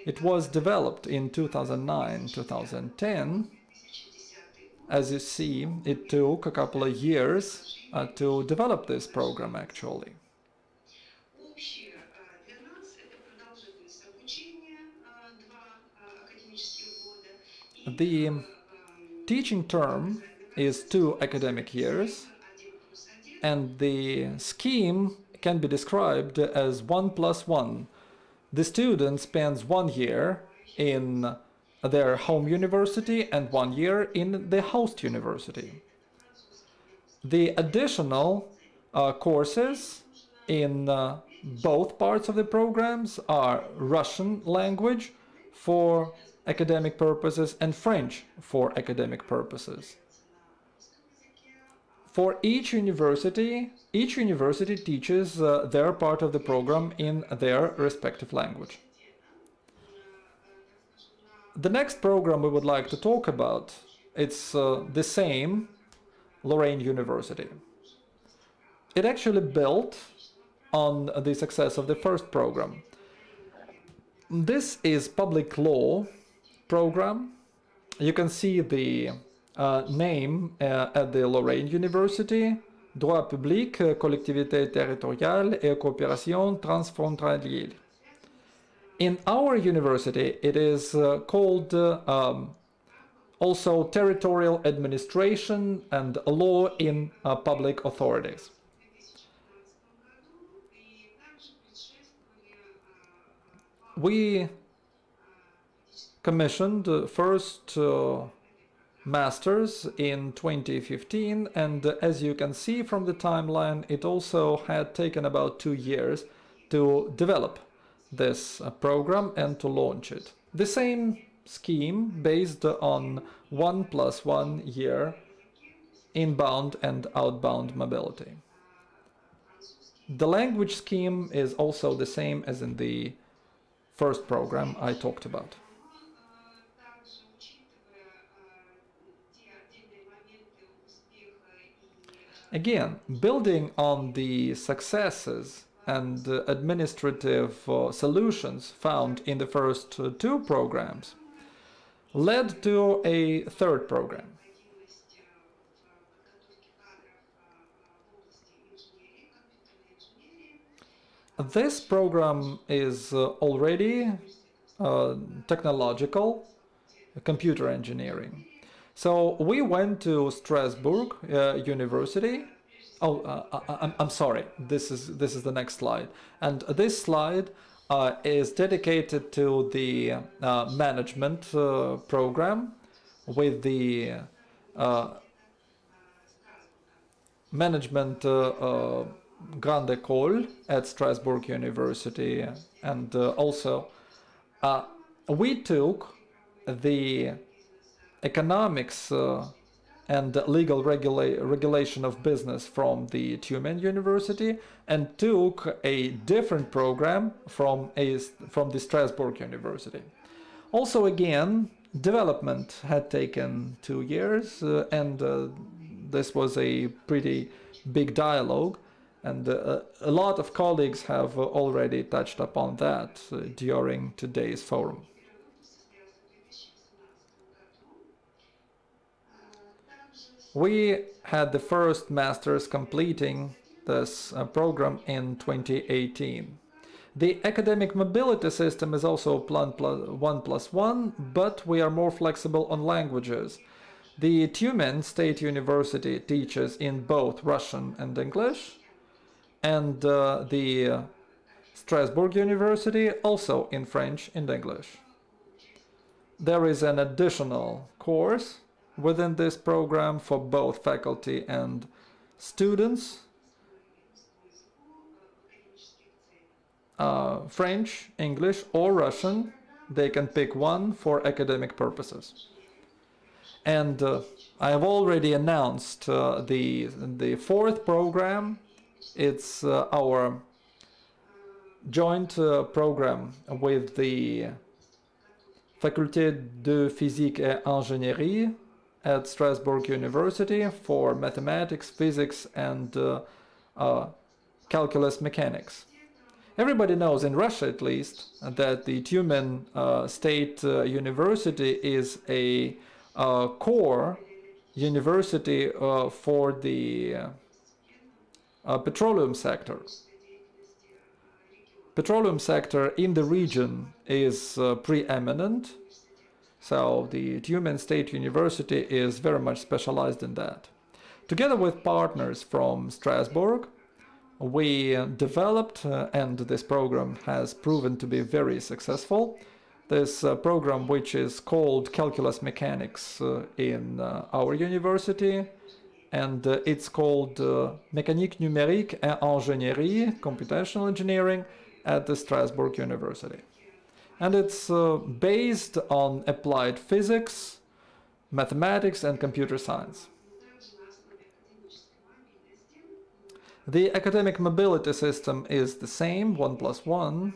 It was developed in 2009-2010. As you see, it took a couple of years to develop this program actually. The teaching term is 2 academic years, and the scheme can be described as 1+1. The student spends 1 year in their home university and 1 year in the host university. The additional courses in both parts of the programs are Russian language for academic purposes and French for academic purposes. For each university teaches their part of the program in their respective language. The next program we would like to talk about, it's the same, Lorraine University. It actually built on the success of the first program. This is public law program. You can see the name at the Lorraine University, Droit public, collectivité territoriale et coopération transfrontalière. In our university, it is called also territorial administration and law in public authorities. We commissioned first masters in 2015, and as you can see from the timeline, it also had taken about 2 years to develop this program and to launch it. The same scheme based on 1+1 year inbound and outbound mobility. The language scheme is also the same as in the first program I talked about. Again, building on the successes and administrative solutions found in the first 2 programs led to a third program. This program is already technological, computer engineering. So we went to Strasbourg University. I'm sorry. This is the next slide, and this slide is dedicated to the management program with the management Grande École at Strasbourg University, and also we took the economics and legal regulation of business from the TNE University and took a different program from the Strasbourg University. Also, again, development had taken 2 years, and this was a pretty big dialogue, and a lot of colleagues have already touched upon that during today's forum. We had the first masters completing this program in 2018. The academic mobility system is also 1+1, but we are more flexible on languages. The Tyumen State University teaches in both Russian and English, and the Strasbourg University also in French and English. There is an additional course within this program for both faculty and students. French, English, or Russian, they can pick one for academic purposes. And I have already announced the fourth program. It's our joint program with the Faculté de Physique et Ingénierie at Strasbourg University for mathematics, physics, and calculus mechanics. Everybody knows, in Russia at least, that the Tyumen State University is a core university for the petroleum sector. Petroleum sector in the region is preeminent, so the Tyumen State University is very much specialized in that. Together with partners from Strasbourg, we developed, and this program has proven to be very successful, this program which is called Calculus Mechanics in our university, and it's called Mécanique numérique et ingénierie, computational engineering, at the Strasbourg University. And it's based on applied physics, mathematics, and computer science. The academic mobility system is the same, 1+1,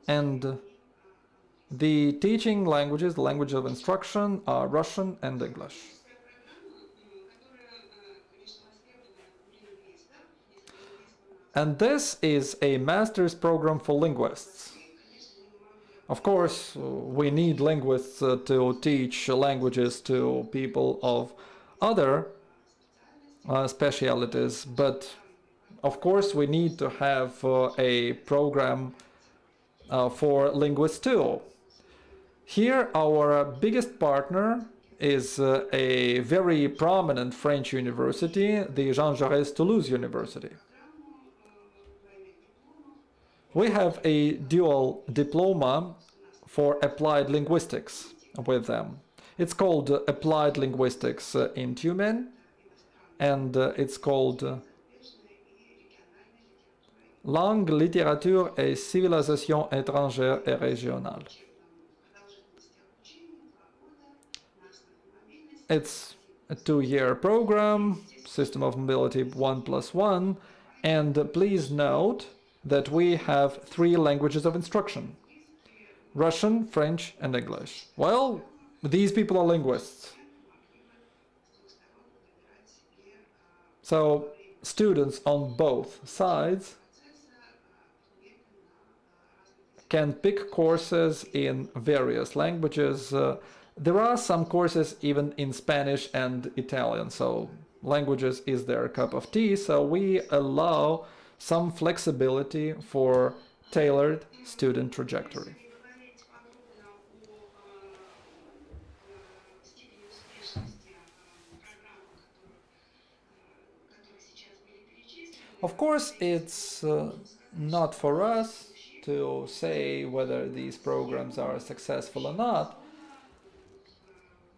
and the teaching languages, the language of instruction, are Russian and English. And this is a master's program for linguists. Of course, we need linguists to teach languages to people of other specialities, but of course we need to have a program for linguists too. Here our biggest partner is a very prominent French university, the Jean Jaurès Toulouse University. We have a dual diploma for applied linguistics with them. It's called Applied Linguistics in Tumen, and it's called Langue, littérature et civilisation étrangère et régionale. It's a 2-year program, system of mobility 1+1, and please note that we have 3 languages of instruction: Russian, French, and English. Well, these people are linguists. So students on both sides can pick courses in various languages. There are some courses even in Spanish and Italian, so languages is their cup of tea, so we allow some flexibility for tailored student trajectory. Of course, it's not for us to say whether these programs are successful or not.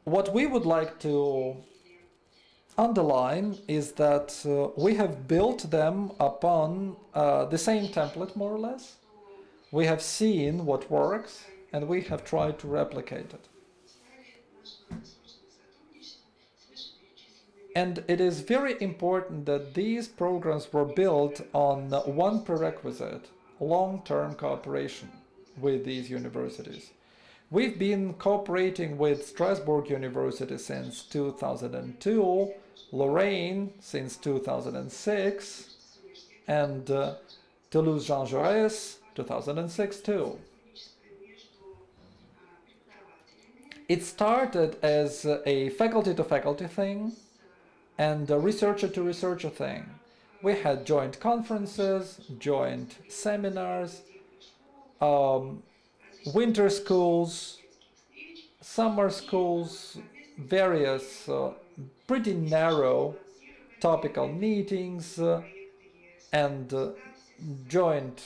What we would like to underline is that we have built them upon the same template, more or less. We have seen what works, and we have tried to replicate it. And it is very important that these programs were built on one prerequisite: long-term cooperation with these universities. We've been cooperating with Strasbourg University since 2002, Lorraine since 2006, and Toulouse Jean Jaurès 2006 too. It started as a faculty-to-faculty thing and a researcher-to-researcher thing. We had joint conferences, joint seminars, winter schools, summer schools, various pretty narrow topical meetings, and joint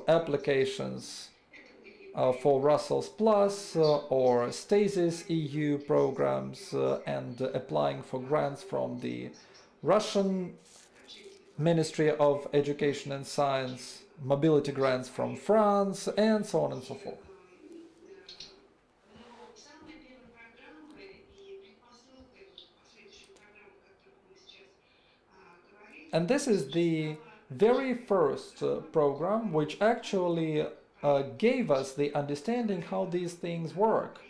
applications for Brussels Plus or Stasis EU programs, and applying for grants from the Russian Ministry of Education and Science, mobility grants from France, and so on and so forth. And this is the very first program which actually gave us the understanding how these things work.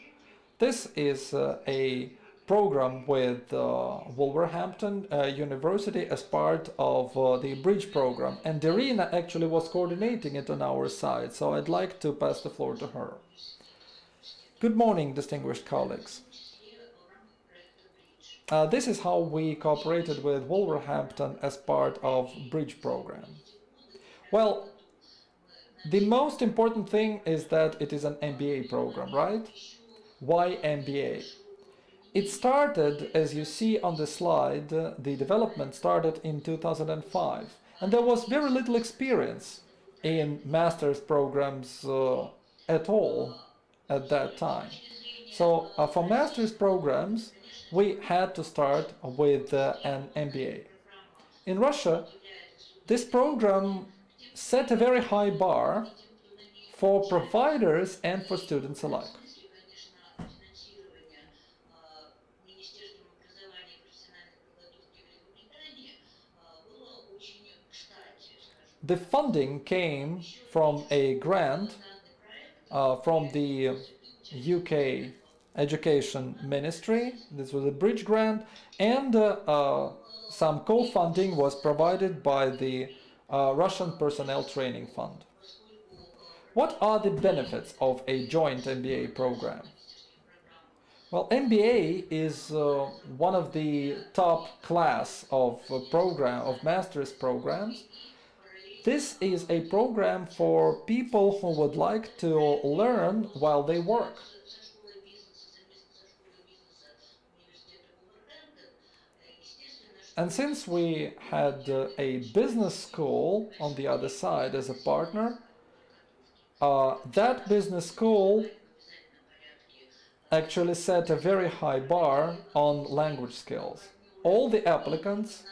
This is a program with Wolverhampton University as part of the bridge program, and Irina actually was coordinating it on our side, so I'd like to pass the floor to her. Good morning, distinguished colleagues. This is how we cooperated with Wolverhampton as part of bridge program. Well, the most important thing is that it is an MBA program, right? Why MBA? It started, as you see on the slide, the development started in 2005, and there was very little experience in master's programs at all at that time. So for master's programs, we had to start with an MBA. In Russia, this program set a very high bar for providers and for students alike. The funding came from a grant from the UK Education Ministry. This was a bridge grant, and some co-funding was provided by the Russian Personnel Training Fund. What are the benefits of a joint MBA program? Well, MBA is one of the top class of master's programs. This is a program for people who would like to learn while they work. And since we had a business school on the other side as a partner, that business school actually set a very high bar on language skills. All the applicants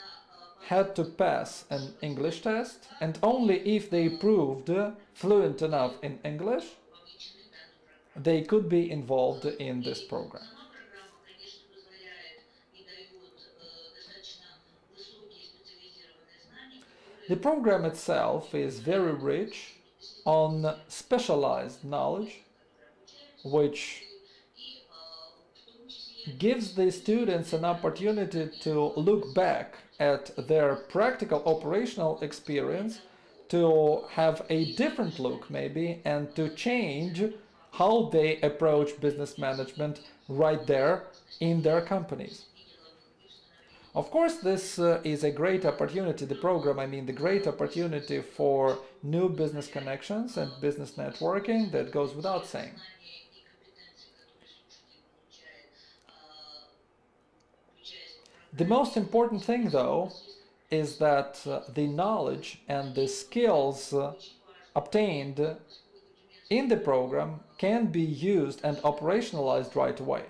had to pass an English test, and only if they proved fluent enough in English, they could be involved in this program. The program itself is very rich on specialized knowledge, which gives the students an opportunity to look back at their practical operational experience, to have a different look maybe, and to change how they approach business management right there in their companies. Of course, this is a great opportunity, the program, I mean the great opportunity for new business connections and business networking, that goes without saying. The most important thing, though, is that the knowledge and the skills obtained in the program can be used and operationalized right away.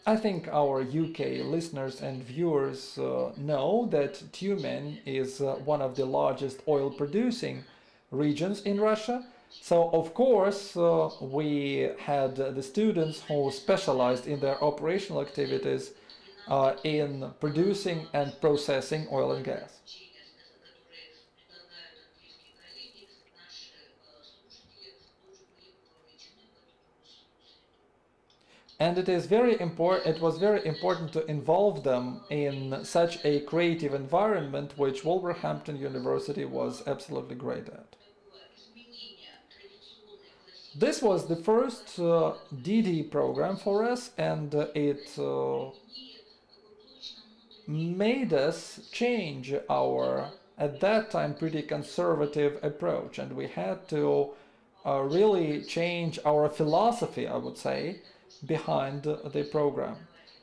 I think our UK listeners and viewers know that Tyumen is one of the largest oil producing regions in Russia. So of course we had the students who specialized in their operational activities in producing and processing oil and gas. And it was very important to involve them in such a creative environment, which Wolverhampton University was absolutely great at. This was the first DD program for us, and it made us change our, at that time, pretty conservative approach, and we had to really change our philosophy, I would say, behind the program.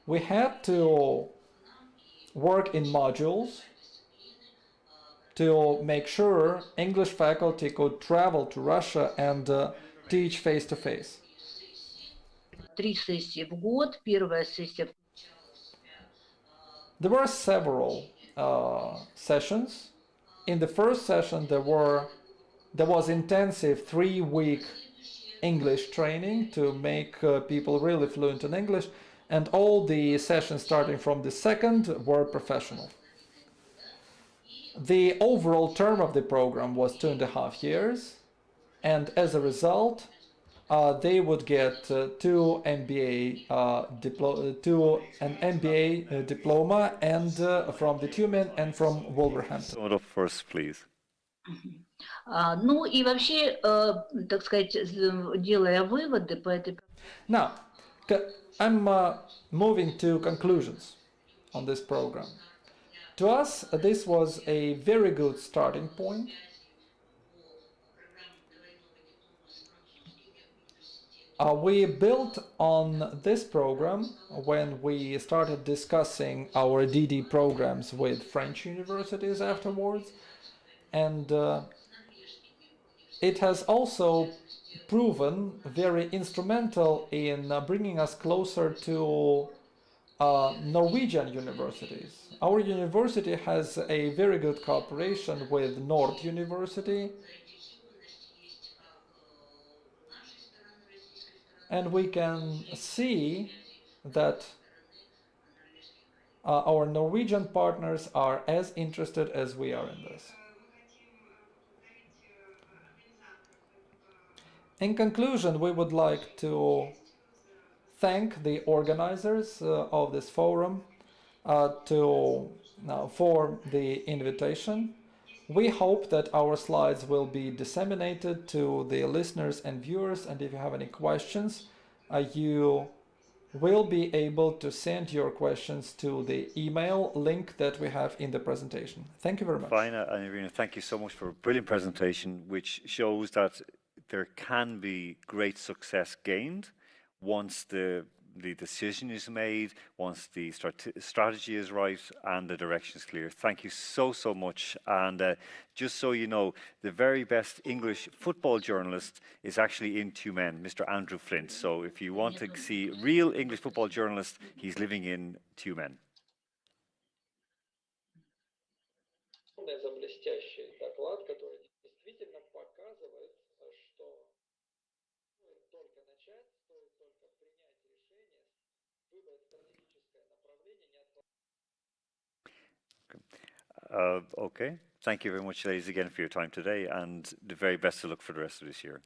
We had to work in modules to make sure English faculty could travel to Russia and teach face-to-face. There were several sessions. In the first session there was intensive 3-week English training to make people really fluent in English, and all the sessions starting from the second were professional. The overall term of the program was 2.5 years, and as a result they would get two MBA an MBA diploma, and from the Tyumen and from Wolverhampton. Sum it up first, please. Ну и вообще, так сказать, делая выводы по этой... Now, I'm moving to conclusions on this program. To us, this was a very good starting point. We built on this program when we started discussing our DD programs with French universities afterwards, and it has also proven very instrumental in bringing us closer to Norwegian universities. Our university has a very good cooperation with Nord University, and we can see that our Norwegian partners are as interested as we are in this. In conclusion, we would like to thank the organizers of this forum for the invitation. We hope that our slides will be disseminated to the listeners and viewers, and if you have any questions, you will be able to send your questions to the email link that we have in the presentation. Thank you very much. Fine, and Irina, thank you so much for a brilliant presentation, which shows that there can be great success gained once the decision is made, once the strategy is right and the direction is clear. Thank you so much. And just so you know, the very best English football journalist is actually in Tumen, Mr. Andrew Flint. So if you want to see real English football journalist, he's living in Tumen. За блестящий доклад, который действительно показывает, что стоит только начать, стоит только принять решение, выбрать стратегическое направление, не откладывать. Okay, thank you very much, ladies, again for your time today, and the very best of luck for the rest of this year.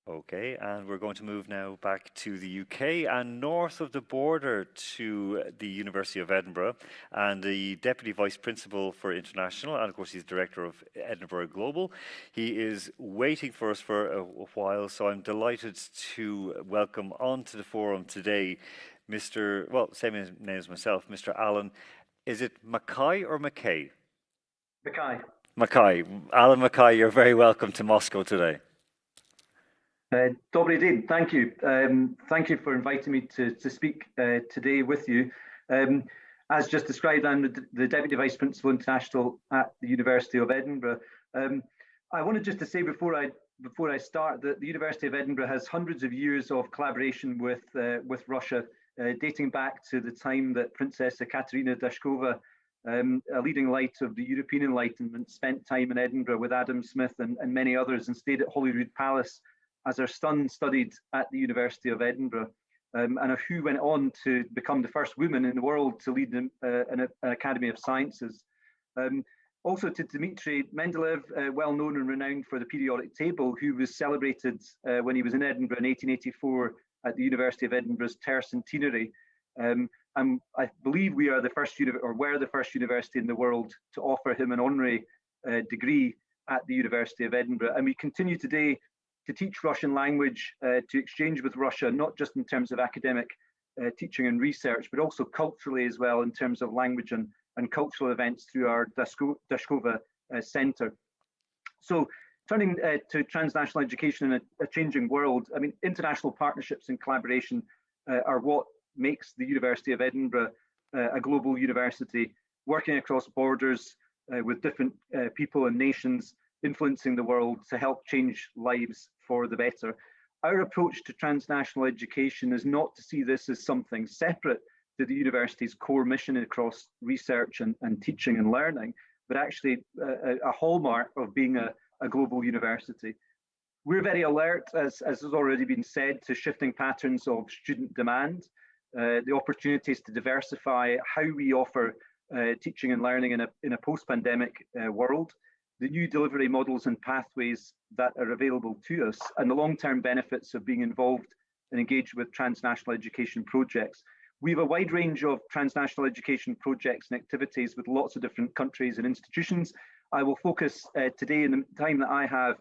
Okay, and we're going to move now back to the UK and north of the border to the University of Edinburgh, and the Deputy Vice Principal for International, and of course he's Director of Edinburgh Global. He is waiting for us for a while, so I'm delighted to welcome onto the forum today Mr. Well, same name as myself, Mr. Alan. Is it Mackay or Mackay? Mackay. Mackay. Alan Mackay, you're very welcome to Moscow today. Dobry din, thank you. Thank you for inviting me to speak today with you. As just described, I'm the Deputy Vice Principal International at the University of Edinburgh. I wanted just to say before I start that the University of Edinburgh has hundreds of years of collaboration with Russia, dating back to the time that Princess Ekaterina Dashkova, a leading light of the European Enlightenment, spent time in Edinburgh with Adam Smith and many others, and stayed at Holyrood Palace as her son studied at the University of Edinburgh, and who went on to become the first woman in the world to lead an Academy of Sciences. Also to Dmitry Mendeleev, well known and renowned for the periodic table, who was celebrated when he was in Edinburgh in 1884 at the University of Edinburgh's tercentenary. And I believe we are the first were the first university in the world to offer him an honorary degree at the University of Edinburgh. And we continue today to teach Russian language, to exchange with Russia, not just in terms of academic teaching and research, but also culturally as well, in terms of language and cultural events through our Dashkova Center. So turning to transnational education in a changing world, I mean, international partnerships and collaboration are what makes the University of Edinburgh a global university, working across borders with different people and nations, influencing the world to help change lives for the better. Our approach to transnational education is not to see this as something separate to the university's core mission across research and teaching and learning, but actually a hallmark of being a global university. We're very alert, as has already been said, to shifting patterns of student demand, the opportunities to diversify how we offer teaching and learning in a post-pandemic world, the new delivery models and pathways that are available to us, and the long-term benefits of being involved and engaged with transnational education projects. We have a wide range of transnational education projects and activities with lots of different countries and institutions. I will focus today, in the time that I have,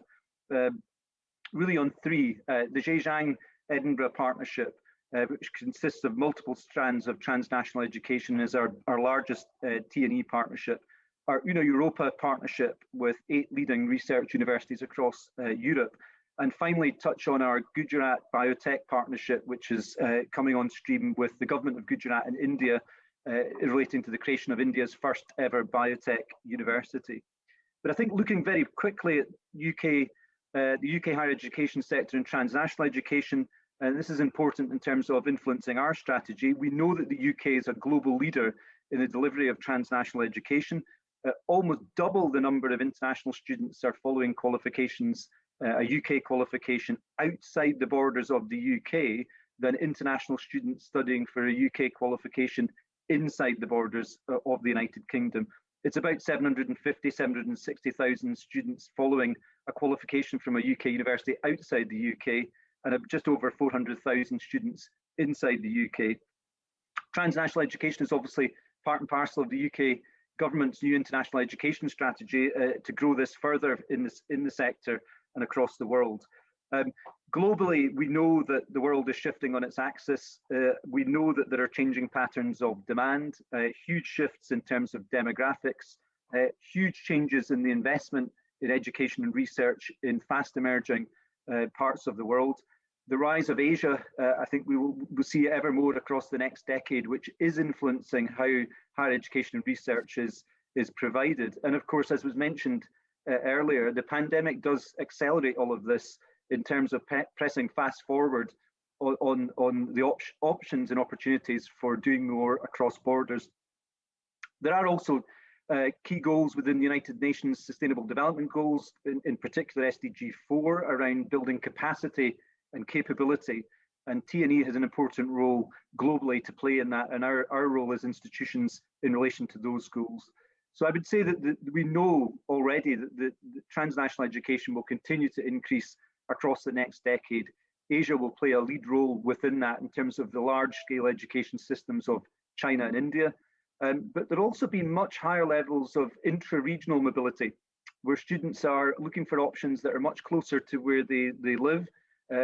really on three. The Zhejiang Edinburgh Partnership, which consists of multiple strands of transnational education, is our largest TNE partnership. Our Una Europa partnership with 8 leading research universities across Europe. And finally, touch on our Gujarat Biotech partnership, which is coming on stream with the government of Gujarat in India, relating to the creation of India's first ever biotech university. But I think looking very quickly at the UK higher education sector and transnational education, and this is important in terms of influencing our strategy, we know that the UK is a global leader in the delivery of transnational education. Almost double the number of international students are following qualifications, a UK qualification outside the borders of the UK than international students studying for a UK qualification inside the borders of the United Kingdom. It's about 760,000 students following a qualification from a UK university outside the UK, and just over 400,000 students inside the UK. Transnational education is obviously part and parcel of the UK government's new international education strategy to grow this further in the sector and across the world. Globally, we know that the world is shifting on its axis. We know that there are changing patterns of demand, huge shifts in terms of demographics, huge changes in the investment in education and research in fast emerging parts of the world. The rise of Asia, I think we will see ever more across the next decade, which is influencing how higher education and research is provided. And of course, as was mentioned earlier, the pandemic does accelerate all of this in terms of pressing fast forward on the options and opportunities for doing more across borders. There are also key goals within the United Nations Sustainable Development Goals, in particular SDG 4, around building capacity and capability, and TNE has an important role globally to play in that, and our role as institutions in relation to those goals. So I would say that we know already that the transnational education will continue to increase across the next decade. Asia will play a lead role within that in terms of the large-scale education systems of China and India, but there'll also be much higher levels of intra-regional mobility, where students are looking for options that are much closer to where they live,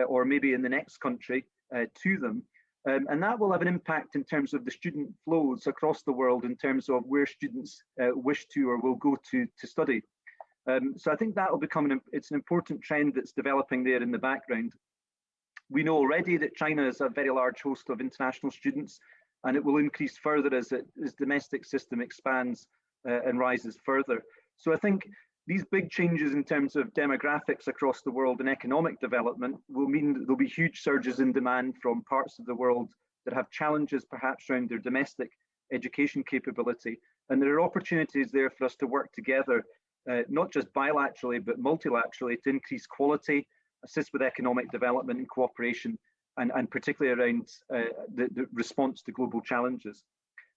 or maybe in the next country to them. And that will have an impact in terms of the student flows across the world in terms of where students wish to or will go to study. So I think that will become it's an important trend that's developing there in the background. We know already that China is a very large host of international students, and it will increase further as domestic system expands and rises further. So I think these big changes in terms of demographics across the world and economic development will mean that there'll be huge surges in demand from parts of the world that have challenges perhaps around their domestic education capability. And there are opportunities there for us to work together, not just bilaterally, but multilaterally, to increase quality, assist with economic development and cooperation, and particularly around the response to global challenges.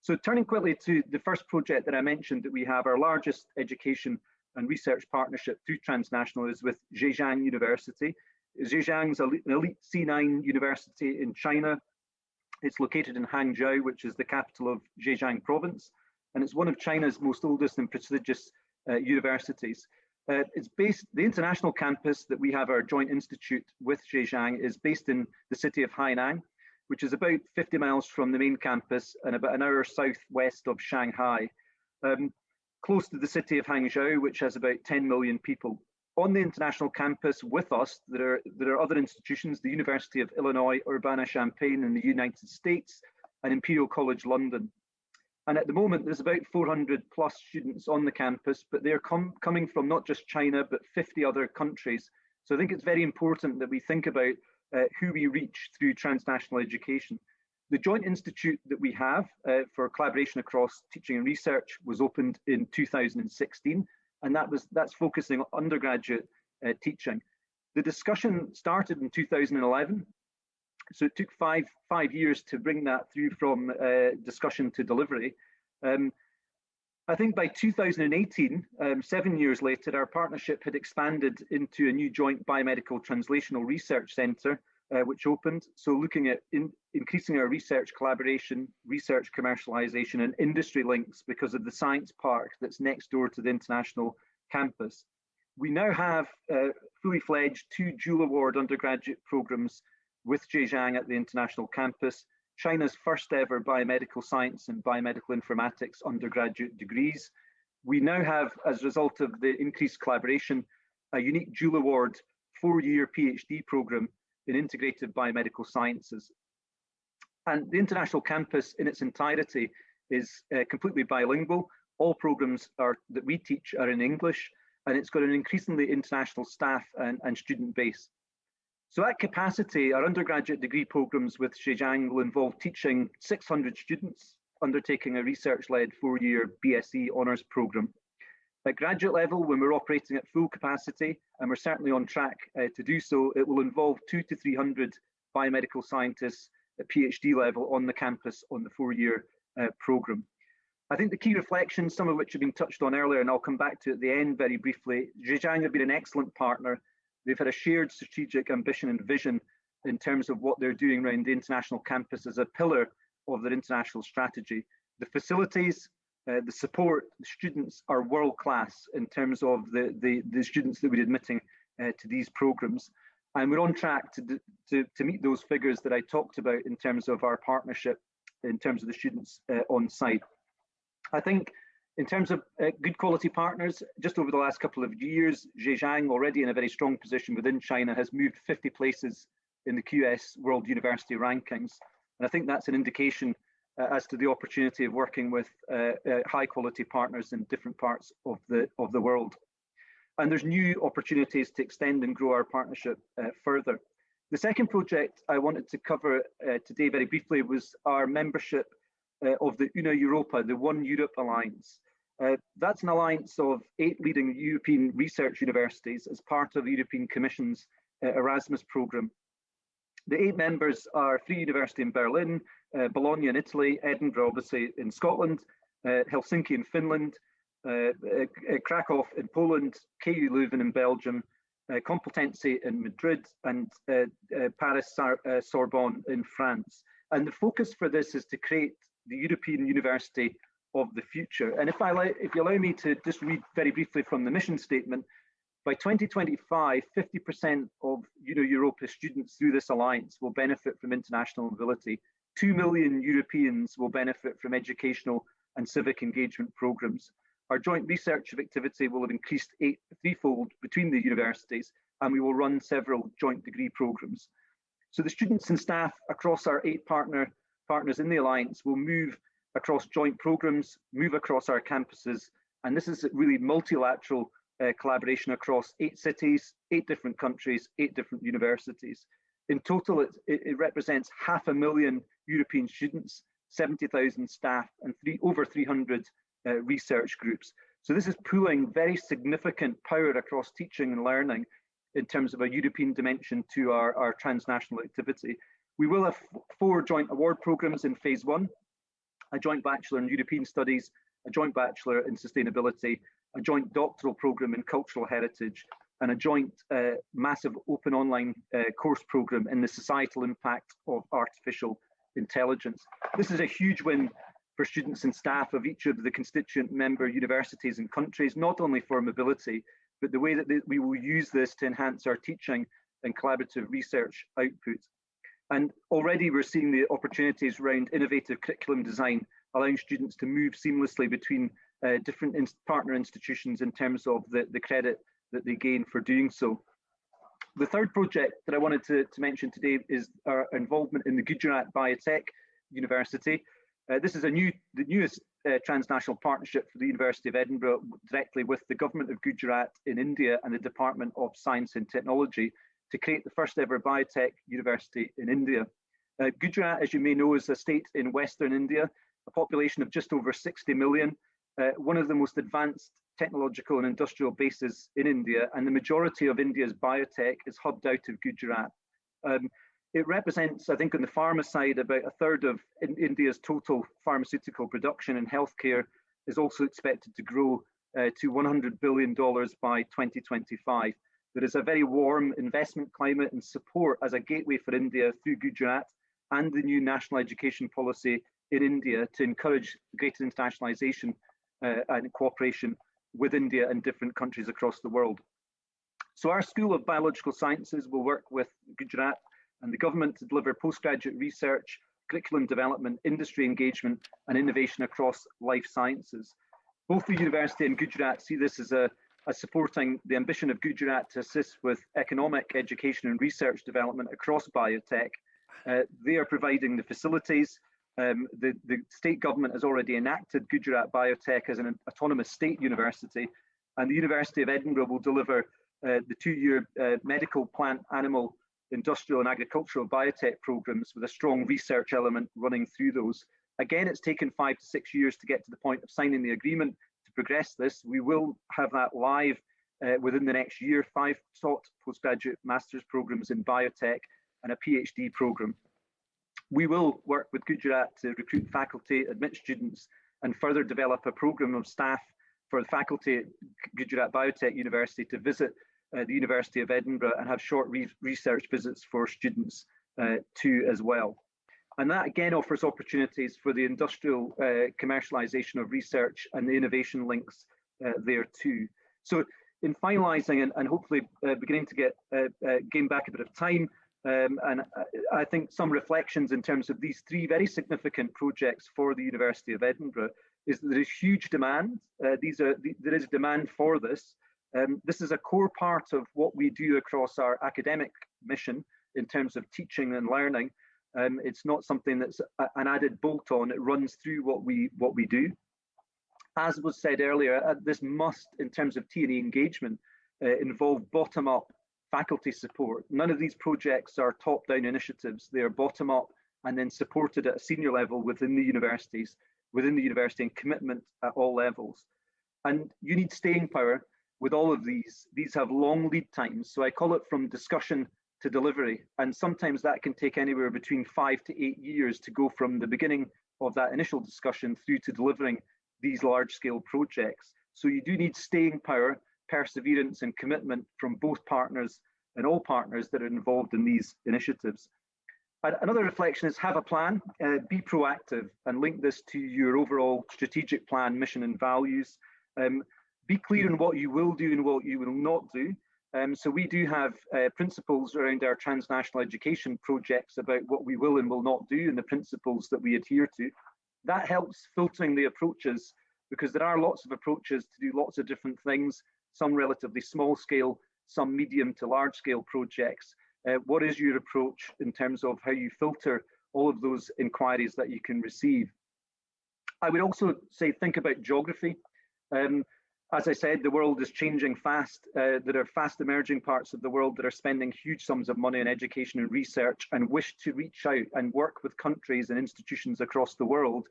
So turning quickly to the first project that I mentioned that we have, our largest education and research partnership through Transnational is with Zhejiang University. Zhejiang is an elite C9 university in China. It's located in Hangzhou, which is the capital of Zhejiang province, and it's one of China's most oldest and prestigious universities. The international campus that we have our joint institute with Zhejiang is based in the city of Hainan, which is about 50 miles from the main campus and about an hour southwest of Shanghai. Close to the city of Hangzhou, which has about 10 million people. On the international campus with us, there are other institutions, the University of Illinois Urbana-Champaign in the United States and Imperial College London. And at the moment, there's about 400 plus students on the campus, but they're coming from not just China, but 50 other countries. So I think it's very important that we think about who we reach through transnational education. The joint institute that we have for collaboration across teaching and research was opened in 2016, and that's focusing on undergraduate teaching. The discussion started in 2011, so it took five years to bring that through from discussion to delivery. I think by 2018, 7 years later, our partnership had expanded into a new joint biomedical translational research centre, which opened. So looking at increasing our research collaboration, research commercialisation and industry links because of the science park that's next door to the international campus. We now have fully fledged 2 dual award undergraduate programmes with Zhejiang at the international campus, China's first ever biomedical science and biomedical informatics undergraduate degrees. We now have, as a result of the increased collaboration, a unique dual award 4-year PhD programme in integrated biomedical sciences. And the international campus in its entirety is completely bilingual. All programs that we teach are in English, and it's got an increasingly international staff and student base. So at capacity, our undergraduate degree programs with Zhejiang will involve teaching 600 students, undertaking a research-led 4-year BSc honours programme. At graduate level, when we're operating at full capacity, and we're certainly on track to do so, it will involve 200 to 300 biomedical scientists at PhD level on the campus on the 4-year programme. I think the key reflections, some of which have been touched on earlier, and I'll come back to at the end very briefly, Zhejiang have been an excellent partner. They've had a shared strategic ambition and vision in terms of what they're doing around the international campus as a pillar of their international strategy. The facilities, the support, the students are world class in terms of the students that we're admitting to these programs. And we're on track to meet those figures that I talked about in terms of our partnership, in terms of the students on site. I think in terms of good quality partners, just over the last couple of years, Zhejiang, already in a very strong position within China, has moved 50 places in the QS World University Rankings. And I think that's an indication as to the opportunity of working with high quality partners in different parts of the world. And there's new opportunities to extend and grow our partnership further. The second project I wanted to cover today very briefly was our membership of the Una Europa, the One Europe Alliance. That's an alliance of 8 leading European research universities as part of the European Commission's Erasmus programme. The 8 members are Free University in Berlin, Bologna in Italy, Edinburgh obviously in Scotland, Helsinki in Finland, Krakow in Poland, KU Leuven in Belgium, Complutense in Madrid, and Paris Sorbonne in France. And the focus for this is to create the European University of the future. And if you allow me to just read very briefly from the mission statement, by 2025, 50% of Una Europa students through this alliance will benefit from international mobility. 2 million Europeans will benefit from educational and civic engagement programs. Our joint research activity will have increased threefold between the universities, and we will run several joint degree programs. So the students and staff across our 8 partners in the alliance will move across joint programs, move across our campuses, and this is really multilateral collaboration across 8 cities, 8 different countries, 8 different universities. In total, it represents 500,000 European students, 70,000 staff, and over 300 research groups. So this is pooling very significant power across teaching and learning in terms of a European dimension to our transnational activity. We will have 4 joint award programs in phase 1, a joint Bachelor in European Studies, a joint Bachelor in Sustainability, a joint doctoral program in Cultural Heritage, and a joint massive open online course program in the societal impact of artificial intelligence. This is a huge win for students and staff of each of the constituent member universities and countries, not only for mobility, but the way that we will use this to enhance our teaching and collaborative research output. And already we're seeing the opportunities around innovative curriculum design, allowing students to move seamlessly between different partner institutions in terms of the credit that they gain for doing so. The third project that I wanted to mention today is our involvement in the Gujarat Biotech University. This is the newest transnational partnership for the University of Edinburgh, directly with the government of Gujarat in India and the Department of Science and Technology, to create the first ever biotech university in India. Gujarat, as you may know, is a state in Western India, a population of just over 60 million, one of the most advanced technological and industrial bases in India, and the majority of India's biotech is hubbed out of Gujarat. It represents, I think, on the pharma side, about a third of India's total pharmaceutical production, and healthcare is also expected to grow to $100 billion by 2025. There is a very warm investment climate and support as a gateway for India through Gujarat and the new national education policy in India to encourage greater internationalization and cooperation with India and different countries across the world. So our School of Biological Sciences will work with Gujarat and the government to deliver postgraduate research, curriculum development, industry engagement, and innovation across life sciences. Both the university and Gujarat see this as supporting the ambition of Gujarat to assist with economic, education, and research development across biotech. They are providing the facilities. The state government has already enacted Gujarat Biotech as an autonomous state university, and the University of Edinburgh will deliver the 2-year medical, plant, animal, industrial and agricultural biotech programs with a strong research element running through those. Again, it's taken 5 to 6 years to get to the point of signing the agreement to progress this. We will have that live within the next year, 5 taught postgraduate master's programs in biotech and a PhD program. We will work with Gujarat to recruit faculty, admit students, and further develop a program of staff for the faculty at Gujarat Biotech University to visit the University of Edinburgh and have short research visits for students too as well. And that again offers opportunities for the industrial commercialization of research and the innovation links there too. So in finalizing and hopefully beginning to gain back a bit of time, and I think some reflections in terms of these three very significant projects for the University of Edinburgh is that there is huge demand. There is demand for this. This is a core part of what we do across our academic mission in terms of teaching and learning. It's not something that's an added bolt-on. It runs through what we do. As was said earlier, this must, in terms of TNE engagement, involve bottom-up faculty support. None of these projects are top-down initiatives. They are bottom-up and then supported at a senior level within the university and commitment at all levels. And you need staying power with all of these. These have long lead times. So I call it from discussion to delivery. And sometimes that can take anywhere between 5 to 8 years to go from the beginning of that initial discussion through to delivering these large-scale projects. So you do need staying power, perseverance and commitment from both partners and all partners that are involved in these initiatives. Another reflection is have a plan, be proactive and link this to your overall strategic plan, mission and values. Be clear on what you will do and what you will not do. So we do have principles around our transnational education projects about what we will and will not do and the principles that we adhere to. That helps filtering the approaches because there are lots of approaches to do lots of different things, some relatively small scale, some medium to large scale projects. What is your approach in terms of how you filter all of those inquiries that you can receive? I would also say think about geography. As I said, the world is changing fast. There are fast emerging parts of the world that are spending huge sums of money on education and research and wish to reach out and work with countries and institutions across the world,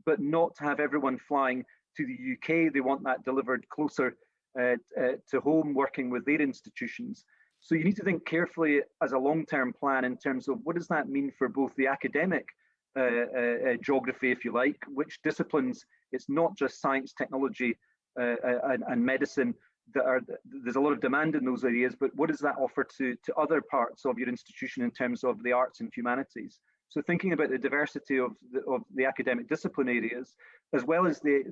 but not to have everyone flying to the UK. They want that delivered closer to home, working with their institutions. So you need to think carefully as a long-term plan in terms of what does that mean for both the academic geography, if you like, which disciplines, it's not just science, technology, and medicine there's a lot of demand in those areas, but what does that offer to other parts of your institution in terms of the arts and humanities? So thinking about the diversity of the academic discipline areas, as well as the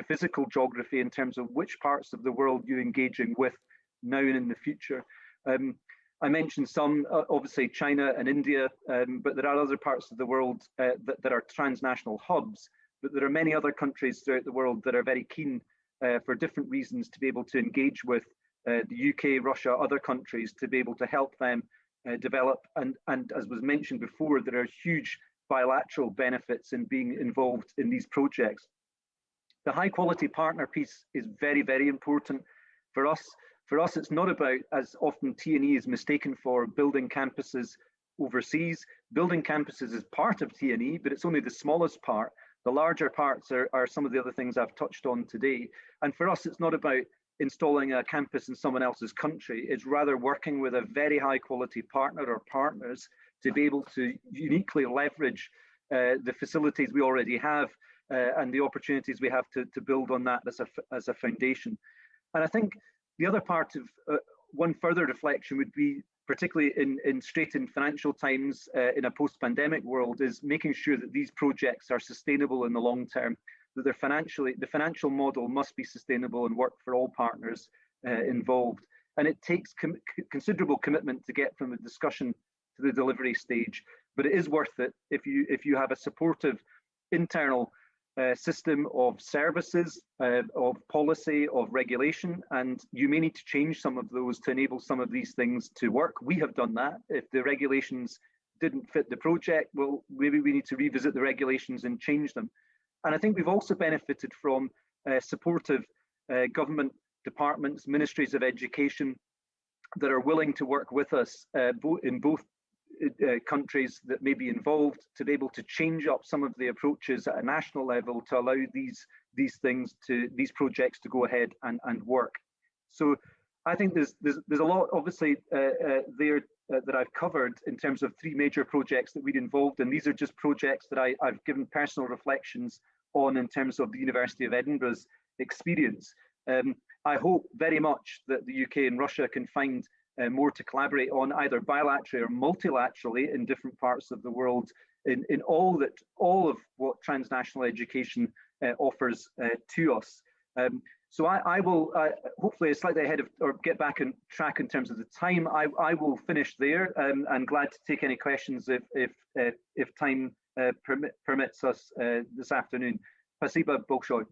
physical geography in terms of which parts of the world you're engaging with now and in the future. I mentioned some, obviously China and India, but there are other parts of the world that are transnational hubs. But there are many other countries throughout the world that are very keen for different reasons to be able to engage with the UK, Russia, other countries to be able to help them develop. And as was mentioned before, there are huge bilateral benefits in being involved in these projects. The high quality partner piece is very, very important for us. For us, it's not about, as often TNE is mistaken for, building campuses overseas. Building campuses is part of TNE, but it's only the smallest part. The larger parts are some of the other things I've touched on today. And for us, it's not about installing a campus in someone else's country. It's rather working with a very high quality partner or partners to be able to uniquely leverage the facilities we already have and the opportunities we have to build on that as a foundation. And I think the other part of one further reflection would be, particularly in straitened financial times in a post-pandemic world, is making sure that these projects are sustainable in the long term, that the financial model must be sustainable and work for all partners involved. And it takes considerable commitment to get from the discussion to the delivery stage, but it is worth it if you have a supportive internal system of services, of policy, of regulation, and you may need to change some of those to enable some of these things to work. We have done that. If the regulations didn't fit the project, well, maybe we need to revisit the regulations and change them. And I think we've also benefited from supportive government departments, ministries of education that are willing to work with us in both countries that may be involved to be able to change up some of the approaches at a national level to allow these projects to go ahead and work. So I think there's a lot obviously there that I've covered in terms of 3 major projects that we're involved in. These are just projects that I've given personal reflections on in terms of the University of Edinburgh's experience. I hope very much that the UK and Russia can find more to collaborate on, either bilaterally or multilaterally in different parts of the world, in all of what transnational education offers to us. So I will hopefully slightly ahead of, or get back on track in terms of the time. I will finish there, and glad to take any questions if time permits us this afternoon. Spasibo большое.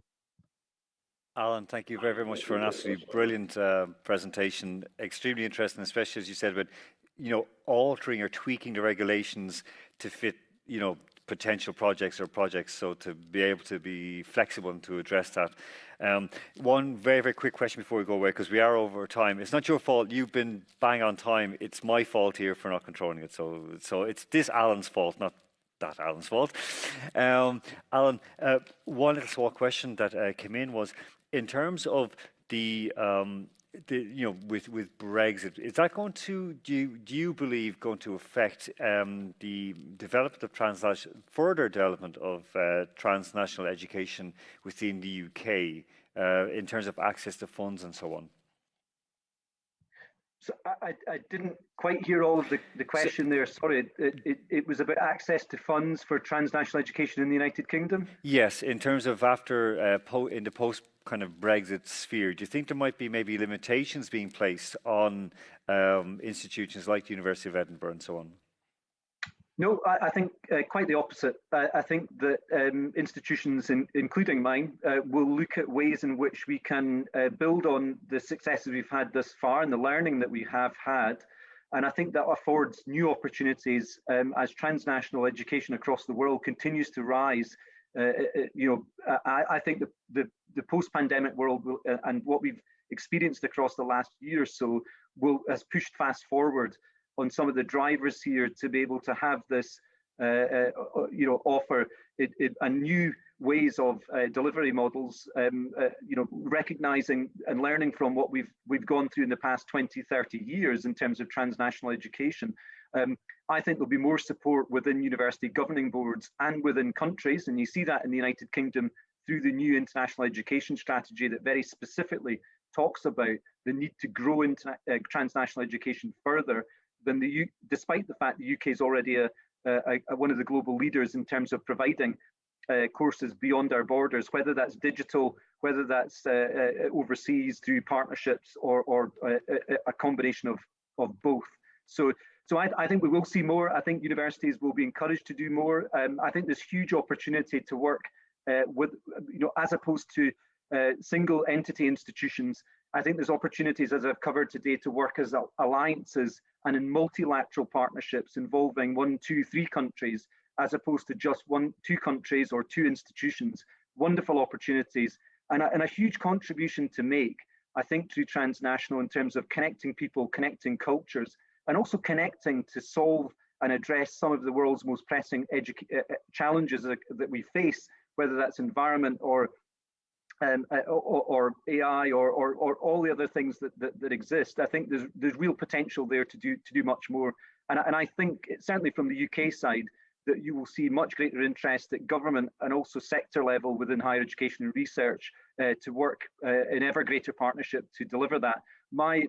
Alan, thank you very, very much for an absolutely brilliant presentation. Extremely interesting, especially as you said, about altering or tweaking the regulations to fit potential projects, so to be able to be flexible and to address that. One very, very quick question before we go away, because we are over time. It's not your fault. You've been bang on time. It's my fault here for not controlling it. So it's this Alan's fault, not that Alan's fault. Alan, one little small question that came in was, in terms of the with Brexit, is that going to, do you believe, going to affect the development of further development of transnational education within the UK in terms of access to funds and so on? So I didn't quite hear all of the question there. Sorry, it was about access to funds for transnational education in the United Kingdom? Yes, in terms of after, in the post kind of Brexit sphere, do you think there might be maybe limitations being placed on institutions like the University of Edinburgh and so on? No, I think quite the opposite. I think that institutions, including mine, will look at ways in which we can build on the successes we've had thus far and the learning that we have had. And I think that affords new opportunities as transnational education across the world continues to rise. I think the post-pandemic world will, and what we've experienced across the last year or so has pushed fast forward on some of the drivers here to be able to have this, offer a new ways of delivery models, recognizing and learning from what we've gone through in the past 20, 30 years in terms of transnational education. I think there'll be more support within university governing boards and within countries, and you see that in the United Kingdom through the new international education strategy that very specifically talks about the need to grow transnational education further. Despite the fact the UK is already one of the global leaders in terms of providing courses beyond our borders, whether that's digital, whether that's overseas through partnerships or a combination of both. So I think we will see more. I think universities will be encouraged to do more. I think there's huge opportunity to work with, as opposed to single entity institutions. I think there's opportunities, as I've covered today, to work as alliances and in multilateral partnerships involving 1, 2, 3 countries, as opposed to just 1, 2 countries or 2 institutions. Wonderful opportunities and a huge contribution to make, I think, through transnational in terms of connecting people, connecting cultures, and also connecting to solve and address some of the world's most pressing challenges that we face, whether that's environment or AI or all the other things that exist. I think there's real potential there to do much more. And I think certainly from the UK side that you will see much greater interest at government and also sector level within higher education and research to work in ever greater partnership to deliver that. My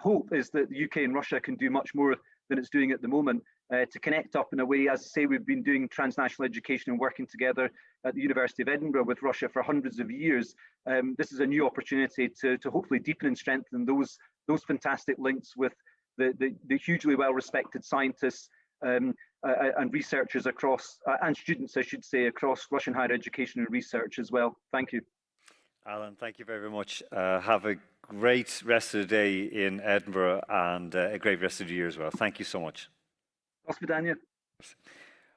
hope is that the UK and Russia can do much more than it's doing at the moment to connect up in a way. As I say, we've been doing transnational education and working together at the University of Edinburgh with Russia for hundreds of years. This is a new opportunity to hopefully deepen and strengthen those fantastic links with the hugely well-respected scientists and researchers across, and students, I should say, across Russian higher education and research as well. Thank you. Alan, thank you very much. Have a great rest of the day in Edinburgh and a great rest of the year as well. Thank you so much.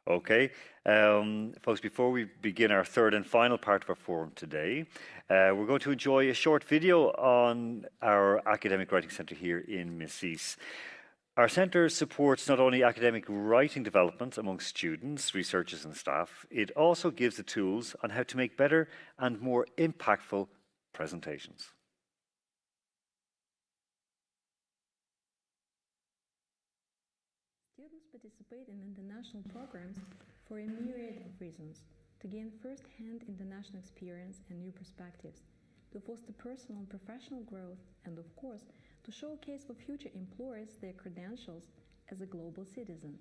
Okay, folks, before we begin our third and final part of our forum today, we're going to enjoy a short video on our Academic Writing Centre here in Missis. Our centre supports not only academic writing development among students, researchers and staff, it also gives the tools on how to make better and more impactful presentations. Students participate in international programs for a myriad of reasons: to gain first-hand international experience and new perspectives, to foster personal and professional growth, and of course, to showcase for future employers their credentials as a global citizen.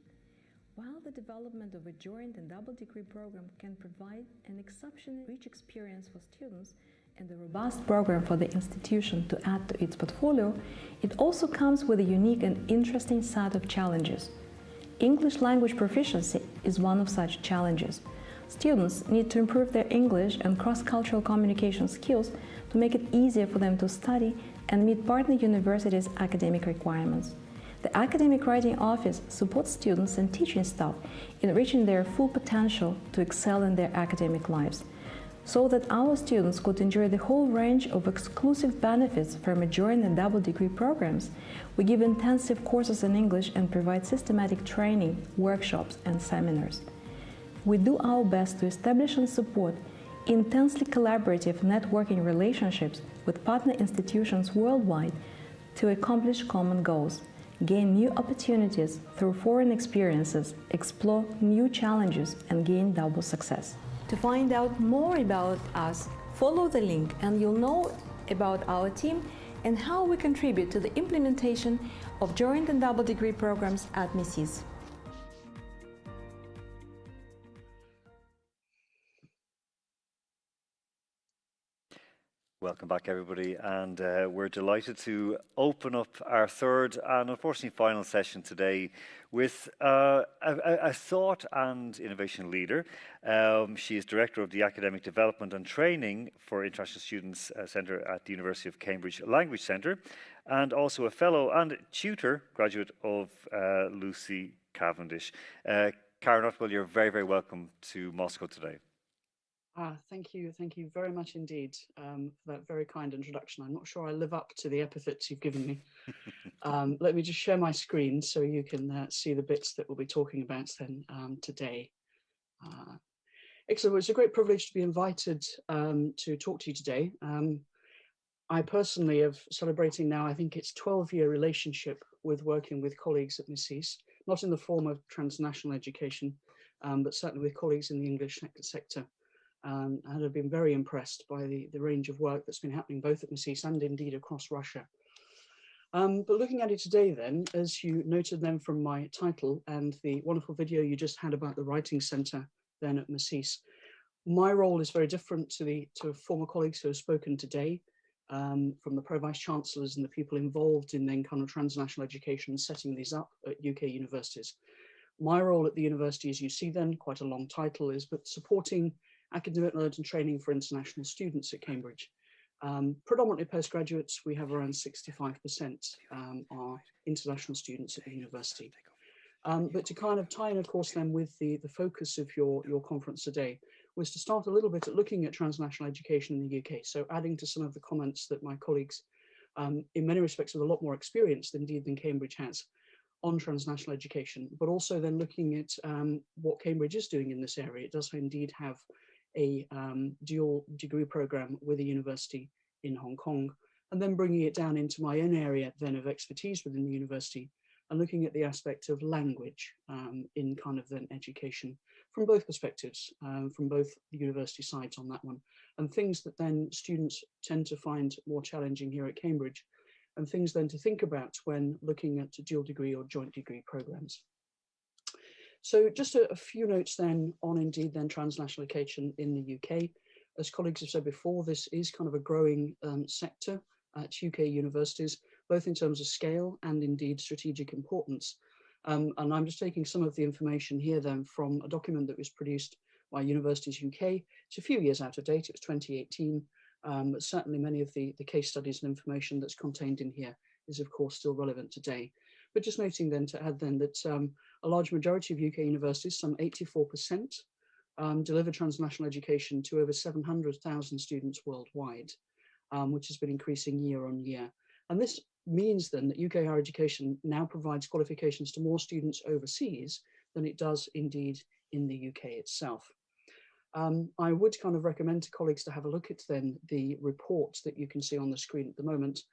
While the development of a joint and double degree program can provide an exceptionally rich experience for students and a robust program for the institution to add to its portfolio, it also comes with a unique and interesting set of challenges. English language proficiency is one of such challenges. Students need to improve their English and cross-cultural communication skills to make it easier for them to study and meet partner universities' academic requirements. The Academic Writing Office supports students and teaching staff in reaching their full potential to excel in their academic lives, so that our students could enjoy the whole range of exclusive benefits from a joint and double degree programs. We give intensive courses in English and provide systematic training, workshops, and seminars. We do our best to establish and support intensely collaborative networking relationships with partner institutions worldwide to accomplish common goals, gain new opportunities through foreign experiences, explore new challenges, and gain double success. To find out more about us, follow the link and you'll know about our team and how we contribute to the implementation of joint and double degree programs at MISIS. Welcome back, everybody, and we're delighted to open up our third and unfortunately final session today with a thought and innovation leader. She is Director of the Academic Development and Training for International Students Centre at the University of Cambridge Language Centre, and also a fellow and tutor graduate of Lucy Cavendish. Karen Otwell, you're very, very welcome to Moscow today. Thank you very much indeed for that very kind introduction. I'm not sure I live up to the epithets you've given me. Let me just share my screen so you can see the bits that we'll be talking about then today. Excellent. Well, it's a great privilege to be invited to talk to you today. I personally have celebrating now, I think it's 12-year relationship with working with colleagues at MISIS, not in the form of transnational education, but certainly with colleagues in the English sector. And I've been very impressed by the range of work that's been happening both at MISIS and indeed across Russia. But looking at it today then, as you noted then from my title and the wonderful video you just had about the Writing Centre then at MISIS, my role is very different to former colleagues who have spoken today, from the Pro-Vice Chancellors and the people involved in then kind of transnational education and setting these up at UK universities. My role at the university, as you see then, quite a long title, is but supporting academic knowledge and training for international students at Cambridge. Predominantly postgraduates, we have around 65% are international students at the university. But to kind of tie in, of course, then with the focus of your conference today was to start a little bit at looking at transnational education in the UK. So adding to some of the comments that my colleagues, in many respects, with a lot more experience indeed than Cambridge has on transnational education, but also then looking at what Cambridge is doing in this area. It does indeed have a dual degree program with a university in Hong Kong, and then bringing it down into my own area then of expertise within the university and looking at the aspect of language in kind of then education from both perspectives, from both the university sides on that one, and things that then students tend to find more challenging here at Cambridge, and things then to think about when looking at dual degree or joint degree programs. So just a few notes then on indeed then transnational education in the UK. As colleagues have said before, this is kind of a growing sector at UK universities, both in terms of scale and indeed strategic importance. And I'm just taking some of the information here then from a document that was produced by Universities UK. It's a few years out of date, it was 2018, but certainly many of the case studies and information that's contained in here is of course still relevant today. But just noting then to add then that a large majority of UK universities, some 84%, deliver transnational education to over 700,000 students worldwide, which has been increasing year on year. And this means then that UK higher education now provides qualifications to more students overseas than it does indeed in the UK itself. I would kind of recommend to colleagues to have a look at then the report that you can see on the screen at the moment.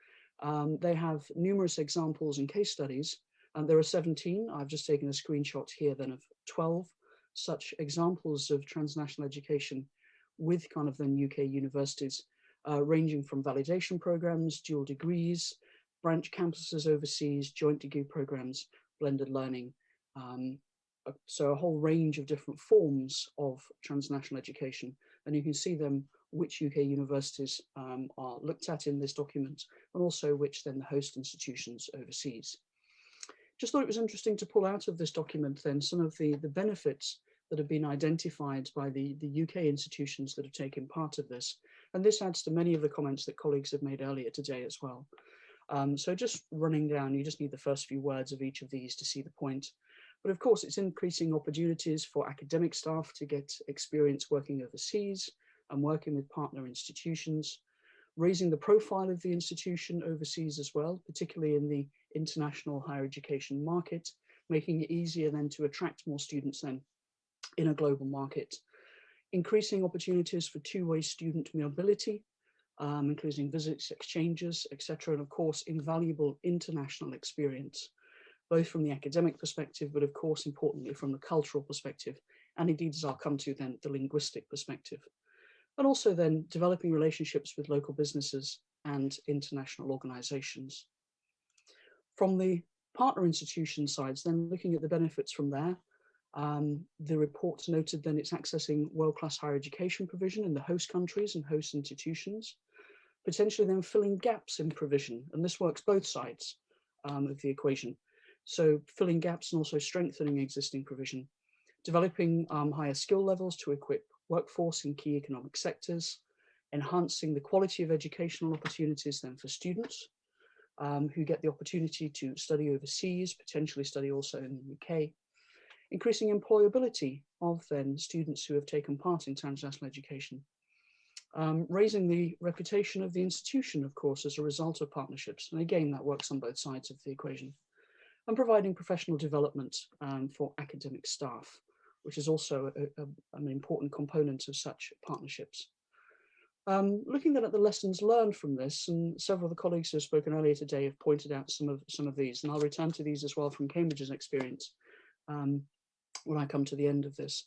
They have numerous examples and case studies, and there are 17. I've just taken a screenshot here then of 12 such examples of transnational education with kind of then UK universities. ranging from validation programs, dual degrees, branch campuses overseas, joint degree programs, blended learning. So a whole range of different forms of transnational education. And you can see them, which UK universities are looked at in this document, and also which then the host institutions overseas. Just thought it was interesting to pull out of this document then some of the benefits that have been identified by the UK institutions that have taken part of this. And this adds to many of the comments that colleagues have made earlier today as well. So just running down, you just need the first few words of each of these to see the point. But of course, it's increasing opportunities for academic staff to get experience working overseas and working with partner institutions, raising the profile of the institution overseas as well, particularly in the international higher education market, making it easier then to attract more students then in a global market, increasing opportunities for two-way student mobility, including visits, exchanges, etc., and of course, invaluable international experience, both from the academic perspective, but of course, importantly, from the cultural perspective, and indeed, as I'll come to then, the linguistic perspective. And also then developing relationships with local businesses and international organizations. From the partner institution sides, then looking at the benefits from there, the report noted then it's accessing world-class higher education provision in the host countries and host institutions, potentially then filling gaps in provision, and this works both sides of the equation. So filling gaps and also strengthening existing provision, developing higher skill levels to equip workforce in key economic sectors, enhancing the quality of educational opportunities then for students who get the opportunity to study overseas, potentially study also in the UK, increasing employability of then students who have taken part in transnational education, raising the reputation of the institution, of course, as a result of partnerships. And again, that works on both sides of the equation, and providing professional development for academic staff, which is also an important component of such partnerships. Looking then at the lessons learned from this, and several of the colleagues who have spoken earlier today have pointed out some of these, and I'll return to these as well from Cambridge's experience when I come to the end of this.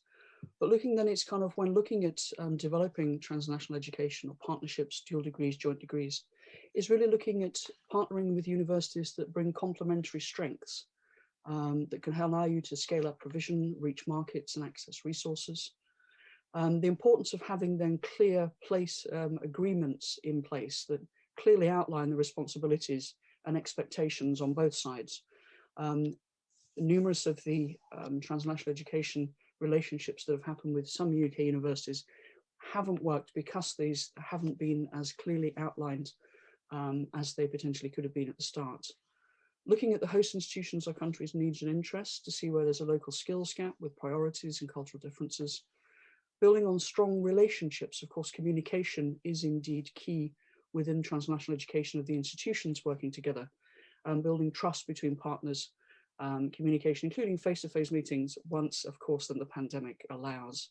But looking then, it's kind of when looking at developing transnational education or partnerships, dual degrees, joint degrees, is really looking at partnering with universities that bring complementary strengths that can allow you to scale up provision, reach markets and access resources. The importance of having then clear place agreements in place that clearly outline the responsibilities and expectations on both sides. Numerous of the transnational education relationships that have happened with some UK universities haven't worked because these haven't been as clearly outlined as they potentially could have been at the start. Looking at the host institutions or countries' needs and interests to see where there's a local skills gap with priorities and cultural differences. Building on strong relationships, of course, communication is indeed key within transnational education of the institutions working together, building trust between partners, communication, including face-to-face meetings once, of course, then the pandemic allows.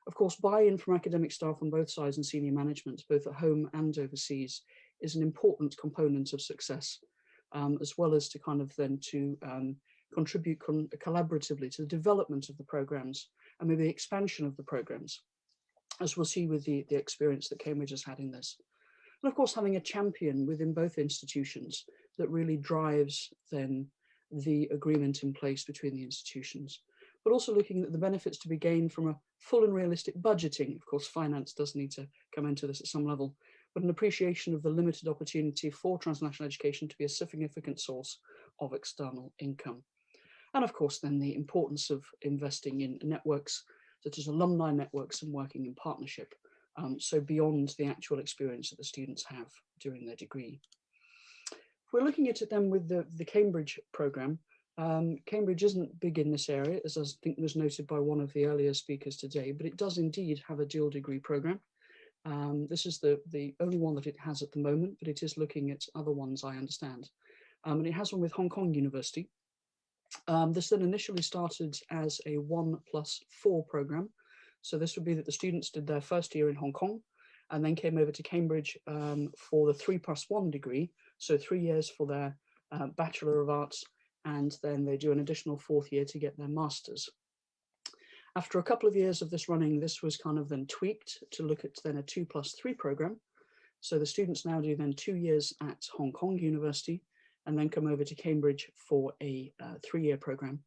Of course, buy-in from academic staff on both sides and senior management, both at home and overseas, is an important component of success, as well as to kind of then to contribute collaboratively to the development of the programs and maybe the expansion of the programs, as we'll see with the experience that Cambridge has had in this. And of course, having a champion within both institutions that really drives then the agreement in place between the institutions, but also looking at the benefits to be gained from a full and realistic budgeting. Of course, finance does need to come into this at some level, but an appreciation of the limited opportunity for transnational education to be a significant source of external income. And of course, then the importance of investing in networks, such as alumni networks and working in partnership, so beyond the actual experience that the students have during their degree. If we're looking at it then with the Cambridge programme, Cambridge isn't big in this area, as I think was noted by one of the earlier speakers today, but it does indeed have a dual degree programme. This is the only one that it has at the moment, but it is looking at other ones, I understand. And it has one with Hong Kong University. This then initially started as a 1+4 programme. So this would be that the students did their first year in Hong Kong and then came over to Cambridge for the 3+1 degree. So 3 years for their Bachelor of Arts, and then they do an additional 4th year to get their Masters. After a couple of years of this running, this was kind of then tweaked to look at then a 2+3 programme. So the students now do then 2 years at Hong Kong University and then come over to Cambridge for a 3-year program.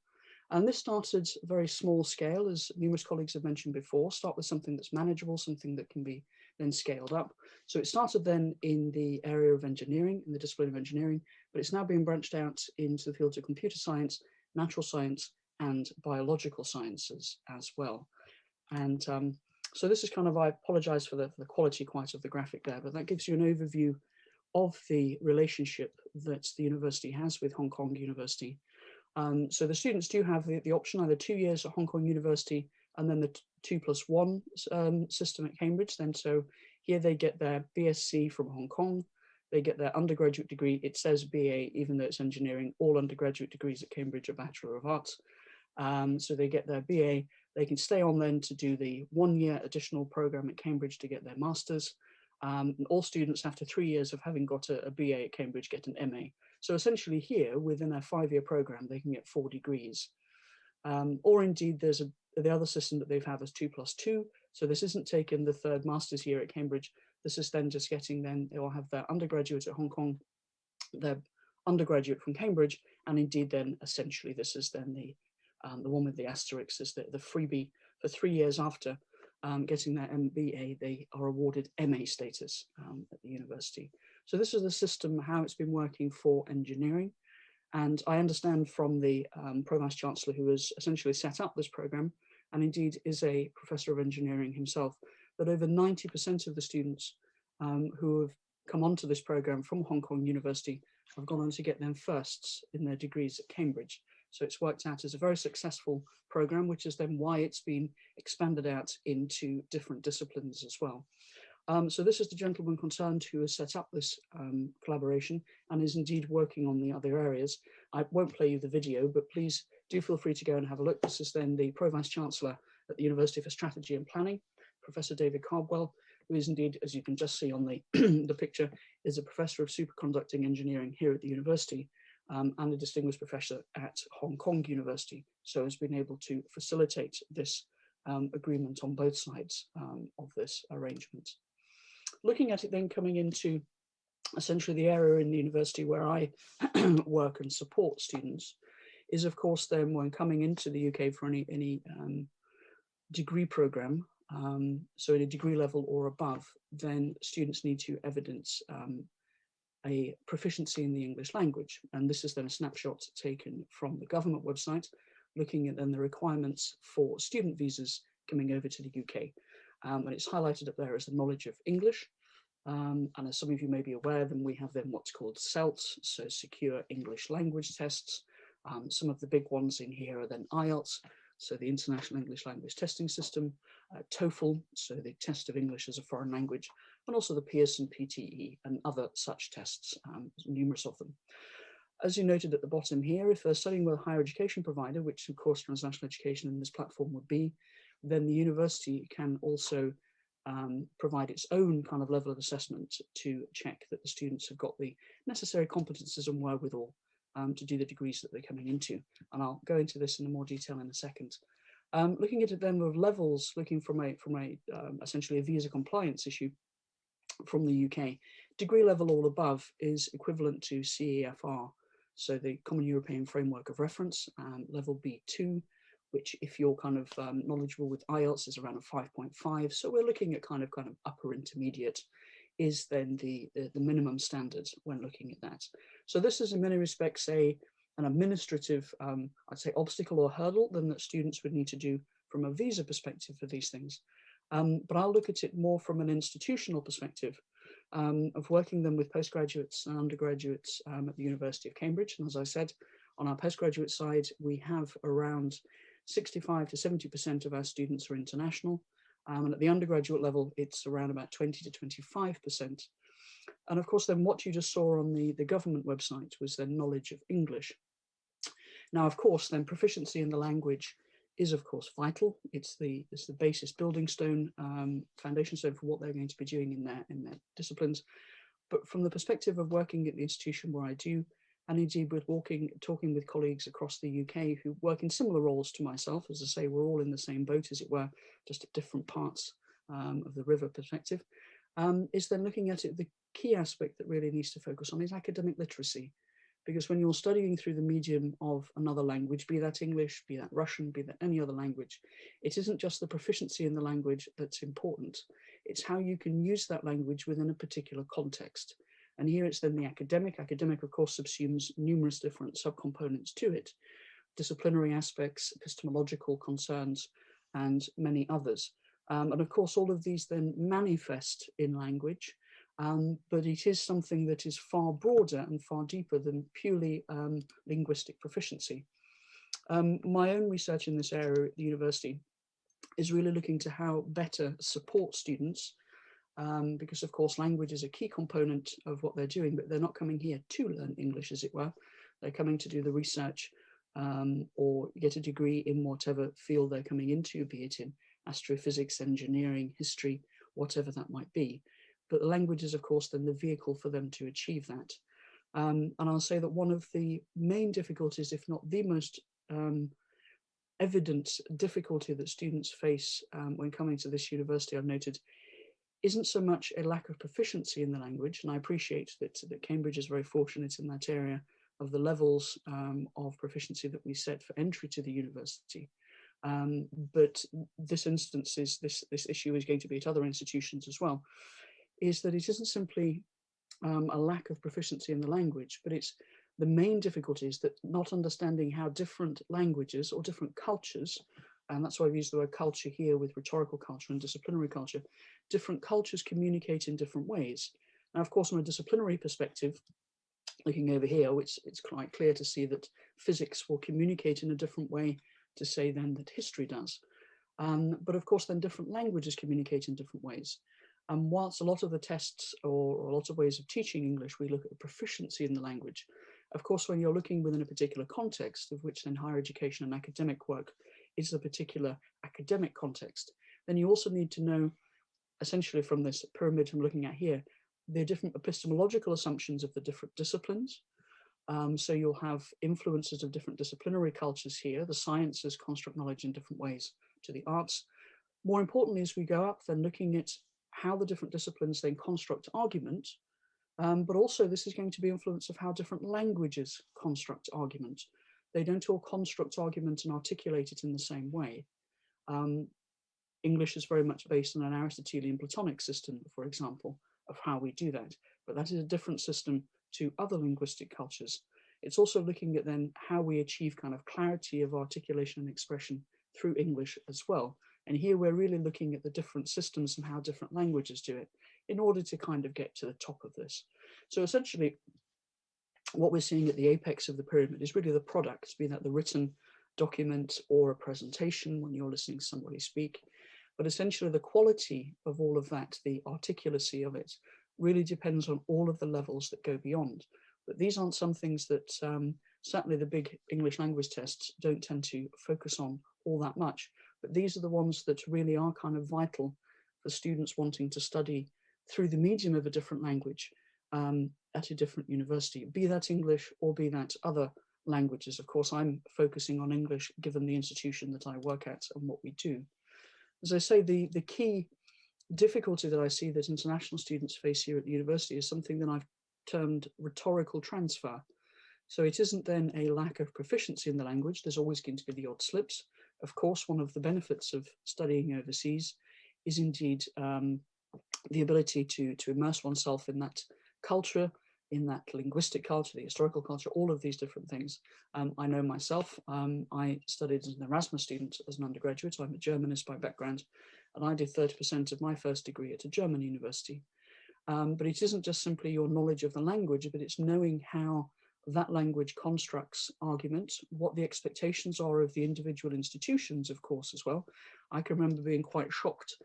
And this started very small scale, as numerous colleagues have mentioned before, start with something that's manageable, something that can be then scaled up. So it started then in the area of engineering, in the discipline of engineering, but it's now being branched out into the fields of computer science, natural science, and biological sciences as well. And so this is kind of, I apologize for the quality quite of the graphic there, but that gives you an overview of the relationship that the university has with Hong Kong University. So the students do have the option, either 2 years at Hong Kong University and then the 2+1 system at Cambridge. Then so here they get their BSc from Hong Kong, they get their undergraduate degree. It says BA, even though it's engineering. All undergraduate degrees at Cambridge are Bachelor of Arts. So they get their BA, they can stay on then to do the 1-year additional program at Cambridge to get their masters. And all students after 3 years of having got a BA at Cambridge get an MA. So essentially here within a 5-year program, they can get 4 degrees. Or indeed there's the other system that they've had is 2+2. So this isn't taking the 3rd master's year at Cambridge. This is then just getting then, they'll have their undergraduate at Hong Kong, their undergraduate from Cambridge, and indeed then essentially this is then the one with the asterisk is the freebie for 3 years after getting their MBA, they are awarded MA status at the university. So this is the system, how it's been working for engineering. And I understand from the Pro-Vice Chancellor who has essentially set up this program, and indeed is a professor of engineering himself, that over 90% of the students who have come onto this program from Hong Kong University have gone on to get them firsts in their degrees at Cambridge. So it's worked out as a very successful program, which is then why it's been expanded out into different disciplines as well. So this is the gentleman concerned who has set up this collaboration and is indeed working on the other areas. I won't play you the video, but please do feel free to go and have a look. This is then the Pro-Vice Chancellor at the University for Strategy and Planning, Professor David Cardwell, who is indeed, as you can just see on the, the picture, is a Professor of Superconducting Engineering here at the university. And a distinguished professor at Hong Kong University, so has been able to facilitate this agreement on both sides of this arrangement. Looking at it then coming into essentially the area in the university where I work and support students is of course then when coming into the UK for any degree program, so at a degree level or above, then students need to evidence a proficiency in the English language. And this is then a snapshot taken from the government website, looking at then the requirements for student visas coming over to the UK. And it's highlighted up there as the knowledge of English. And as some of you may be aware, then we have then what's called CELTS, so Secure English Language Tests. Some of the big ones in here are then IELTS, so the International English Language Testing System, TOEFL, so the test of English as a foreign language, and also the Pearson PTE and other such tests, numerous of them. As you noted at the bottom here, if they're studying with a higher education provider, which of course Transnational Education in this platform would be, then the university can also provide its own kind of level of assessment to check that the students have got the necessary competences and wherewithal to do the degrees that they're coming into. And I'll go into this in more detail in a second. Looking at it then with levels, looking from essentially a visa compliance issue from the UK, degree level or above is equivalent to CEFR, so the Common European Framework of Reference, level B2, which if you're kind of knowledgeable with IELTS is around a 5.5. So we're looking at kind of upper intermediate is then the minimum standard when looking at that. So this is in many respects an administrative, I'd say obstacle or hurdle then that students would need to do from a visa perspective for these things. But I'll look at it more from an institutional perspective of working them with postgraduates and undergraduates at the University of Cambridge. And as I said, on our postgraduate side, we have around 65 to 70% of our students are international. And at the undergraduate level, it's around about 20 to 25%. And of course, then what you just saw on the government website was their knowledge of English. Now, of course, then proficiency in the language is, of course, vital. It's the basis building stone, foundation stone for what they're going to be doing in their disciplines. But from the perspective of working at the institution where I do, and indeed with talking with colleagues across the UK who work in similar roles to myself, as I say, we're all in the same boat, as it were, just at different parts of the river perspective. is then looking at it, the key aspect that really needs to focus on is academic literacy. Because when you're studying through the medium of another language, be that English, be that Russian, be that any other language, it isn't just the proficiency in the language that's important. It's how you can use that language within a particular context. And here it's then the academic. Academic, of course, subsumes numerous different subcomponents to it, disciplinary aspects, epistemological concerns, and many others. And of course, all of these then manifest in language, but it is something that is far broader and far deeper than purely linguistic proficiency. My own research in this area at the university is really looking to how better support students, because of course language is a key component of what they're doing, but they're not coming here to learn English, as it were. They're coming to do the research or get a degree in whatever field they're coming into, be it in astrophysics, engineering, history, whatever that might be. But the language is, of course, then the vehicle for them to achieve that. And I'll say that one of the main difficulties, if not the most evident difficulty that students face when coming to this university, I've noted, isn't so much a lack of proficiency in the language. And I appreciate that Cambridge is very fortunate in that area of the levels of proficiency that we set for entry to the university. But this instance is this issue is going to be at other institutions as well, is that it isn't simply a lack of proficiency in the language, but it's the main difficulty is that not understanding how different languages or different cultures, and that's why I've used the word culture here with rhetorical culture and disciplinary culture, different cultures communicate in different ways. Now, of course, from a disciplinary perspective, looking over here, it's quite clear to see that physics will communicate in a different way to say then that history does. But of course, then different languages communicate in different ways. And whilst a lot of the tests or a lot of ways of teaching English, we look at the proficiency in the language. Of course, when you're looking within a particular context, of which then higher education and academic work is a particular academic context, then you also need to know, essentially from this pyramid I'm looking at here, the different epistemological assumptions of the different disciplines. So you'll have influences of different disciplinary cultures here, the sciences construct knowledge in different ways to the arts. More importantly, as we go up, then looking at how the different disciplines then construct argument, but also this is going to be influence of how different languages construct argument. They don't all construct argument and articulate it in the same way. English is very much based on an Aristotelian Platonic system, for example, of how we do that, but that is a different system to other linguistic cultures. It's also looking at then how we achieve kind of clarity of articulation and expression through English as well. And here we're really looking at the different systems and how different languages do it in order to kind of get to the top of this. So essentially, what we're seeing at the apex of the pyramid is really the product, be that the written document or a presentation when you're listening to somebody speak. But essentially the quality of all of that, the articulacy of it, really depends on all of the levels that go beyond. But these aren't some things that certainly the big English language tests don't tend to focus on all that much. But these are the ones that really are kind of vital for students wanting to study through the medium of a different language at a different university, be that English or be that other languages. Of course, I'm focusing on English given the institution that I work at and what we do. As I say, the key difficulty that I see that international students face here at the university is something that I've termed rhetorical transfer. So it isn't then a lack of proficiency in the language. There's always going to be the odd slips. Of course, one of the benefits of studying overseas is indeed the ability to immerse oneself in that culture, in that linguistic culture, the historical culture, all of these different things. I know myself, I studied as an Erasmus student as an undergraduate. I'm a Germanist by background, and I did 30% of my first degree at a German university. But it isn't just simply your knowledge of the language, but it's knowing how that language constructs argument, what the expectations are of the individual institutions, of course, as well. I can remember being quite shocked.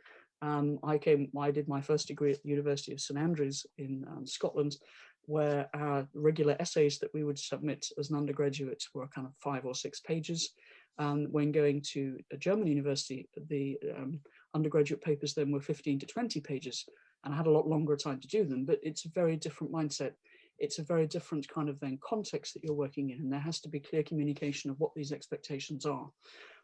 I did my first degree at the University of St Andrews in Scotland, where our regular essays that we would submit as an undergraduate were kind of 5 or 6 pages. When going to a German university, the undergraduate papers then were 15 to 20 pages, and I had a lot longer time to do them, but it's a very different mindset. It's a very different kind of then context that you're working in, and there has to be clear communication of what these expectations are.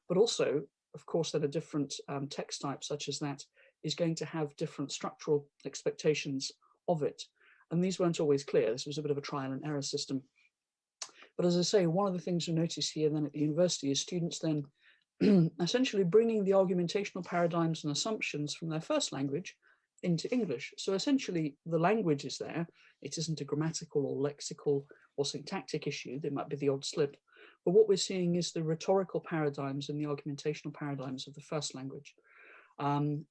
But also, of course, there are different text types such as that is going to have different structural expectations of it. And these weren't always clear. This was a bit of a trial and error system. But as I say, one of the things we notice here then at the university is students then essentially bringing the argumentational paradigms and assumptions from their first language into English. So essentially the language is there. It isn't a grammatical or lexical or syntactic issue. There might be the odd slip. But what we're seeing is the rhetorical paradigms and the argumentational paradigms of the first language.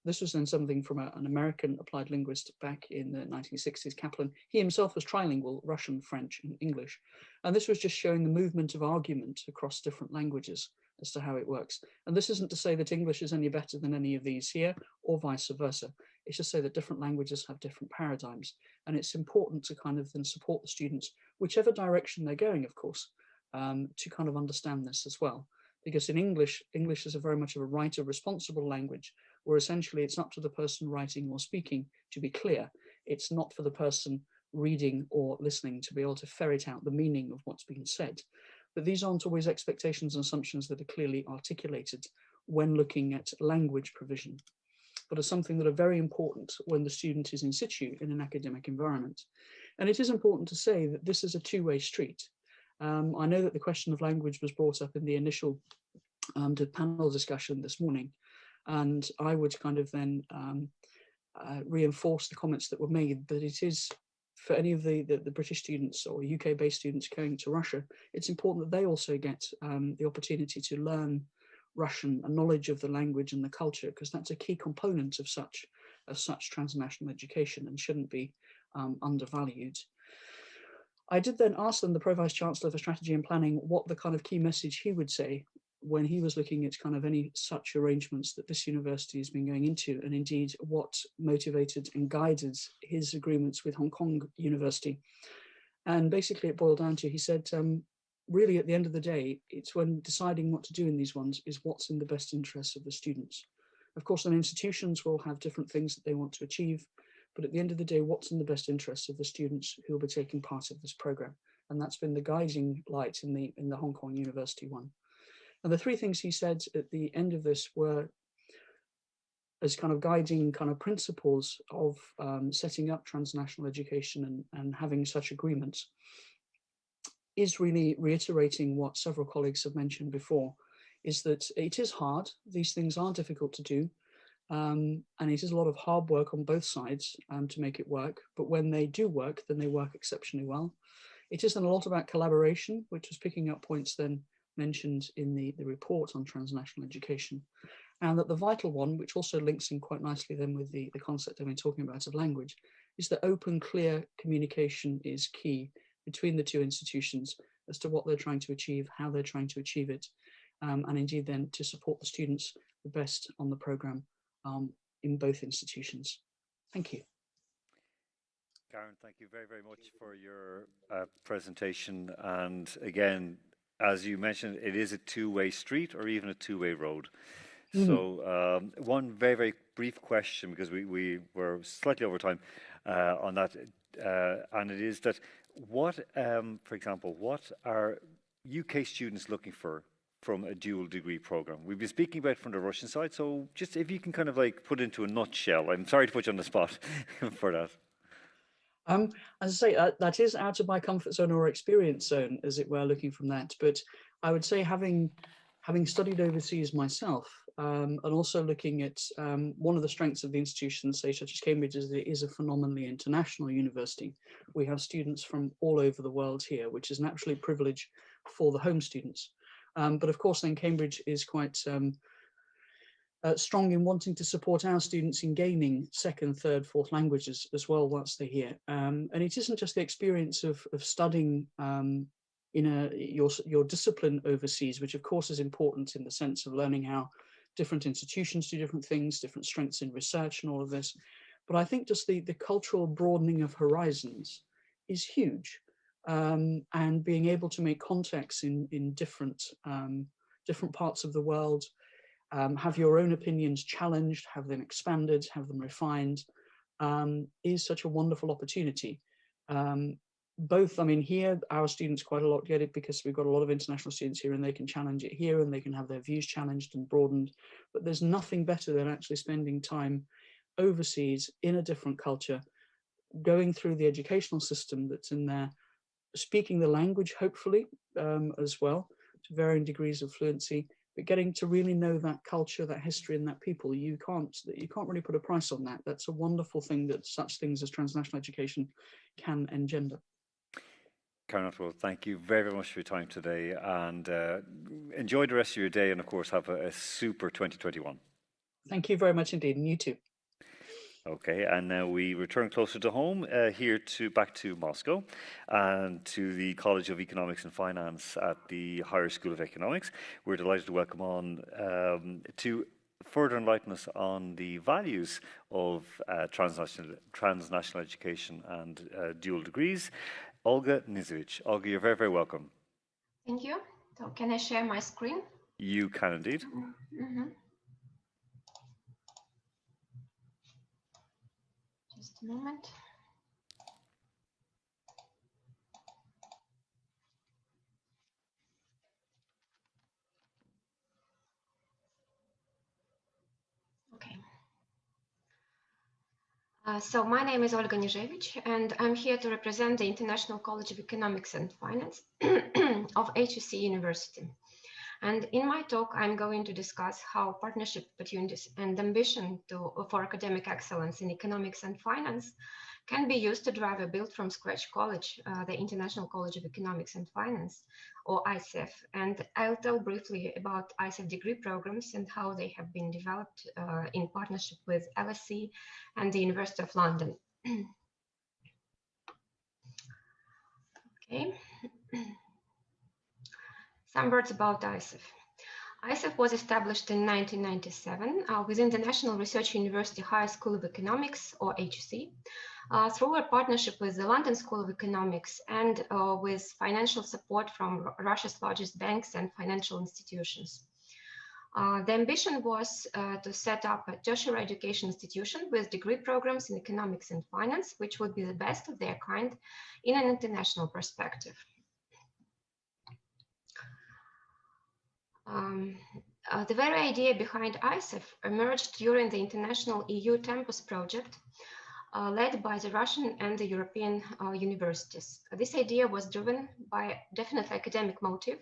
This was then something from an American applied linguist back in the 1960s, Kaplan. He himself was trilingual, Russian, French, and English. And this was just showing the movement of argument across different languages as to how it works. And this isn't to say that English is any better than any of these here, or vice versa. It's just to say that different languages have different paradigms. And it's important to kind of then support the students, whichever direction they're going, of course, to kind of understand this as well. Because in English, English is a very much of a writer-responsible language, where essentially it's up to the person writing or speaking to be clear. It's not for the person reading or listening to be able to ferret out the meaning of what's being said. But these aren't always expectations and assumptions that are clearly articulated when looking at language provision, but are something that are very important when the student is in situ in an academic environment. And it is important to say that this is a two-way street. I know that the question of language was brought up in the initial panel discussion this morning, and I would kind of then reinforce the comments that were made, that it is for any of the British students or UK-based students going to Russia, it's important that they also get the opportunity to learn Russian, a knowledge of the language and the culture, because that's a key component of such transnational education and shouldn't be undervalued. I did then ask them, the Pro-Vice Chancellor for Strategy and Planning, what the kind of key message he would say when he was looking at kind of any such arrangements that this university has been going into, and indeed what motivated and guided his agreements with Hong Kong University. And basically it boiled down to, he said, really at the end of the day, it's when deciding what to do in these ones is what's in the best interests of the students. Of course, then institutions will have different things that they want to achieve, but at the end of the day, what's in the best interests of the students who will be taking part of this program? And that's been the guiding light in the Hong Kong University one. And the three things he said at the end of this were, as kind of guiding kind of principles of setting up transnational education and having such agreements, is really reiterating what several colleagues have mentioned before, is that it is hard. These things are difficult to do. And it is a lot of hard work on both sides to make it work. But when they do work, then they work exceptionally well. It is then a lot about collaboration, which was picking up points then mentioned in the report on transnational education. And that the vital one, which also links in quite nicely then with the concept I've been talking about of language, is that open, clear communication is key between the two institutions as to what they're trying to achieve, how they're trying to achieve it, and indeed then to support the students the best on the programme in both institutions. Thank you. Karen, thank you very, very much for your presentation. And again, as you mentioned, it is a two-way street or even a two-way road. Mm-hmm. So one very, very brief question, because we were slightly over time on that, and it is that what, for example, what are UK students looking for from a dual degree program? We've been speaking about it from the Russian side, so just if you can kind of like put it into a nutshell. I'm sorry to put you on the spot for that. As I say, that is out of my comfort zone or experience zone, as it were, looking from that. But I would say, having studied overseas myself, and also looking at one of the strengths of the institutions, say such as Cambridge, is that it is a phenomenally international university. We have students from all over the world here, which is an absolute privilege for the home students. But of course, then Cambridge is quite strong in wanting to support our students in gaining second, third, fourth languages as well once they're here. And it isn't just the experience of studying in your discipline overseas, which of course is important in the sense of learning how different institutions do different things, different strengths in research and all of this. But I think just the cultural broadening of horizons is huge. And being able to make contacts in different parts of the world, have your own opinions challenged, have them expanded, have them refined, is such a wonderful opportunity. Both, I mean, here, our students quite a lot get it because we've got a lot of international students here and they can challenge it here and they can have their views challenged and broadened. But there's nothing better than actually spending time overseas in a different culture, going through the educational system that's in there, speaking the language, hopefully, as well, to varying degrees of fluency, but getting to really know that culture, that history, and that people. You can't really put a price on that. That's a wonderful thing that such things as transnational education can engender. Karen, well, thank you very, very much for your time today, and enjoy the rest of your day, and of course have a super 2021. Thank you very much indeed, and you too. Okay, and now we return closer to home, back to Moscow, and to the College of Economics and Finance at the Higher School of Economics. We're delighted to welcome on to further enlighten us on the values of transnational education and dual degrees, Olga Nizovic. Olga, you're very, very welcome. Thank you. So can I share my screen? You can indeed. Mm-hmm. Just a moment. Okay. So my name is Olga Nizovic, and I'm here to represent the International College of Economics and Finance of HEC University. And in my talk, I'm going to discuss how partnership opportunities and ambition for academic excellence in economics and finance can be used to drive a build-from-scratch college, the International College of Economics and Finance, or ICEF. And I'll tell briefly about ICEF degree programs and how they have been developed in partnership with LSE and the University of London. Okay. Some words about ICEF. ICEF was established in 1997 within the National Research University Higher School of Economics, or HEC, through a partnership with the London School of Economics and with financial support from Russia's largest banks and financial institutions. The ambition was to set up a tertiary education institution with degree programs in economics and finance, which would be the best of their kind in an international perspective. The very idea behind ICEF emerged during the international EU Tempus project led by the Russian and the European universities. This idea was driven by definite academic motive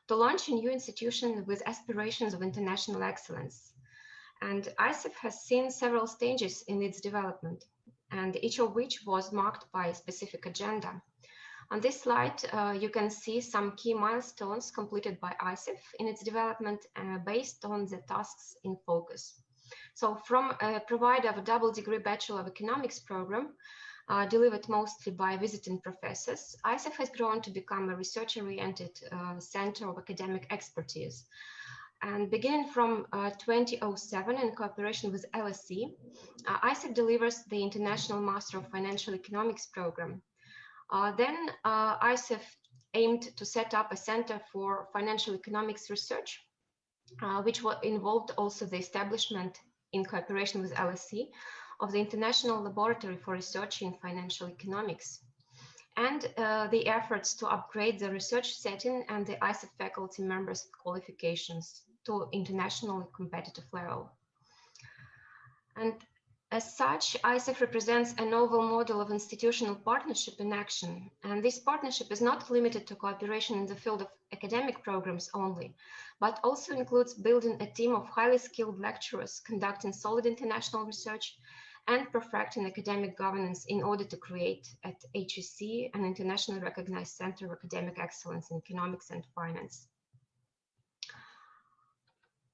to launch a new institution with aspirations of international excellence. And ICEF has seen several stages in its development, and each of which was marked by a specific agenda. On this slide, you can see some key milestones completed by ICEF in its development based on the tasks in focus. So from a provider of a double degree Bachelor of Economics program, delivered mostly by visiting professors, ICEF has grown to become a research-oriented center of academic expertise. And beginning from 2007, in cooperation with LSE, ICEF delivers the International Master of Financial Economics program. Then ICEF aimed to set up a Center for Financial Economics Research, which involved also the establishment, in cooperation with LSE, of the International Laboratory for Research in Financial Economics, and the efforts to upgrade the research setting and the ICEF faculty members' qualifications to internationally competitive level. And as such, ICEF represents a novel model of institutional partnership in action. And this partnership is not limited to cooperation in the field of academic programs only, but also includes building a team of highly skilled lecturers conducting solid international research and perfecting academic governance in order to create at HEC an internationally recognized center of academic excellence in economics and finance.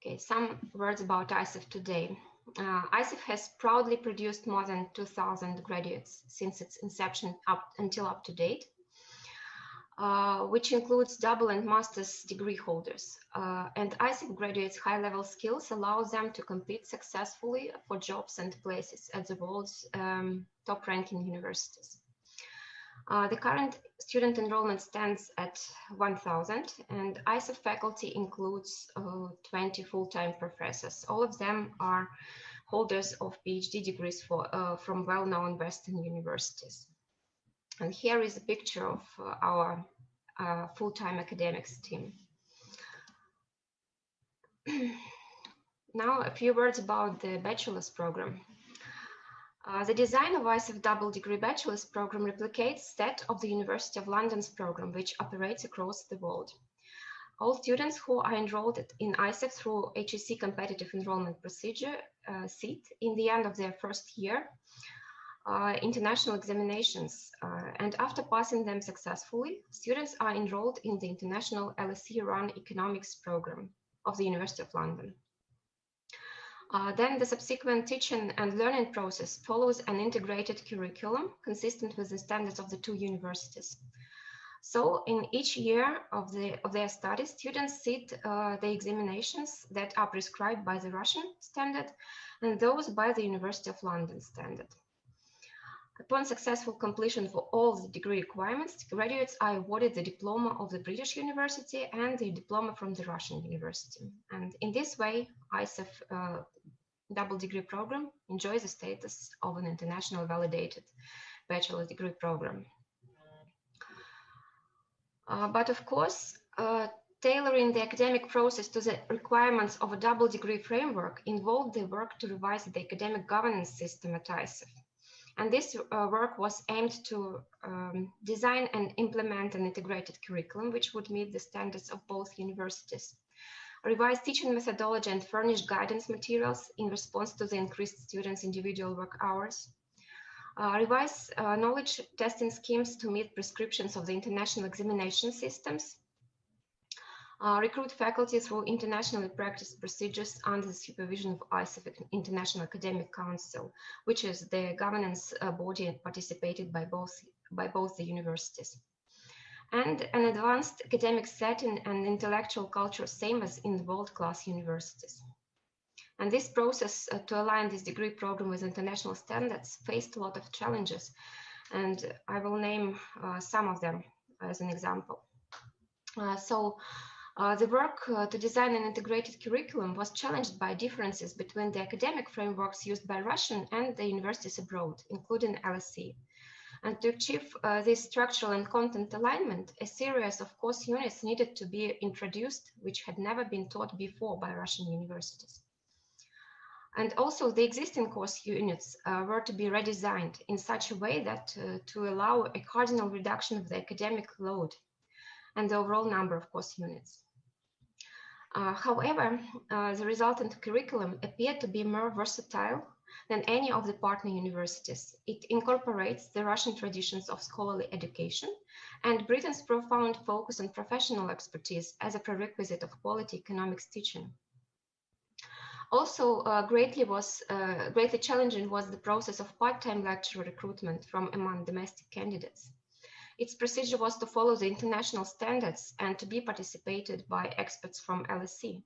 Okay, some words about ICEF today. ICEF has proudly produced more than 2,000 graduates since its inception up to date, which includes double and master's degree holders. And ICEF graduates' high-level skills allow them to compete successfully for jobs and places at the world's top-ranking universities. The current student enrollment stands at 1,000, and ICEF faculty includes 20 full-time professors. All of them are holders of PhD degrees from well-known Western universities. And here is a picture of our full-time academics team. Now, a few words about the bachelor's program. The design of ISEF double degree bachelor's program replicates that of the University of London's program, which operates across the world. All students who are enrolled in ISEF through HEC competitive enrollment procedure sit in the end of their first year international examinations, and after passing them successfully, students are enrolled in the international LSE-run economics program of the University of London. Then the subsequent teaching and learning process follows an integrated curriculum consistent with the standards of the two universities. So in each year of their studies, students sit the examinations that are prescribed by the Russian standard and those by the University of London standard. Upon successful completion of all the degree requirements, graduates are awarded the diploma of the British university and the diploma from the Russian university. And in this way, ISEF double degree program enjoys the status of an international validated bachelor's degree program. But of course, tailoring the academic process to the requirements of a double degree framework involved the work to revise the academic governance system at ISEF. And this work was aimed to design and implement an integrated curriculum which would meet the standards of both universities, revise teaching methodology and furnish guidance materials in response to the increased students' individual work hours, revise knowledge testing schemes to meet prescriptions of the international examination systems, recruit faculty through internationally practiced procedures under the supervision of ISEF International Academic Council, which is the governance body participated by both the universities. And an advanced academic setting and intellectual culture, same as in the world-class universities. And this process to align this degree program with international standards faced a lot of challenges, and I will name some of them as an example. The work to design an integrated curriculum was challenged by differences between the academic frameworks used by Russian and the universities abroad, including LSE. And to achieve this structural and content alignment, a series of course units needed to be introduced, which had never been taught before by Russian universities. And also the existing course units were to be redesigned in such a way that to allow a cardinal reduction of the academic load and the overall number of course units. However, the resultant curriculum appeared to be more versatile than any of the partner universities. It incorporates the Russian traditions of scholarly education and Britain's profound focus on professional expertise as a prerequisite of quality economics teaching. Also, greatly challenging was the process of part-time lecturer recruitment from among domestic candidates. Its procedure was to follow the international standards and to be participated by experts from LSE.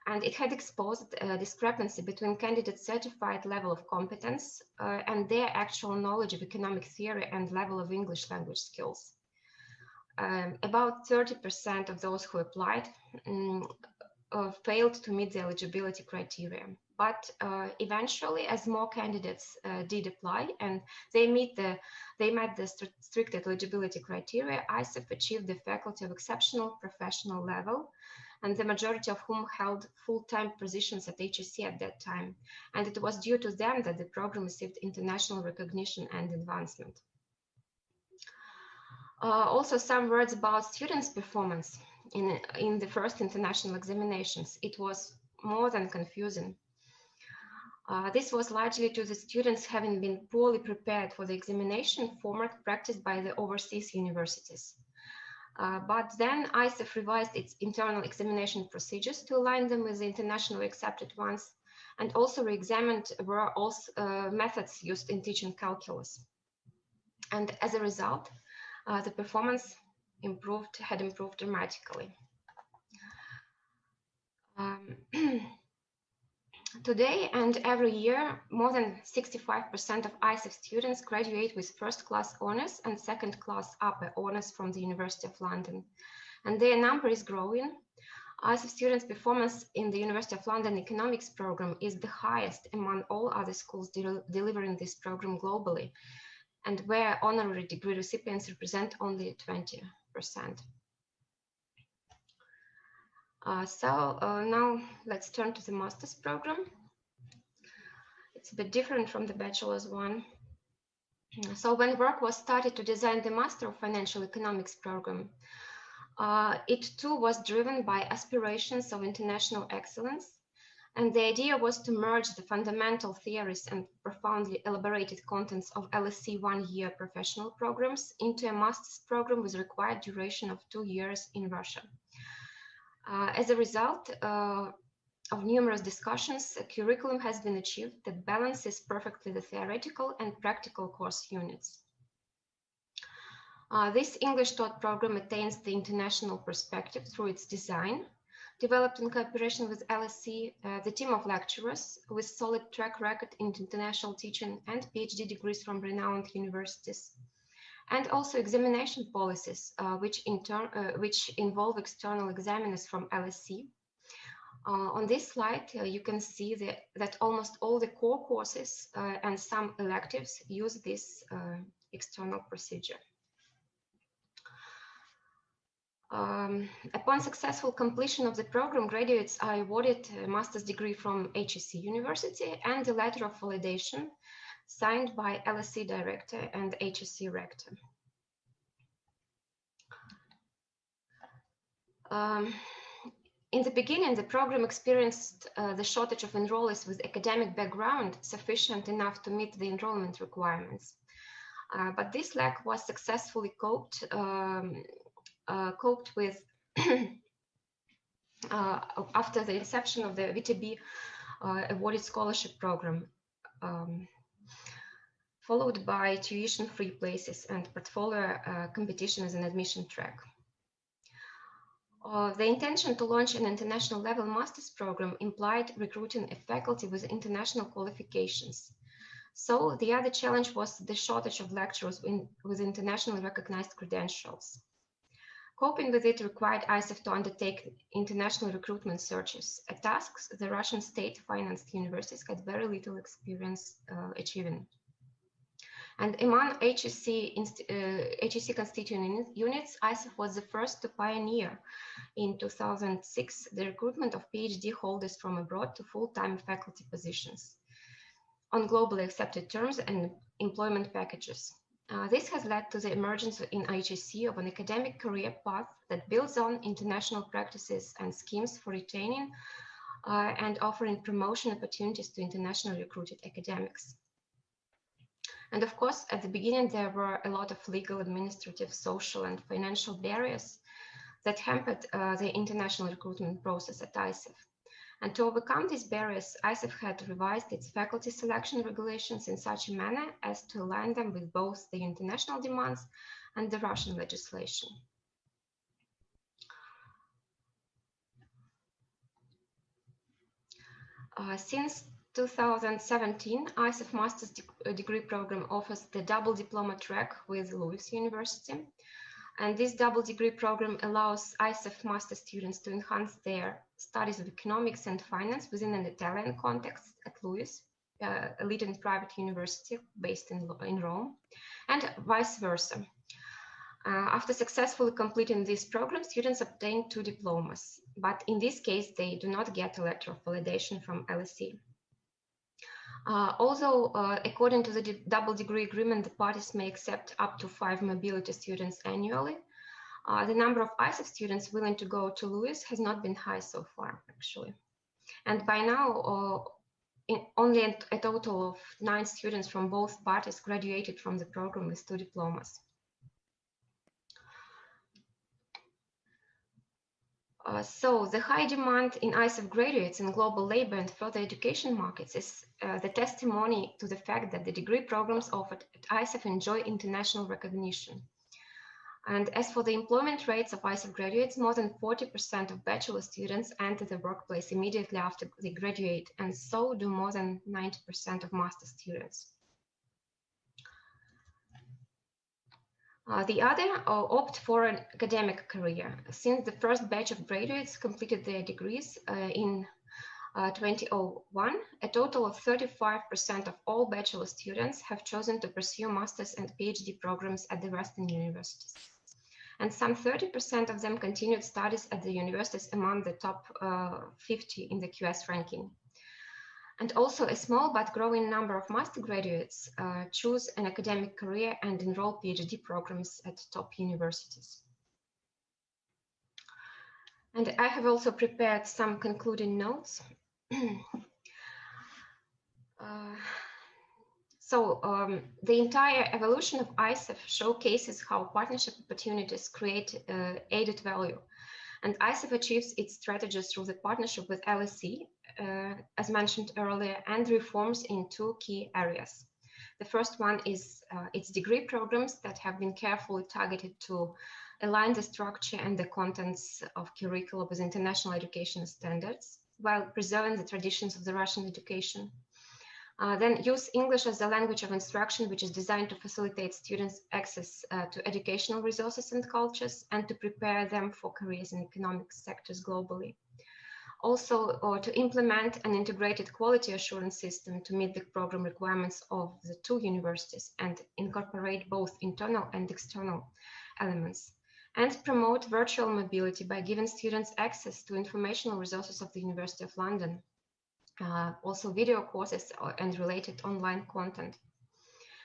And it had exposed a discrepancy between candidates' certified level of competence and their actual knowledge of economic theory and level of English language skills. About 30% of those who applied failed to meet the eligibility criteria. But eventually, as more candidates did apply and they met the strict eligibility criteria, ISEF achieved the faculty of exceptional professional level, and the majority of whom held full-time positions at HEC at that time. And it was due to them that the program received international recognition and advancement. Also, some words about students' performance in the first international examinations. It was more than confusing. This was largely to the students having been poorly prepared for the examination format practiced by the overseas universities. But then ISEF revised its internal examination procedures to align them with the internationally accepted ones, and also re-examined were also methods used in teaching calculus. And as a result, the performance had improved dramatically. Today and every year, more than 65% of ISEF students graduate with first-class honors and second-class upper honors from the University of London. And their number is growing. ISEF students' performance in the University of London economics program is the highest among all other schools delivering this program globally, and where honorary degree recipients represent only 20%. Now let's turn to the master's program. It's a bit different from the bachelor's one. So when work was started to design the Master of Financial Economics program, it too was driven by aspirations of international excellence. And the idea was to merge the fundamental theories and profoundly elaborated contents of LSE one-year professional programs into a master's program with required duration of 2 years in Russia. As a result of numerous discussions, a curriculum has been achieved that balances perfectly the theoretical and practical course units. This English taught program attains the international perspective through its design, developed in cooperation with LSE, the team of lecturers with solid track record in international teaching and PhD degrees from renowned universities, and also examination policies, which involve external examiners from LSE. On this slide, you can see that almost all the core courses and some electives use this external procedure. Upon successful completion of the program, graduates are awarded a master's degree from HEC University and a letter of validation signed by LSE director and HEC rector. In the beginning, the program experienced the shortage of enrollees with academic background sufficient enough to meet the enrollment requirements. But this lack was successfully coped with after the inception of the VTB awarded scholarship program, followed by tuition-free places and portfolio competition as an admission track. The intention to launch an international level master's program implied recruiting a faculty with international qualifications. So the other challenge was the shortage of lecturers with internationally recognized credentials. Coping with it required ISEF to undertake international recruitment searches, a task the Russian state-financed universities had very little experience achieving. And among HEC constituent units, ISEF was the first to pioneer in 2006 the recruitment of PhD holders from abroad to full-time faculty positions on globally accepted terms and employment packages. This has led to the emergence in HEC of an academic career path that builds on international practices and schemes for retaining and offering promotion opportunities to internationally recruited academics. And of course, at the beginning, there were a lot of legal, administrative, social, and financial barriers that hampered the international recruitment process at ISEF. And to overcome these barriers, ISEF had revised its faculty selection regulations in such a manner as to align them with both the international demands and the Russian legislation. Since 2017, ISEF Master's Degree Program offers the double diploma track with Lewis University. And this double degree program allows ISEF master students to enhance their studies of economics and finance within an Italian context at Lewis, a leading private university based in Rome, and vice versa. After successfully completing this program, students obtain 2 diplomas, but in this case, they do not get a letter of validation from LSE. Although, according to the double degree agreement, the parties may accept up to 5 mobility students annually, the number of ISEF students willing to go to Lewis has not been high so far, actually. And by now, only a total of 9 students from both parties graduated from the program with 2 diplomas. So the high demand in ISEF graduates in global labor and further education markets is the testimony to the fact that the degree programs offered at ISEF enjoy international recognition. And as for the employment rates of ISEF graduates, more than 40% of bachelor students enter the workplace immediately after they graduate, and so do more than 90% of master students. The other opt for an academic career. Since the first batch of graduates completed their degrees in 2001, a total of 35% of all bachelor students have chosen to pursue master's and PhD programs at the Western universities. And some 30% of them continued studies at the universities among the top 50 in the QS ranking. And also a small but growing number of master graduates choose an academic career and enroll PhD programs at top universities. And I have also prepared some concluding notes. The entire evolution of ISEF showcases how partnership opportunities create added value. And ISEF achieves its strategies through the partnership with LSE, as mentioned earlier, and reforms in two key areas. The first one is its degree programs that have been carefully targeted to align the structure and the contents of curricula with international education standards, while preserving the traditions of the Russian education. Then use English as a language of instruction, which is designed to facilitate students' access to educational resources and cultures, and to prepare them for careers in economic sectors globally. Also, to implement an integrated quality assurance system to meet the program requirements of the two universities and incorporate both internal and external elements. And promote virtual mobility by giving students access to informational resources of the University of London. Also video courses and related online content,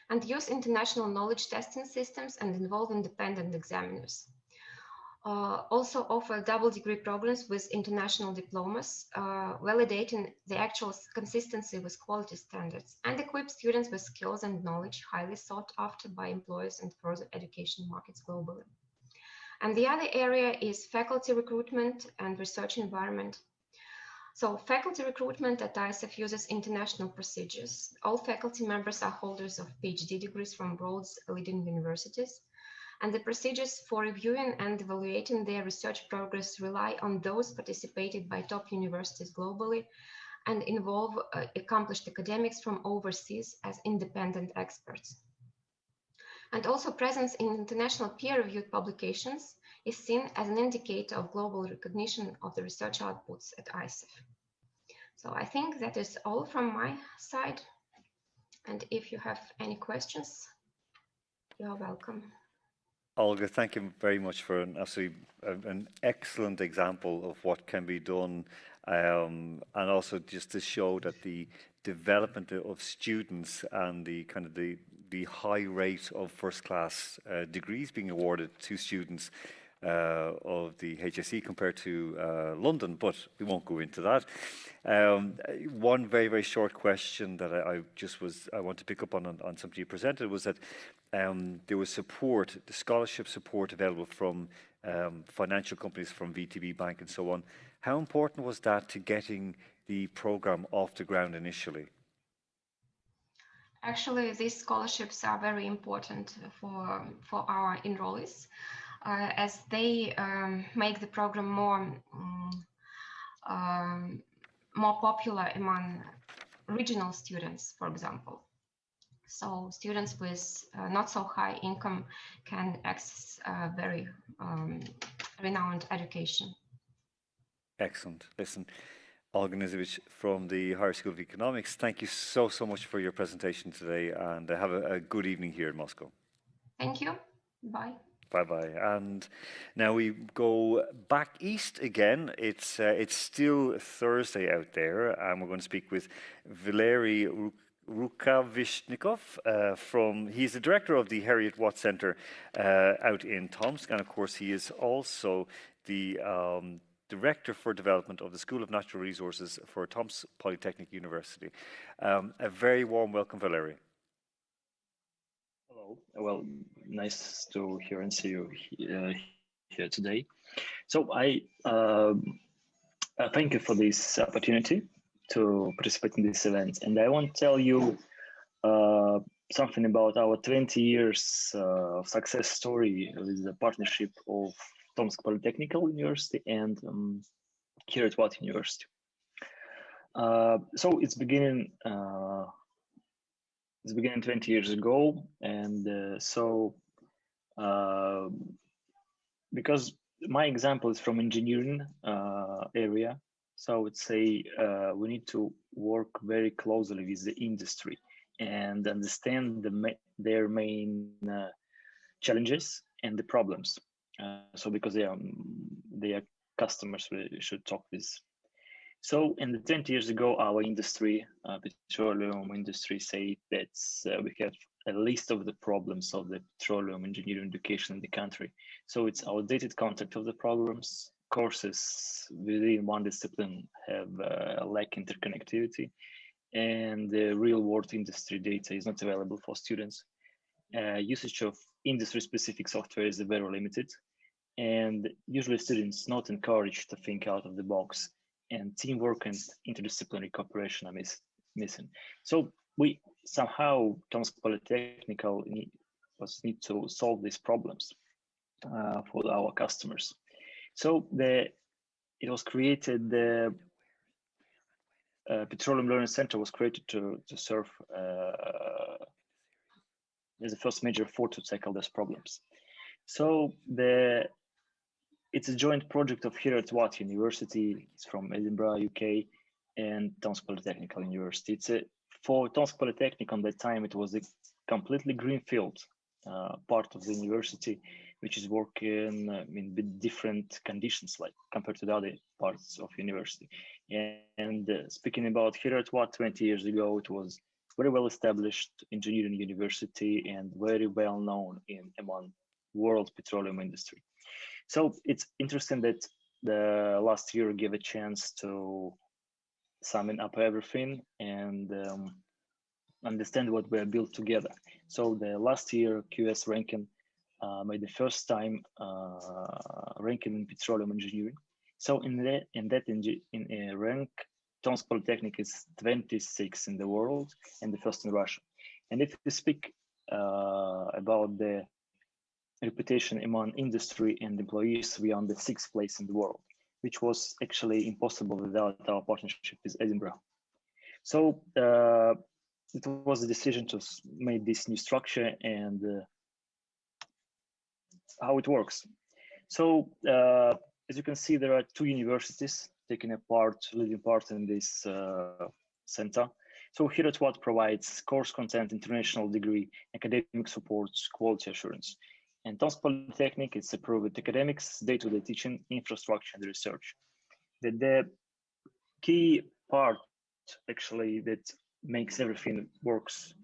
and use international knowledge testing systems and involve independent examiners. Also offer double degree programs with international diplomas, validating the actual consistency with quality standards, and equip students with skills and knowledge highly sought after by employers and further education markets globally. And the other area is faculty recruitment and research environment. So faculty recruitment at ISEF uses international procedures. All faculty members are holders of PhD degrees from world's leading universities. And the procedures for reviewing and evaluating their research progress rely on those participated by top universities globally and involve accomplished academics from overseas as independent experts. And also presence in international peer-reviewed publications is seen as an indicator of global recognition of the research outputs at ISEF. So I think that is all from my side. And if you have any questions, you're welcome. Olga, thank you very much for an excellent example of what can be done, and also just to show that the development of students and the kind of the high rate of first-class degrees being awarded to students of the HSE compared to London, but we won't go into that. One very, very short question that I want to pick up on something you presented was that there was support, the scholarship support available from financial companies, from VTB Bank and so on. How important was that to getting the program off the ground initially? Actually, these scholarships are very important for our enrollees, as they make the program more popular among regional students, for example. So students with not so high income can access very renowned education. Excellent. Listen, Olga Nizovic from the Higher School of Economics, thank you so much for your presentation today, and have a good evening here in Moscow. Thank you. Bye. Bye-bye. And now we go back east again. It's still Thursday out there, and we're going to speak with Valery Rukavishnikov he's the director of the Harriet Watt Center out in Tomsk, and of course he is also the Director for Development of the School of Natural Resources for Tomsk Polytechnic University. A very warm welcome, Valery. Hello. Well, nice to hear and see you here today. So I thank you for this opportunity to participate in this event, and I want to tell you something about our 20 years success story with the partnership of Tomsk Polytechnic University and Harriet Watt University. So it's beginning 20 years ago, and because my example is from engineering area, so I would say we need to work very closely with the industry and understand their main challenges and the problems. So because they are customers, we should talk with. So, in the 20 years ago, our industry, petroleum industry, say that we have a list of the problems of the petroleum engineering education in the country. So it's outdated content of the programs, courses within one discipline have lack interconnectivity, and the real-world industry data is not available for students. Usage of industry-specific software is very limited, and usually students not encouraged to think out of the box, and teamwork and interdisciplinary cooperation are missing. So we somehow, Tomsk Polytechnical need to solve these problems for our customers. So it was created, the Petroleum Learning Center was created to serve as the first major effort to tackle these problems. So it's a joint project of Heriot-Watt University, it's from Edinburgh, UK, and Tomsk Polytechnical University. For Tomsk Polytechnic on that time, it was a completely greenfield part of the university, which is working in different conditions, like compared to the other parts of university. And speaking about Heriot-Watt 20 years ago, it was very well established engineering university and very well known among world petroleum industry. So it's interesting that the last year gave a chance to sum up everything and understand what we have built together. So the last year QS ranking made the first time ranking in petroleum engineering. So in a rank, Tomsk Polytechnic is 26 in the world and the first in Russia. And if we speak about the reputation among industry and employees, we are on the 6th place in the world, which was actually impossible without our partnership with Edinburgh. So it was a decision to make this new structure and how it works. So as you can see, there are 2 universities taking leading part in this center. So Heriot-Watt provides course content, international degree, academic support, quality assurance. And Tomsk Polytechnic is approved with academics, day-to-day teaching, infrastructure, and research. The key part, actually, that makes everything works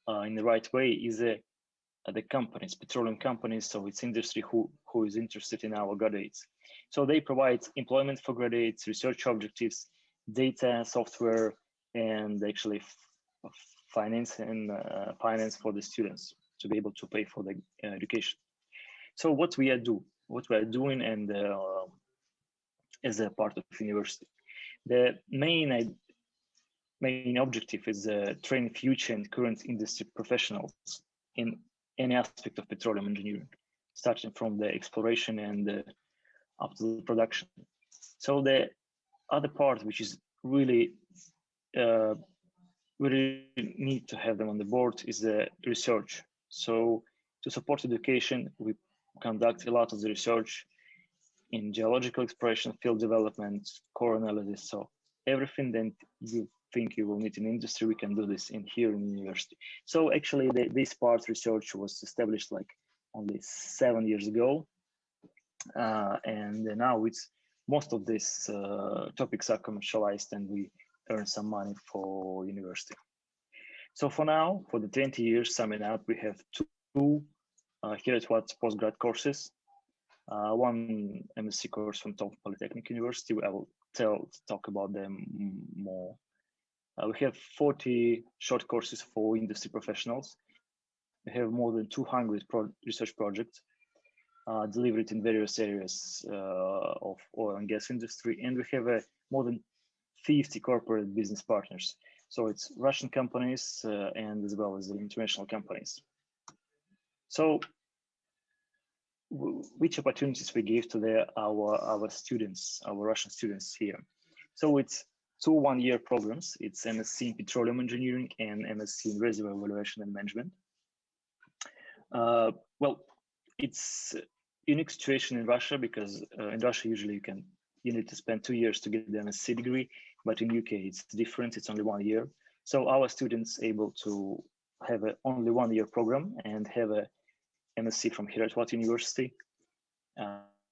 in the right way is the companies, petroleum companies. So it's industry who is interested in our graduates. So they provide employment for graduates, research objectives, data, software, and actually finance for the students to be able to pay for the education. So what we are doing, and as a part of university, the main objective is train future and current industry professionals in any aspect of petroleum engineering, starting from the exploration and up to the production. So the other part, which is really we need to have them on the board, is the research. So to support education, we conduct a lot of the research in geological exploration, field development, core analysis. So everything that you think you will need in industry, we can do this here in the university. So actually this part research was established like only 7 years ago. And now most of these topics are commercialized and we earn some money for university. So for now, for the 20 years summing up, we have 2 Heriot-Watt postgrad courses, 1 MSc course from Tomsk Polytechnic University. I will talk about them more. We have 40 short courses for industry professionals. We have more than 200 research projects delivered in various areas of oil and gas industry, and we have more than 50 corporate business partners. So it's Russian companies and as well as the international companies. So which opportunities we give to our students, our Russian students here? So it's 2 one-year programs. It's MSc in Petroleum Engineering and MSc in Reservoir Evaluation and Management. Well, it's a unique situation in Russia because in Russia usually you need to spend 2 years to get the MSc degree, but in UK it's different. It's only 1 year. So our students able to have only 1 year program and have a MSc from Heriot-Watt University.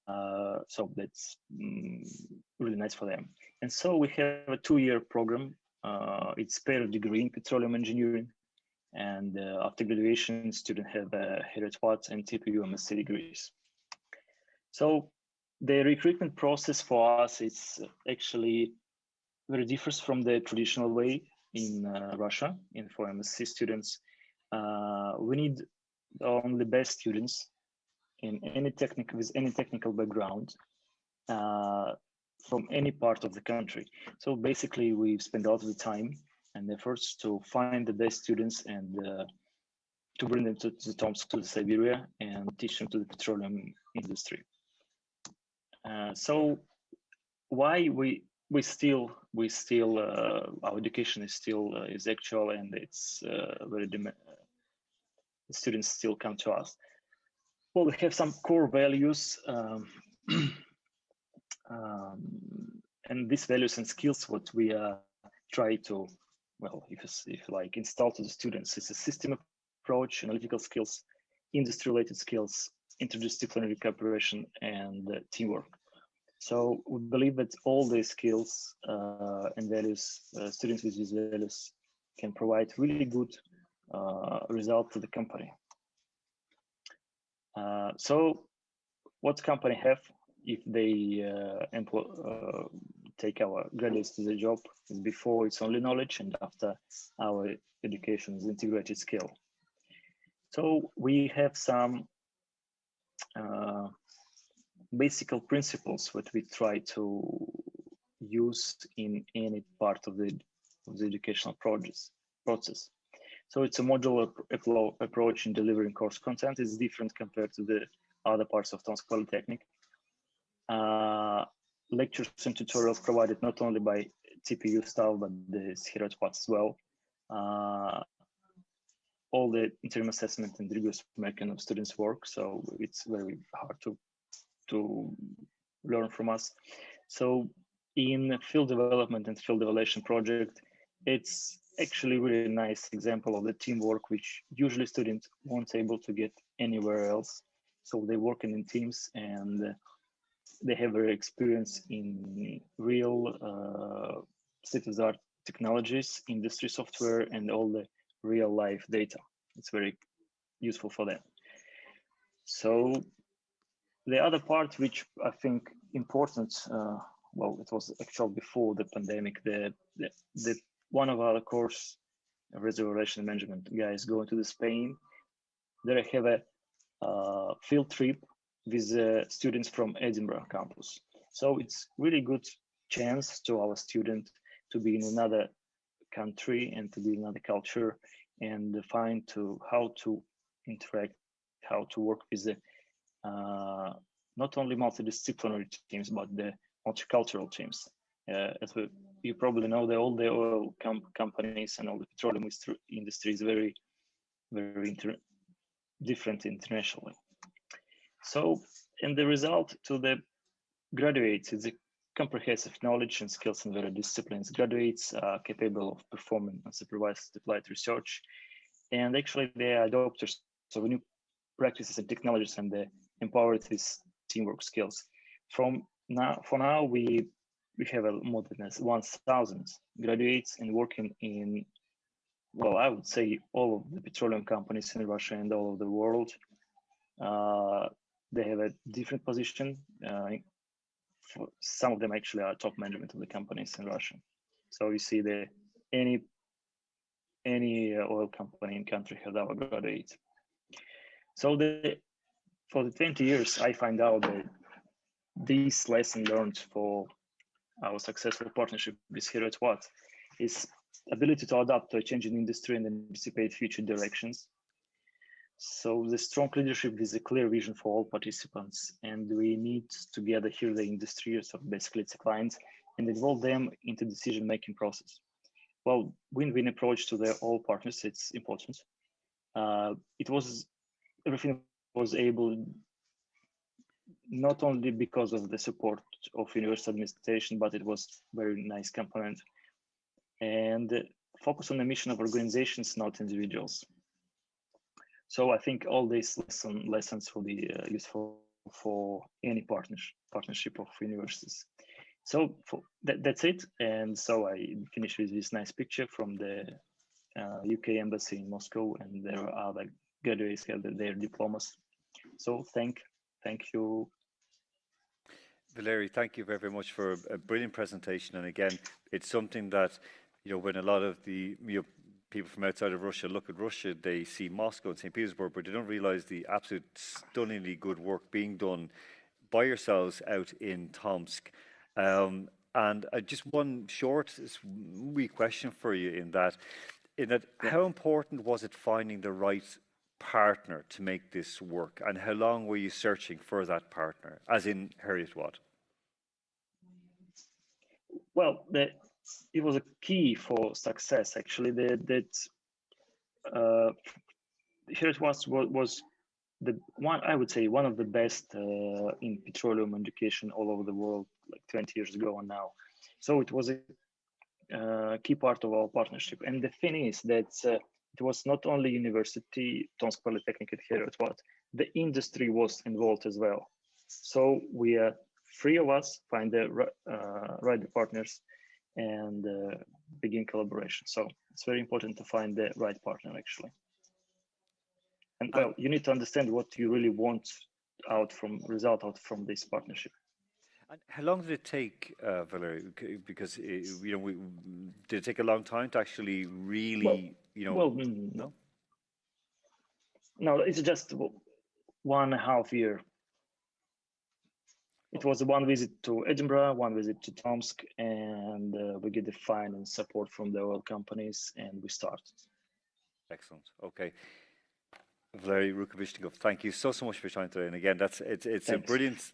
So that's really nice for them. And so we have a 2-year program. It's paired degree in petroleum engineering. And after graduation, students have Heriot-Watt and TPU MSc degrees. So the recruitment process for us is actually very differs from the traditional way in Russia. And for MSc students, we need only best students in any technical with any technical background from any part of the country. So basically, we spend a lot of the time and efforts to find the best students and to bring them to the Tomsk, to the Siberia, and teach them to the petroleum industry. So why we still our education is still is actual, and it's very the students still come to us. Well, we have some core values, and these values and skills what we try to, well, if like install to the students. It's a system approach, analytical skills, industry-related skills, interdisciplinary cooperation, and teamwork. So we believe that all these skills and values, students with these values can provide really good result to the company. So what company have if they take our graduates to the job is before it's only knowledge, and after our education is integrated skill. So we have some basic principles that we try to use in any part of the educational process. So it's a modular approach in delivering course content. It's different compared to the other parts of Tomsk Polytechnic. Lectures and tutorials provided not only by TPU staff, but the Heriot-Watt as well. All the interim assessment and rigorous making of students' work, so it's very hard to learn from us. So in field development and field evaluation project, it's actually really nice example of the teamwork, which usually students won't able to get anywhere else. So they work in teams, and they have their experience in real state-of-the-art technologies, industry software, and all the real life data. It's very useful for them. So the other part, which I think important, well, it was actually before the pandemic, the one of our course, reservoir relation management guys going to Spain. There I have a field trip with students from Edinburgh campus. So it's really good chance to our student to be in another country and to be in another culture, and find how to interact, how to work with the not only multidisciplinary teams, but the multicultural teams. As you probably know, all the oil companies and all the petroleum industry is very, very different internationally. So, and the result to the graduates is a comprehensive knowledge and skills in various disciplines. Graduates are capable of performing unsupervised applied research, and actually they are adopters of new practices and technologies, and they empowered with teamwork skills. For now, we have more than 1,000 graduates and working in, well, I would say all of the petroleum companies in Russia and all over the world. They have a different position. Some of them actually are top management of the companies in Russia. So you see any oil company in country has our graduates. So for the 20 years, I find out that this lesson learned for our successful partnership with Heriot-Watt is ability to adapt to a changing industry and anticipate future directions. So the strong leadership is a clear vision for all participants, and we need together hear the industry, so basically it's a client, and involve them into decision-making process. Well, win-win approach to all partners, it's important. Everything was able not only because of the support of university administration, but it was very nice component. And focus on the mission of organizations, not individuals. So I think all these lessons will be useful for any partnership of universities. So that's it. And so I finish with this nice picture from the UK embassy in Moscow, and there are other graduates have their diplomas. So thank you. Valery, thank you very, very much for a brilliant presentation. And again, it's something that, when a lot of the people from outside of Russia look at Russia, they see Moscow and St. Petersburg, but they don't realize the absolute stunningly good work being done by yourselves out in Tomsk. And just one short, wee question for you in that, how important was it finding the right partner to make this work, and how long were you searching for that partner, as in Harriet Watt? Well, it was a key for success, actually. Harriet Watt was the one, I would say, one of the best in petroleum education all over the world, like 20 years ago and now. So it was a key part of our partnership. And the thing is that it was not only university, Tomsk Polytechnic and Harriet Watt, the industry was involved as well. So we are three of us find the right partners and begin collaboration. So it's very important to find the right partner, actually. And well, you need to understand what you really want result out from this partnership. And how long did it take, Valery? Because did it take a long time to actually really, no, it's just 1.5 years. It was one visit to Edinburgh, one visit to Tomsk, and we get the finance support from the oil companies, and we started. Excellent. Okay. Valery Rukovishnikov, thank you so much for your time today. And again, it's a brilliant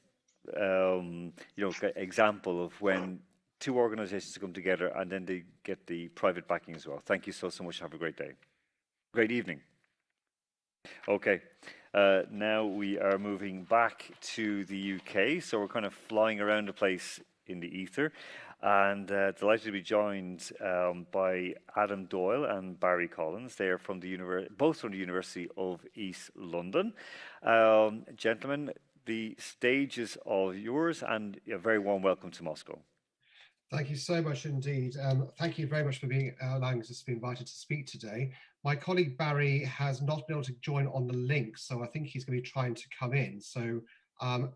example of when two organizations come together and then they get the private backing as well. Thank you so much. Have a great day. Great evening. Okay. Now we are moving back to the UK. So we're kind of flying around the place in the ether, and delighted to be joined by Adam Doyle and Barry Collins. They are from both from the University of East London. Gentlemen, the stage is all yours, and a very warm welcome to Moscow. Thank you so much indeed. Thank you very much for allowing us to be invited to speak today. My colleague Barry has not been able to join on the link, so I think he's going to be trying to come in. So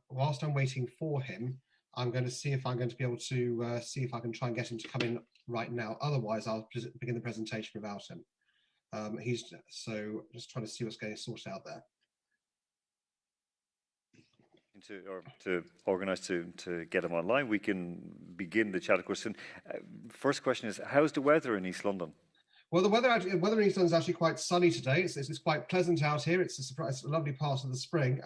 whilst I'm waiting for him, I'm going to see if I'm going to be able to see if I can try and get him to come in right now. Otherwise, I'll begin the presentation without him. So just trying to see what's getting sorted out there. To organise to get him online, we can begin the chat. Of course, first question is, how's the weather in East London? Well, the weather in East London is actually quite sunny today. It's quite pleasant out here. It's a lovely part of the spring.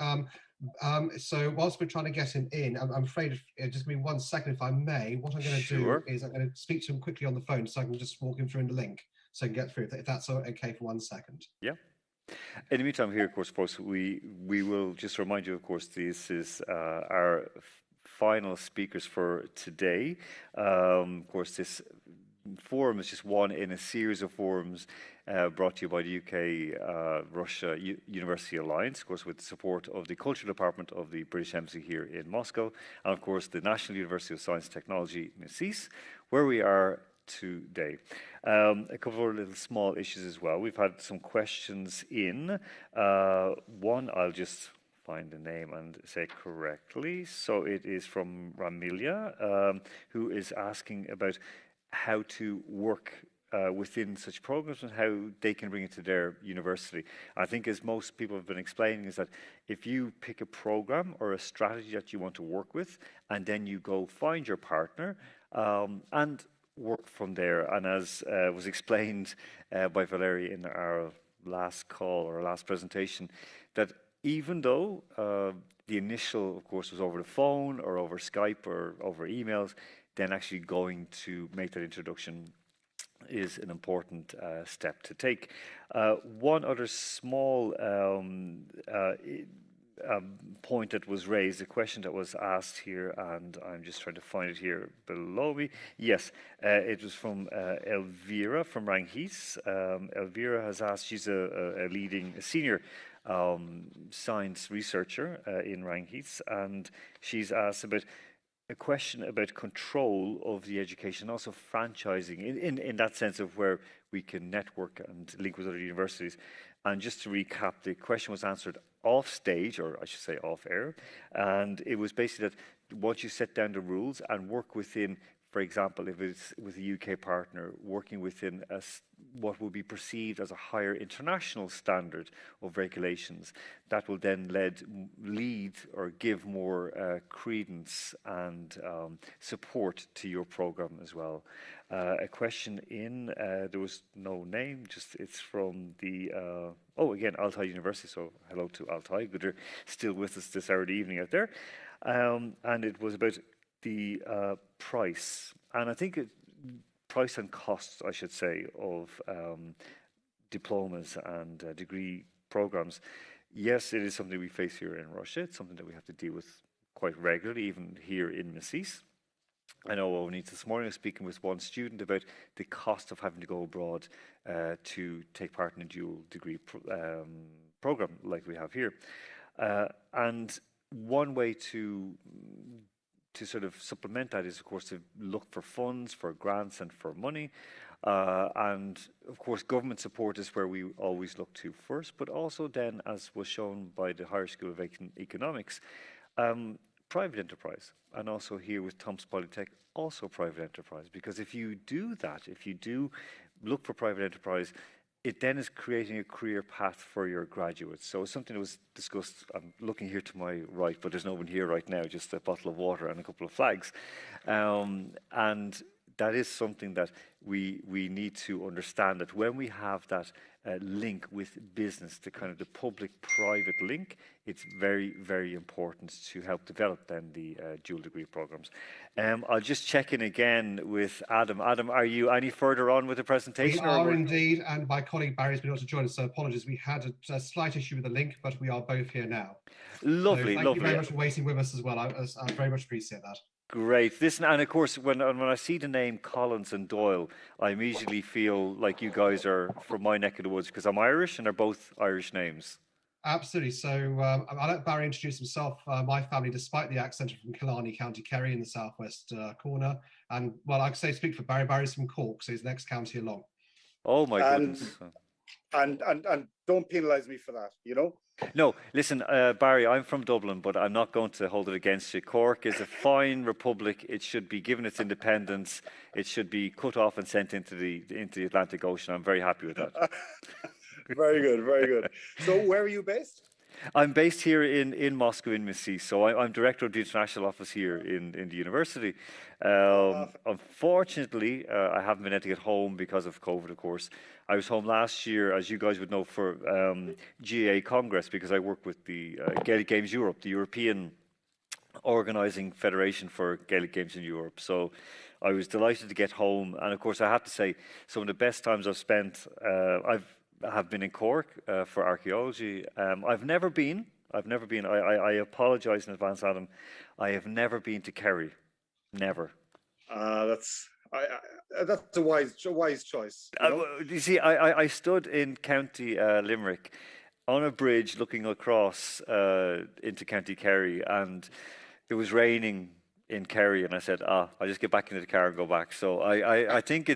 So whilst we're trying to get him in, I'm afraid, just give me 1 second if I may. What I'm going to do is I'm going to speak to him quickly on the phone so I can just walk him through in the link so I can get through, if that's okay for 1 second. Yeah. In the meantime, here, of course, folks, we will just remind you, of course, this is our final speakers for today. Of course, this forum is just one in a series of forums brought to you by the UK-Russia University Alliance, of course, with the support of the Culture Department of the British Embassy here in Moscow, and of course the National University of Science and Technology, MISIS, where we are today. A couple of little small issues as well. We've had some questions in. One, I'll just find the name and say it correctly. So it is from Ramilia, who is asking about how to work within such programs and how they can bring it to their university. I think, as most people have been explaining, is that if you pick a program or a strategy that you want to work with, and then you go find your partner and work from there. And as was explained by Valery in our last call or last presentation, that even though the initial, of course, was over the phone or over Skype or over emails, then actually going to make that introduction is an important step to take. One other small point that was raised, a question that was asked here, and I'm just trying to find it here below me. Yes, it was from Elvira from Ranghis. Elvira has asked, she's a senior science researcher in Rangheath, and she's asked about a question about control of the education, also franchising, in that sense of where we can network and link with other universities. And just to recap, the question was answered off stage, or I should say off air, and it was basically that once you set down the rules and work within, for example, if it's with a UK partner, working within what will be perceived as a higher international standard of regulations, that will then lead or give more credence and support to your program as well. A question there was no name, just it's from the, again, Altai University, so hello to Altai, good you're still with us this hour of the evening out there. And it was about the price, and I think price and costs, I should say, of diplomas and degree programs. Yes, it is something we face here in Russia. It's something that we have to deal with quite regularly, even here in Misis. I know only this morning I was speaking with one student about the cost of having to go abroad to take part in a dual degree program like we have here. And one way to sort of supplement that is, of course, to look for funds, for grants and for money. And, of course, government support is where we always look to first, but also then, as was shown by the Higher School of Economics, private enterprise. And also here with Tomsk Polytech, also private enterprise. Because if you do that, if you do look for private enterprise, it then is creating a career path for your graduates. So something that was discussed, I'm looking here to my right, but there's no one here right now, just a bottle of water and a couple of flags. And that is something that we need to understand, that when we have that link with business, the kind of the public-private link, it's very, very important to help develop then the dual degree programs. I'll just check in again with Adam. Adam, are you any further on with the presentation? We are indeed, and my colleague Barry's been able to join us, so apologies. We had a slight issue with the link, but we are both here now. Lovely, so thank you very much for waiting with us as well. I very much appreciate that. Great. Listen, and of course, when I see the name Collins and Doyle, I immediately feel like you guys are from my neck of the woods, because I'm Irish and they're both Irish names. Absolutely. So I'll let Barry introduce himself. My family, despite the accent, are from Killarney, County Kerry, in the southwest corner. And well, I'd say speak for Barry. Barry's from Cork, so he's the next county along. Oh my goodness. And don't penalise me for that, you know? No, listen, Barry, I'm from Dublin, but I'm not going to hold it against you. Cork is a fine republic. It should be given its independence. It should be cut off and sent into the Atlantic Ocean. I'm very happy with that. Very good, very good. So where are you based? I'm based here in Moscow, in Misis. So I'm director of the international office here in the university. Unfortunately, I haven't been able to get home because of COVID, of course. I was home last year, as you guys would know, for GA Congress, because I work with the Gaelic Games Europe, the European organising federation for Gaelic Games in Europe. So I was delighted to get home. And of course, I have to say, some of the best times I've spent, I have been in Cork for archaeology. I've never been. I apologise in advance, Adam. I have never been to Kerry. Never. That's a wise choice. You know? You see, I stood in County Limerick on a bridge looking across into County Kerry, and it was raining in Kerry, and I said, I'll just get back into the car and go back. So I think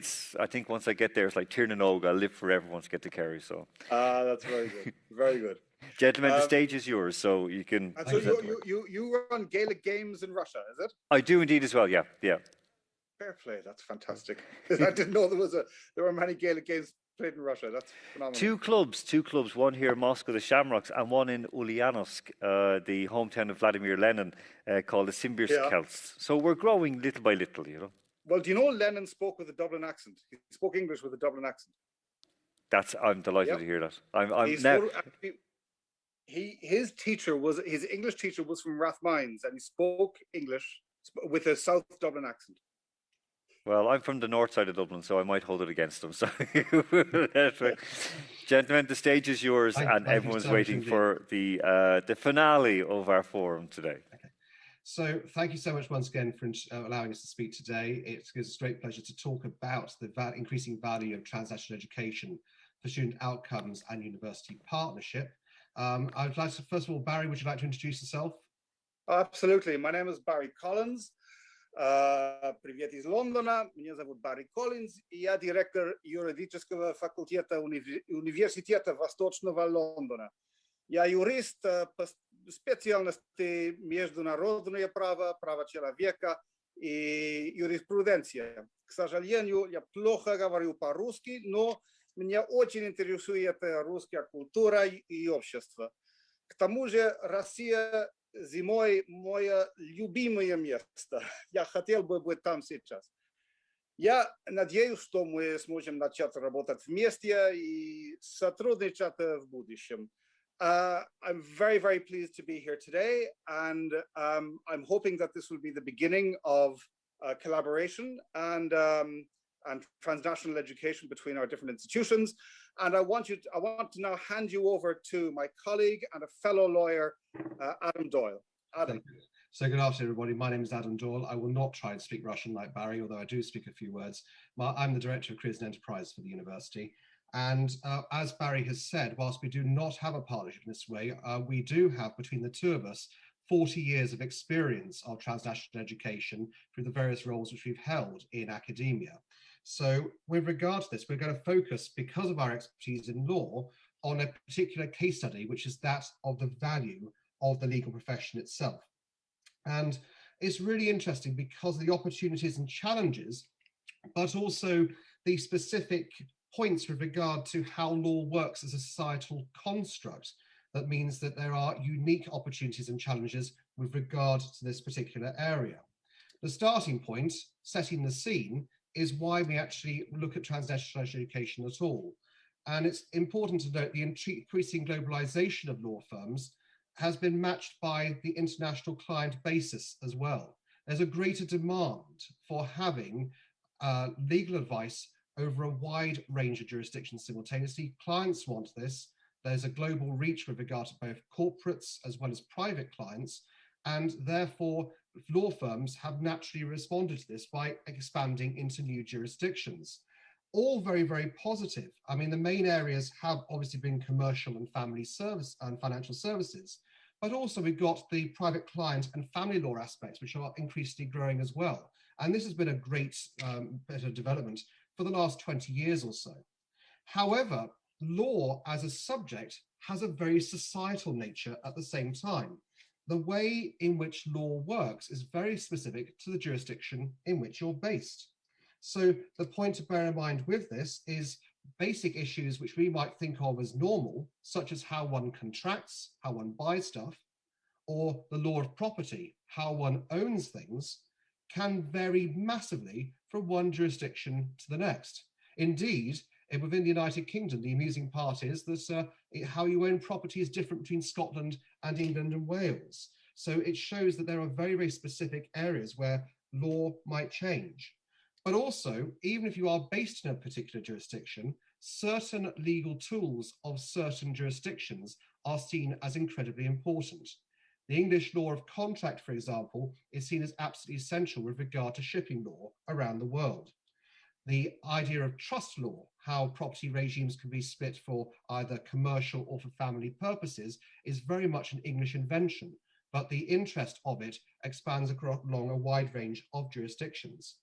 once I get there, it's like Tirnanog. I'll live forever once I get to Kerry. So that's very good, very good. Gentlemen, the stage is yours, so you can. And so you run Gaelic Games in Russia, is it? I do indeed as well. Yeah. Fair play. That's fantastic. I didn't know there were many Gaelic Games played in Russia. That's phenomenal. Two clubs. One here in Moscow, the Shamrocks, and one in Ulyanovsk, the hometown of Vladimir Lenin, called the Simbirsk Celts. So we're growing little by little, you know. Well, do you know Lenin spoke with a Dublin accent? He spoke English with a Dublin accent. I'm delighted to hear that. His English teacher was from Rathmines, and he spoke English with a South Dublin accent. Well, I'm from the north side of Dublin, so I might hold it against them. So, gentlemen, the stage is yours, and everyone's waiting for the finale of our forum today. Okay. So, thank you so much once again for allowing us to speak today. It gives us great pleasure to talk about the increasing value of transnational education for student outcomes and university partnership. I'd like to, first of all, Barry, would you like to introduce yourself? Absolutely. My name is Barry Collins. Привет из Лондона. Меня зовут Барри Коллинз, и я директор юридического факультета Университета Восточного Лондона. Я юрист по специальности международное право, право человека и юриспруденция. К сожалению, я плохо говорю по-русски, но меня очень интересует русская культура и общество. К тому же Россия зимой мое любимое место. Я хотел бы быть там сейчас. Я надеюсь, что мы сможем начать работать вместе и сотрудничать в будущем. I'm very, very pleased to be here today, and I'm hoping that this will be the beginning of collaboration and transnational education between our different institutions. And I want to now hand you over to my colleague and a fellow lawyer, Adam Doyle. Adam. So good afternoon, everybody. My name is Adam Doyle. I will not try and speak Russian like Barry, although I do speak a few words. I'm the director of Careers and Enterprise for the university. And as Barry has said, whilst we do not have a partnership in this way, we do have, between the two of us, 40 years of experience of transnational education through the various roles which we've held in academia. So with regard to this, we're going to focus, because of our expertise in law, on a particular case study, which is that of the value of the legal profession itself. And it's really interesting because of the opportunities and challenges, but also the specific points with regard to how law works as a societal construct. That means that there are unique opportunities and challenges with regard to this particular area. The starting point, setting the scene, is why we actually look at transnational education at all. And it's important to note the increasing globalization of law firms has been matched by the international client basis as well. There's a greater demand for having legal advice over a wide range of jurisdictions simultaneously. Clients want this. There's a global reach with regard to both corporates as well as private clients, and therefore law firms have naturally responded to this by expanding into new jurisdictions. All very, very positive. I mean, the main areas have obviously been commercial and family service and financial services, but also we've got the private client and family law aspects, which are increasingly growing as well. And this has been a great bit of development for the last 20 years or so. However, law as a subject has a very societal nature at the same time. The way in which law works is very specific to the jurisdiction in which you're based. So the point to bear in mind with this is basic issues which we might think of as normal, such as how one contracts, how one buys stuff, or the law of property, how one owns things, can vary massively from one jurisdiction to the next. Indeed, within the United Kingdom, the amusing part is that how you own property is different between Scotland and England and Wales. So it shows that there are very, very specific areas where law might change. But also, even if you are based in a particular jurisdiction, certain legal tools of certain jurisdictions are seen as incredibly important. The English law of contract, for example, is seen as absolutely essential with regard to shipping law around the world. The idea of trust law, how property regimes can be split for either commercial or for family purposes, is very much an English invention, but the interest of it expands along a wide range of jurisdictions.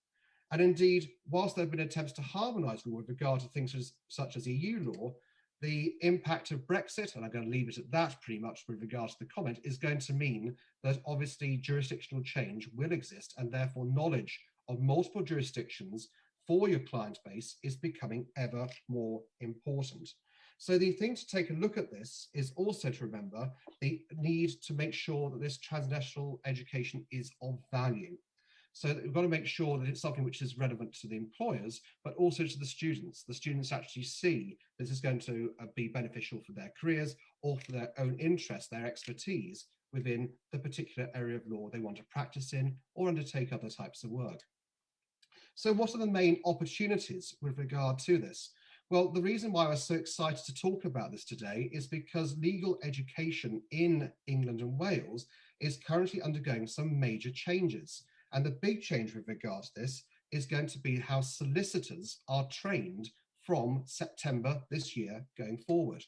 And indeed, whilst there have been attempts to harmonise law with regard to things such as EU law, the impact of Brexit, and I'm going to leave it at that pretty much with regard to the comment, is going to mean that obviously jurisdictional change will exist, and therefore knowledge of multiple jurisdictions for your client base is becoming ever more important. So the thing to take a look at this is also to remember the need to make sure that this transnational education is of value. So we've got to make sure that it's something which is relevant to the employers, but also to the students. The students actually see this is going to be beneficial for their careers or for their own interest, their expertise within the particular area of law they want to practice in or undertake other types of work. So what are the main opportunities with regard to this? Well, the reason why I was so excited to talk about this today is because legal education in England and Wales is currently undergoing some major changes. And the big change with regard to this is going to be how solicitors are trained from September this year going forward.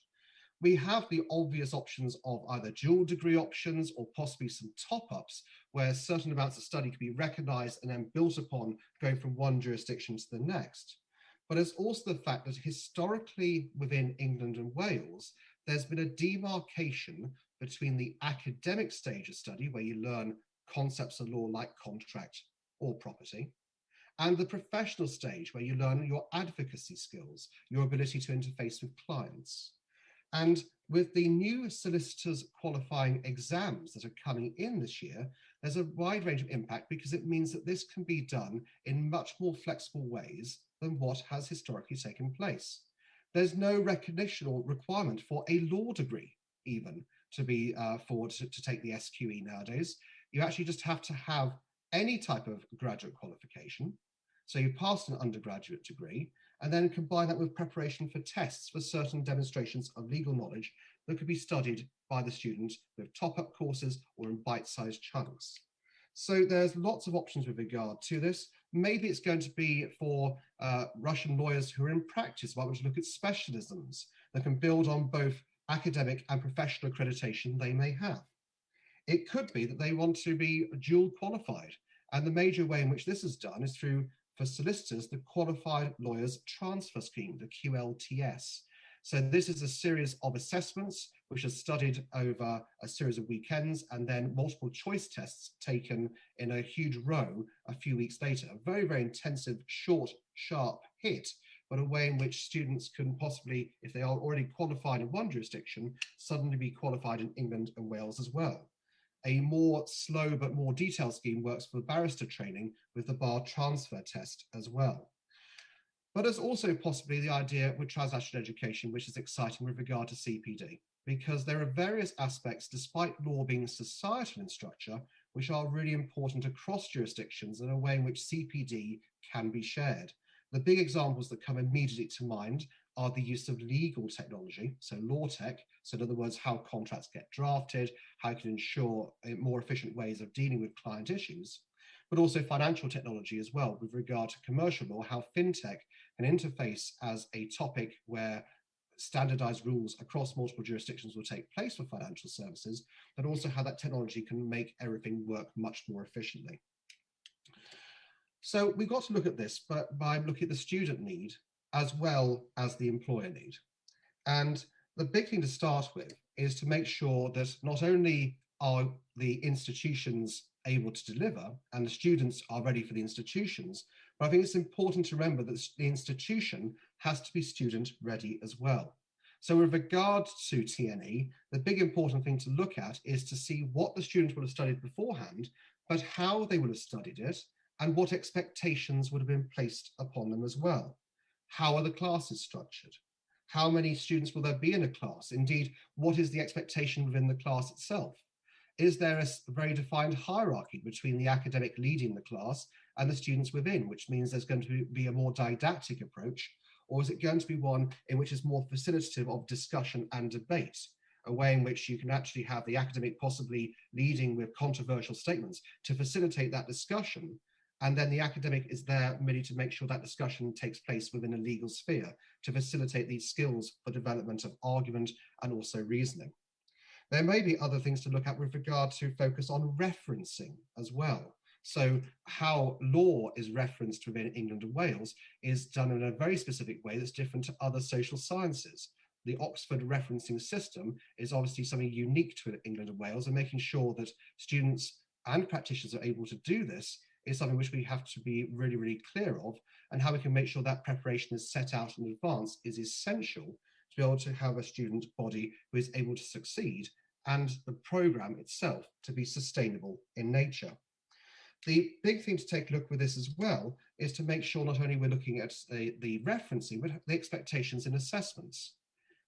we have the obvious options of either dual degree options or possibly some top-ups where certain amounts of study can be recognized and then built upon going from one jurisdiction to the next. But there's also the fact that historically within England and Wales, there's been a demarcation between the academic stage of study where you learn concepts of law like contract or property, and the professional stage where you learn your advocacy skills, your ability to interface with clients. And with the new solicitors qualifying exams that are coming in this year, there's a wide range of impact because it means that this can be done in much more flexible ways than what has historically taken place. There's no recognition or requirement for a law degree even to be to take the SQE nowadays. You actually just have to have any type of graduate qualification. So you pass an undergraduate degree and then combine that with preparation for tests for certain demonstrations of legal knowledge that could be studied by the student with top-up courses or in bite-sized chunks. So there's lots of options with regard to this. Maybe it's going to be for Russian lawyers who are in practice, might want to look at specialisms that can build on both academic and professional accreditation they may have. It could be that they want to be dual qualified. And the major way in which this is done is through, for solicitors, the Qualified Lawyers Transfer Scheme, the QLTS. So this is a series of assessments which are studied over a series of weekends and then multiple choice tests taken in a huge row a few weeks later. A very, very intensive, short, sharp hit, but a way in which students can possibly, if they are already qualified in one jurisdiction, suddenly be qualified in England and Wales as well. A more slow but more detailed scheme works for barrister training with the bar transfer test as well. But there's also possibly the idea with transnational education, which is exciting with regard to CPD, because there are various aspects, despite law being societal in structure, which are really important across jurisdictions in a way in which CPD can be shared. The big examples that come immediately to mind are the use of legal technology, so law tech, so in other words, how contracts get drafted, how you can ensure more efficient ways of dealing with client issues, but also financial technology as well with regard to commercial law, how fintech can interface as a topic where standardized rules across multiple jurisdictions will take place for financial services, but also how that technology can make everything work much more efficiently. So we've got to look at this but by looking at the student need as well as the employer need. And the big thing to start with is to make sure that not only are the institutions able to deliver and the students are ready for the institutions, but I think it's important to remember that the institution has to be student ready as well. So with regard to TNE, the big important thing to look at is to see what the students would have studied beforehand, but how they would have studied it, and what expectations would have been placed upon them as well. How are the classes structured? How many students will there be in a class? Indeed, what is the expectation within the class itself? Is there a very defined hierarchy between the academic leading the class and the students within, which means there's going to be a more didactic approach? Or is it going to be one in which is more facilitative of discussion and debate, a way in which you can actually have the academic possibly leading with controversial statements to facilitate that discussion, and then the academic is there merely to make sure that discussion takes place within a legal sphere to facilitate these skills for development of argument and also reasoning. There may be other things to look at with regard to focus on referencing as well. So how law is referenced within England and Wales is done in a very specific way that's different to other social sciences. The Oxford referencing system is obviously something unique to England and Wales, and making sure that students and practitioners are able to do this is something which we have to be really, really clear of, and how we can make sure that preparation is set out in advance is essential to be able to have a student body who is able to succeed and the program itself to be sustainable in nature. The big thing to take a look with this as well is to make sure not only we're looking at the referencing, but the expectations in assessments.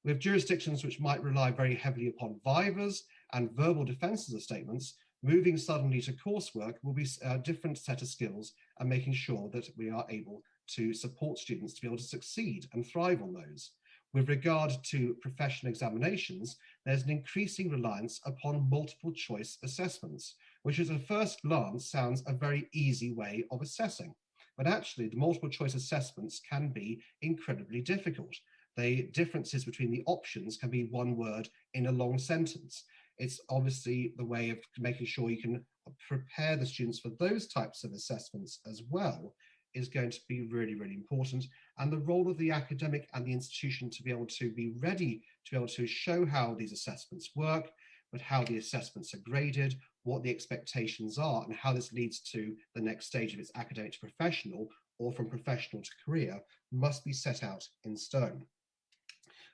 With jurisdictions which might rely very heavily upon vivas and verbal defenses of statements, moving suddenly to coursework will be a different set of skills and making sure that we are able to support students to be able to succeed and thrive on those. With regard to professional examinations, there's an increasing reliance upon multiple choice assessments, which at a first glance sounds a very easy way of assessing. But actually, the multiple choice assessments can be incredibly difficult. The differences between the options can be one word in a long sentence. It's obviously the way of making sure you can prepare the students for those types of assessments as well is going to be really, really important. And the role of the academic and the institution to be able to be ready to be able to show how these assessments work, but how the assessments are graded, what the expectations are, and how this leads to the next stage of its academic to professional or from professional to career must be set out in stone.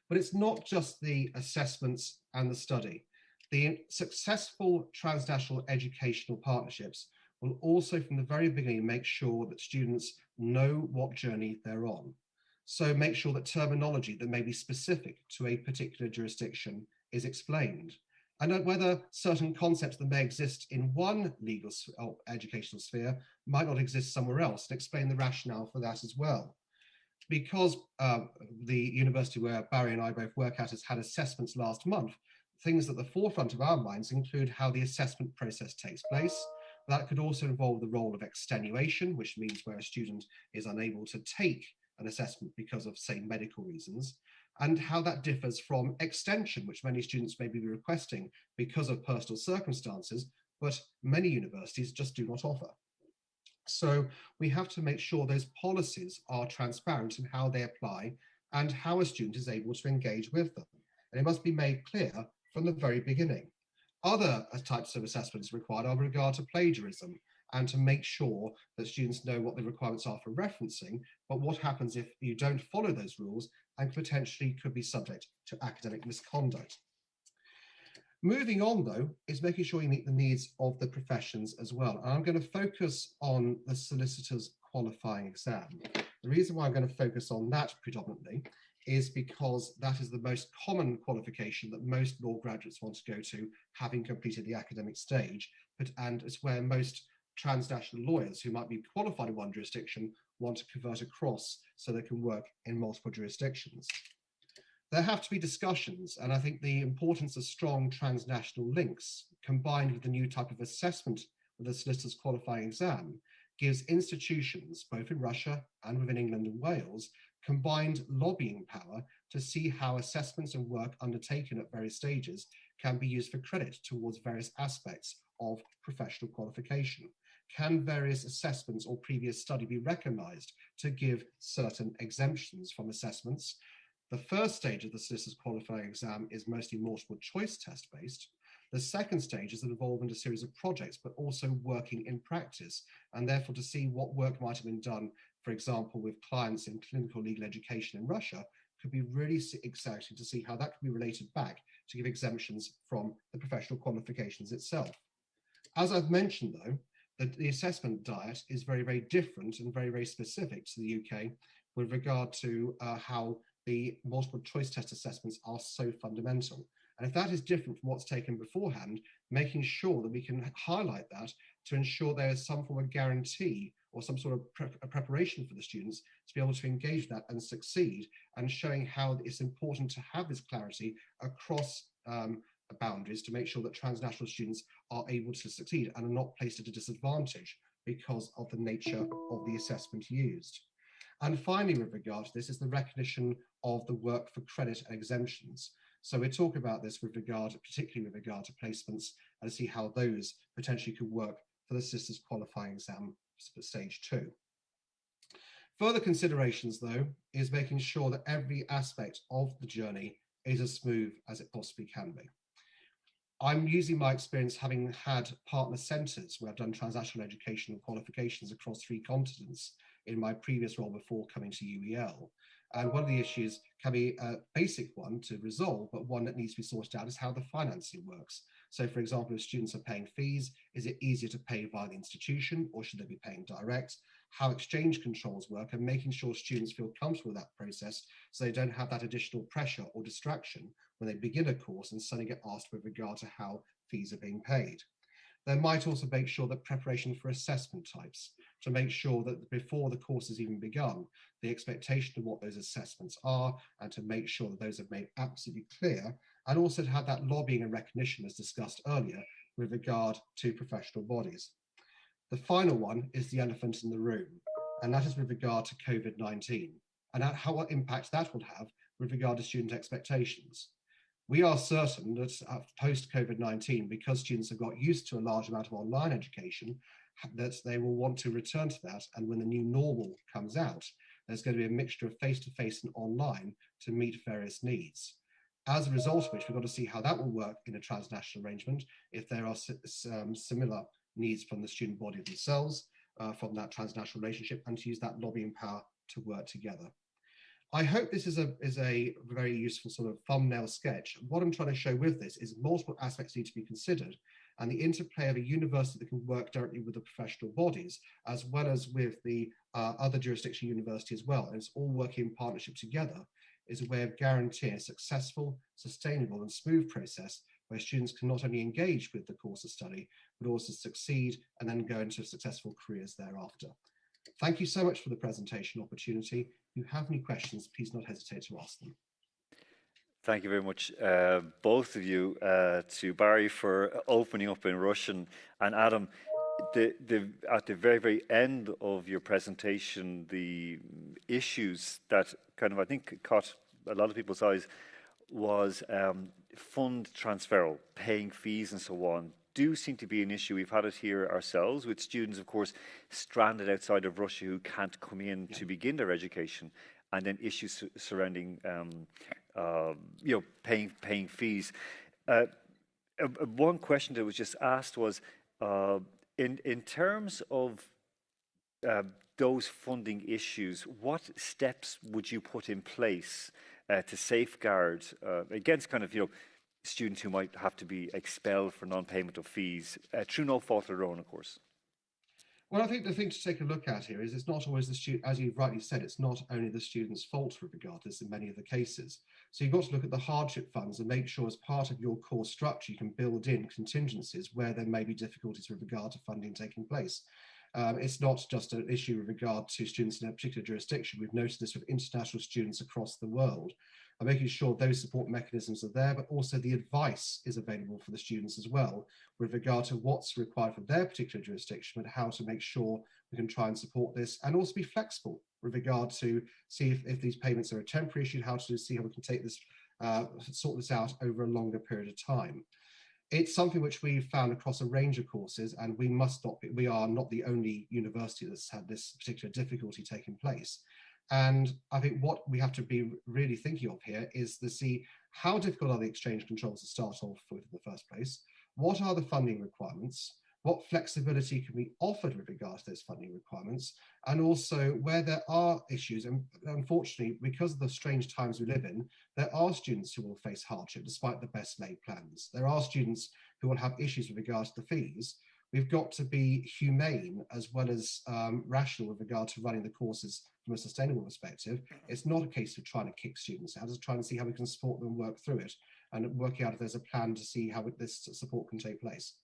But it's not just the assessments and the study. The successful transnational educational partnerships will also from the very beginning make sure that students know what journey they're on. So make sure that terminology that may be specific to a particular jurisdiction is explained. And whether certain concepts that may exist in one legal educational sphere might not exist somewhere else, and explain the rationale for that as well. Because the university where Barry and I both work at has had assessments last month, things at the forefront of our minds include how the assessment process takes place. That could also involve the role of extenuation, which means where a student is unable to take an assessment because of, say, medical reasons, and how that differs from extension, which many students may be requesting because of personal circumstances, but many universities just do not offer. So we have to make sure those policies are transparent in how they apply and how a student is able to engage with them. And it must be made clear from the very beginning. Other types of assessments required are with regard to plagiarism and to make sure that students know what the requirements are for referencing, but what happens if you don't follow those rules and potentially could be subject to academic misconduct. Moving on, though, is making sure you meet the needs of the professions as well. And I'm going to focus on the solicitor's qualifying exam. The reason why I'm going to focus on that predominantly is because that is the most common qualification that most law graduates want to go to, having completed the academic stage, and it's where most transnational lawyers who might be qualified in one jurisdiction want to convert across so they can work in multiple jurisdictions. There have to be discussions, and I think the importance of strong transnational links combined with the new type of assessment with the solicitor's qualifying exam gives institutions, both in Russia and within England and Wales, combined lobbying power to see how assessments and work undertaken at various stages can be used for credit towards various aspects of professional qualification. Can various assessments or previous study be recognised to give certain exemptions from assessments? The first stage of the solicitor's qualifying exam is mostly multiple choice test based. The second stage is involved in a series of projects, but also working in practice, and therefore to see what work might have been done, for example, with clients in clinical legal education in Russia, could be really exciting to see how that could be related back to give exemptions from the professional qualifications itself. As I've mentioned, though, the assessment diet is very, very different and very, very specific to the UK with regard to how the multiple choice test assessments are so fundamental. And if that is different from what's taken beforehand, making sure that we can highlight that to ensure there is some form of guarantee or some sort of preparation for the students to be able to engage that and succeed, and showing how it's important to have this clarity across boundaries to make sure that transnational students are able to succeed and are not placed at a disadvantage because of the nature of the assessment used. And finally, with regard to this, is the recognition of the work for credit and exemptions. So we talk about this with regard, particularly with regard to placements, and see how those potentially could work for the solicitor's qualifying exam stage 2. Further considerations, though, is making sure that every aspect of the journey is as smooth as it possibly can be. I'm using my experience having had partner centres where I've done transnational educational qualifications across 3 continents in my previous role before coming to UEL. And one of the issues can be a basic one to resolve, but one that needs to be sorted out is how the financing works. So for example, if students are paying fees, is it easier to pay via the institution or should they be paying direct? How exchange controls work and making sure students feel comfortable with that process so they don't have that additional pressure or distraction when they begin a course and suddenly get asked with regard to how fees are being paid. They might also make sure that preparation for assessment types, to make sure that before the course has even begun, the expectation of what those assessments are, and to make sure that those are made absolutely clear, and also to have that lobbying and recognition as discussed earlier with regard to professional bodies. The final one is the elephant in the room, and that is with regard to COVID-19 and what impact that will have with regard to student expectations. We are certain that post-COVID-19, because students have got used to a large amount of online education, that they will want to return to that. And when the new normal comes out, there's going to be a mixture of face-to-face and online to meet various needs. As a result of which, we've got to see how that will work in a transnational arrangement, if there are similar needs from the student body themselves, from that transnational relationship, and to use that lobbying power to work together. I hope this is a very useful sort of thumbnail sketch. What I'm trying to show with this is multiple aspects need to be considered, and the interplay of a university that can work directly with the professional bodies, as well as with the other jurisdiction university as well, and it's all working in partnership together, is a way of guaranteeing a successful, sustainable and smooth process where students can not only engage with the course of study, but also succeed and then go into successful careers thereafter. Thank you so much for the presentation opportunity. If you have any questions, please not hesitate to ask them. Thank you very much, both of you, to Barry for opening up in Russian, and Adam, at the very, very end of your presentation, the issues that kind of, I think, caught a lot of people's eyes was fund transferal, paying fees and so on, do seem to be an issue. We've had it here ourselves with students, of course, stranded outside of Russia who can't come in to begin their education, and then issues surrounding paying fees. One question that was just asked was, in terms of those funding issues, what steps would you put in place to safeguard against kind of students who might have to be expelled for non-payment of fees through no fault of their own, of course? Well, I think the thing to take a look at here is it's not always the student, as you've rightly said, it's not only the student's fault with regard to this in many of the cases. So you've got to look at the hardship funds and make sure as part of your core structure you can build in contingencies where there may be difficulties with regard to funding taking place. It's not just an issue with regard to students in a particular jurisdiction. We've noticed this with international students across the world. And making sure those support mechanisms are there, but also the advice is available for the students as well with regard to what's required for their particular jurisdiction and how to make sure we can try and support this, and also be flexible with regard to see if these payments are a temporary issue, how to see how we can take this, sort this out over a longer period of time. It's something which we've found across a range of courses, and we are not the only university that's had this particular difficulty taking place. And I think what we have to be really thinking of here is to see how difficult are the exchange controls to start off with in the first place? What are the funding requirements? What flexibility can be offered with regards to those funding requirements? And also where there are issues, and unfortunately, because of the strange times we live in, there are students who will face hardship despite the best laid plans. There are students who will have issues with regards to the fees. We've got to be humane as well as rational with regard to running the courses from a sustainable perspective. It's not a case of trying to kick students out, it's trying to see how we can support them work through it and working out if there's a plan to see how this support can take place.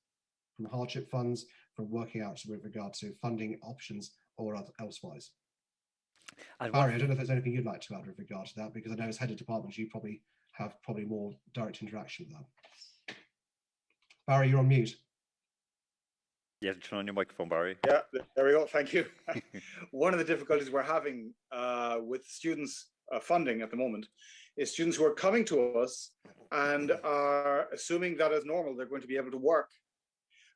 From hardship funds, from working out with regard to funding options or elsewise. Barry, I don't know if there's anything you'd like to add with regard to that, because I know as head of department, you probably have more direct interaction with that. Barry, you're on mute. Yeah, turn on your microphone, Barry. Yeah, there we go. Thank you. One of the difficulties we're having with students funding at the moment is students who are coming to us and are assuming that as normal, they're going to be able to work.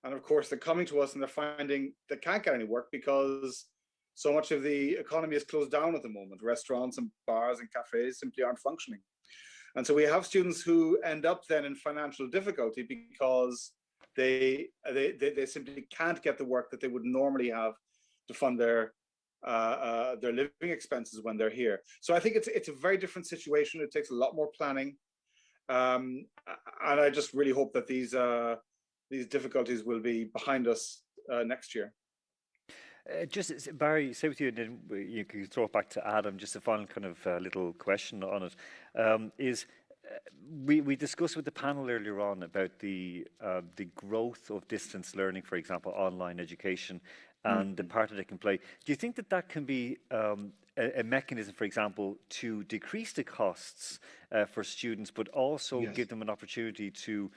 And of course, they're coming to us and they're finding they can't get any work because so much of the economy is closed down at the moment. Restaurants and bars and cafes simply aren't functioning. And so we have students who end up then in financial difficulty because they simply can't get the work that they would normally have to fund their living expenses when they're here. So I think it's a very different situation. It takes a lot more planning. And I just really hope that these difficulties will be behind us next year. Just Barry, stay with you, and then you can throw it back to Adam. Just a final kind of little question on it we discussed with the panel earlier on about the growth of distance learning, for example, online education, and the part that it can play. Do you think that can be a mechanism, for example, to decrease the costs for students, but also give them an opportunity to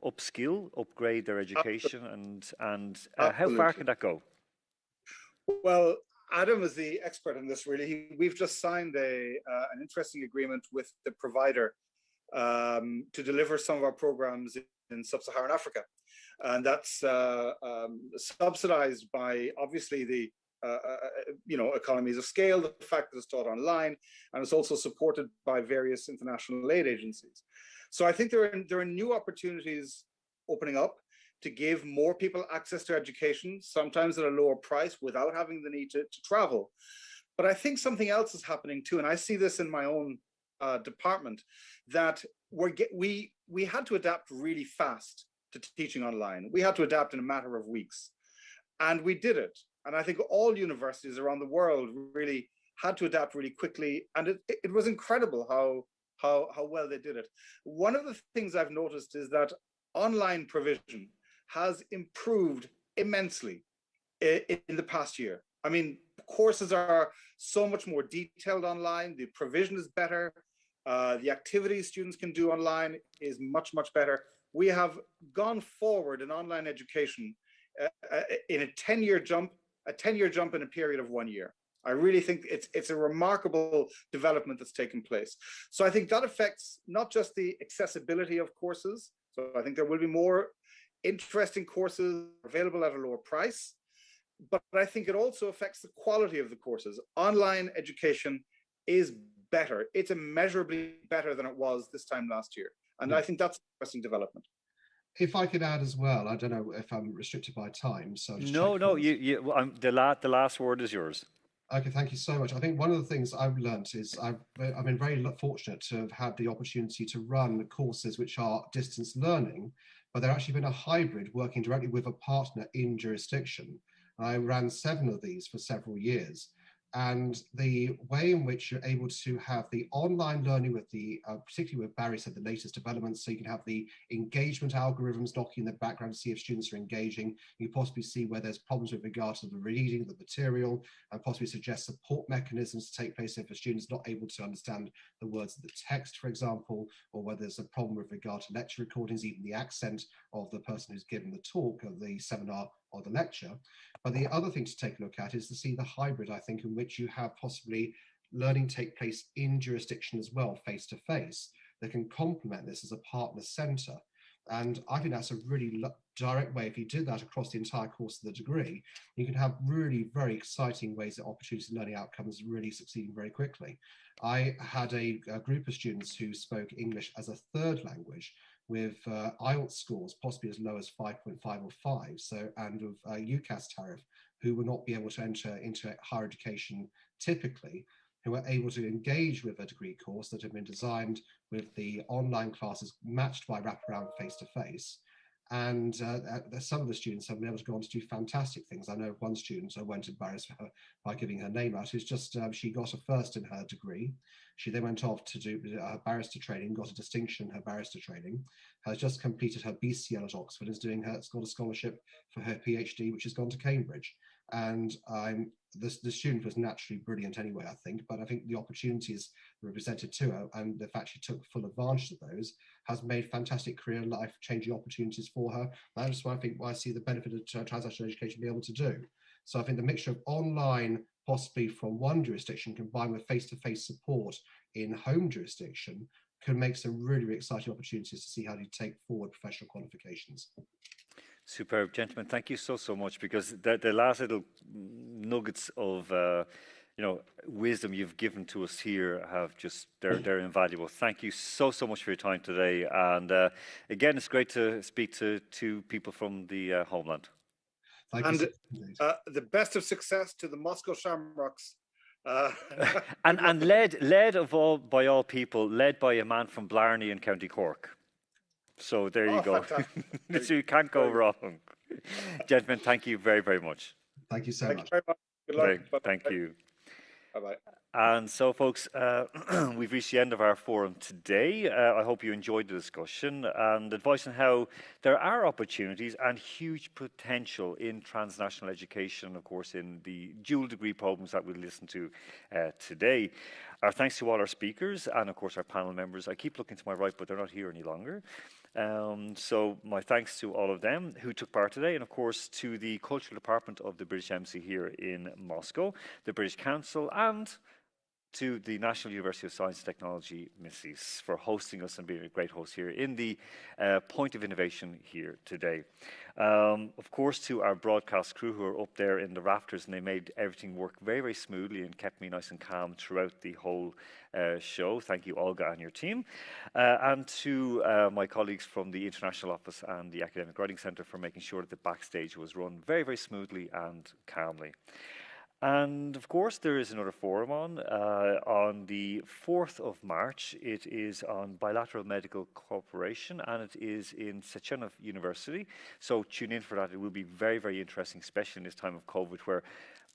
upskill, upgrade their education, and how far can that go? Well, Adam is the expert in this, really. We've just signed an interesting agreement with the provider to deliver some of our programs in sub-Saharan Africa. And that's subsidized by, obviously, the economies of scale, the fact that it's taught online, and it's also supported by various international aid agencies. So I think there are new opportunities opening up to give more people access to education, sometimes at a lower price without having the need to travel. But I think something else is happening too, and I see this in my own department, that we had to adapt really fast to teaching online. We had to adapt in a matter of weeks, and we did it. And I think all universities around the world really had to adapt really quickly, and it was incredible how well they did it. One of the things I've noticed is that online provision has improved immensely in the past year. I mean, courses are so much more detailed online, the provision is better, the activities students can do online is much, much better. We have gone forward in online education in a 10-year jump in a period of 1 year. I really think it's a remarkable development that's taken place. So I think that affects not just the accessibility of courses. So I think there will be more interesting courses available at a lower price, but I think it also affects the quality of the courses. Online education is better. It's immeasurably better than it was this time last year. And I think that's an interesting development. If I could add as well, I don't know if I'm restricted by time, so no, the last word is yours. Okay, thank you so much. I think one of the things I've learned is I've been very fortunate to have had the opportunity to run courses which are distance learning, but they're actually been a hybrid, working directly with a partner in jurisdiction. I ran 7 of these for several years. And the way in which you're able to have the online learning with the, particularly with Barry said, the latest developments, so you can have the engagement algorithms knocking in the background to see if students are engaging. You possibly see where there's problems with regard to the reading of the material, and possibly suggest support mechanisms to take place if a student's not able to understand the words of the text, for example, or whether there's a problem with regard to lecture recordings, even the accent of the person who's given the talk of the seminar or the lecture. But the other thing to take a look at is to see the hybrid, I think, in which you have possibly learning take place in jurisdiction as well, face to face, that can complement this as a partner centre. And I think that's a really direct way. If you did that across the entire course of the degree, you can have really very exciting ways that opportunities and learning outcomes really succeeding very quickly. I had a group of students who spoke English as a third language, with IELTS scores possibly as low as 5.5 or 5, so, and of UCAS tariff, who will not be able to enter into higher education typically, who are able to engage with a degree course that have been designed with the online classes matched by wraparound face-to-face. And some of the students have been able to go on to do fantastic things. I know one student, I won't embarrass her by giving her name out, who's just, she got a first in her degree. She then went off to do her barrister training, got a distinction in her barrister training, has just completed her BCL at Oxford, has got a scholarship for her PhD, which has gone to Cambridge. And the student was naturally brilliant anyway, I think, but I think the opportunities that were presented to her and the fact she took full advantage of those has made fantastic career life changing opportunities for her. That's why I see the benefit of transnational education being able to do. So I think the mixture of online, possibly from one jurisdiction, combined with face-to-face support in home jurisdiction, can make some really, really exciting opportunities to see how you take forward professional qualifications. Superb, gentlemen. Thank you so much, because the last little nuggets of wisdom you've given to us here have just they're invaluable. Thank you so much for your time today, and again, it's great to speak to two people from the homeland. And the best of success to the Moscow Shamrocks. And led by all people, led by a man from Blarney in County Cork. So there you go. So you can't go wrong. Gentlemen, thank you very, very much. Thank you so much. Very much. Good luck. Thank you. Bye-bye. And so, folks, we've reached the end of our forum today. I hope you enjoyed the discussion and advice on how there are opportunities and huge potential in transnational education, of course, in the dual degree programs that we listened to today. Our thanks to all our speakers and, of course, our panel members. I keep looking to my right, but they're not here any longer. So my thanks to all of them who took part today, and of course to the Cultural Department of the British Embassy here in Moscow, the British Council, and to the National University of Science and Technology, Mrs. for hosting us and being a great host here in the Point of Innovation here today. Of course, to our broadcast crew who are up there in the rafters, and they made everything work very, very smoothly and kept me nice and calm throughout the whole show. Thank you, Olga, and your team. And to my colleagues from the International Office and the Academic Writing Centre for making sure that the backstage was run very, very smoothly and calmly. And of course, there is another forum on the 4th of March. It is on bilateral medical cooperation, and it is in Sechenov University. So tune in for that. It will be very, very interesting, especially in this time of COVID, where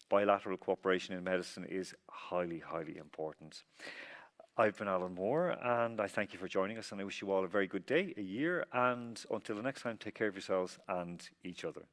bilateral cooperation in medicine is highly, highly important. I've been Alan Moore, and I thank you for joining us, and I wish you all a very good day, a year, and until the next time, take care of yourselves and each other.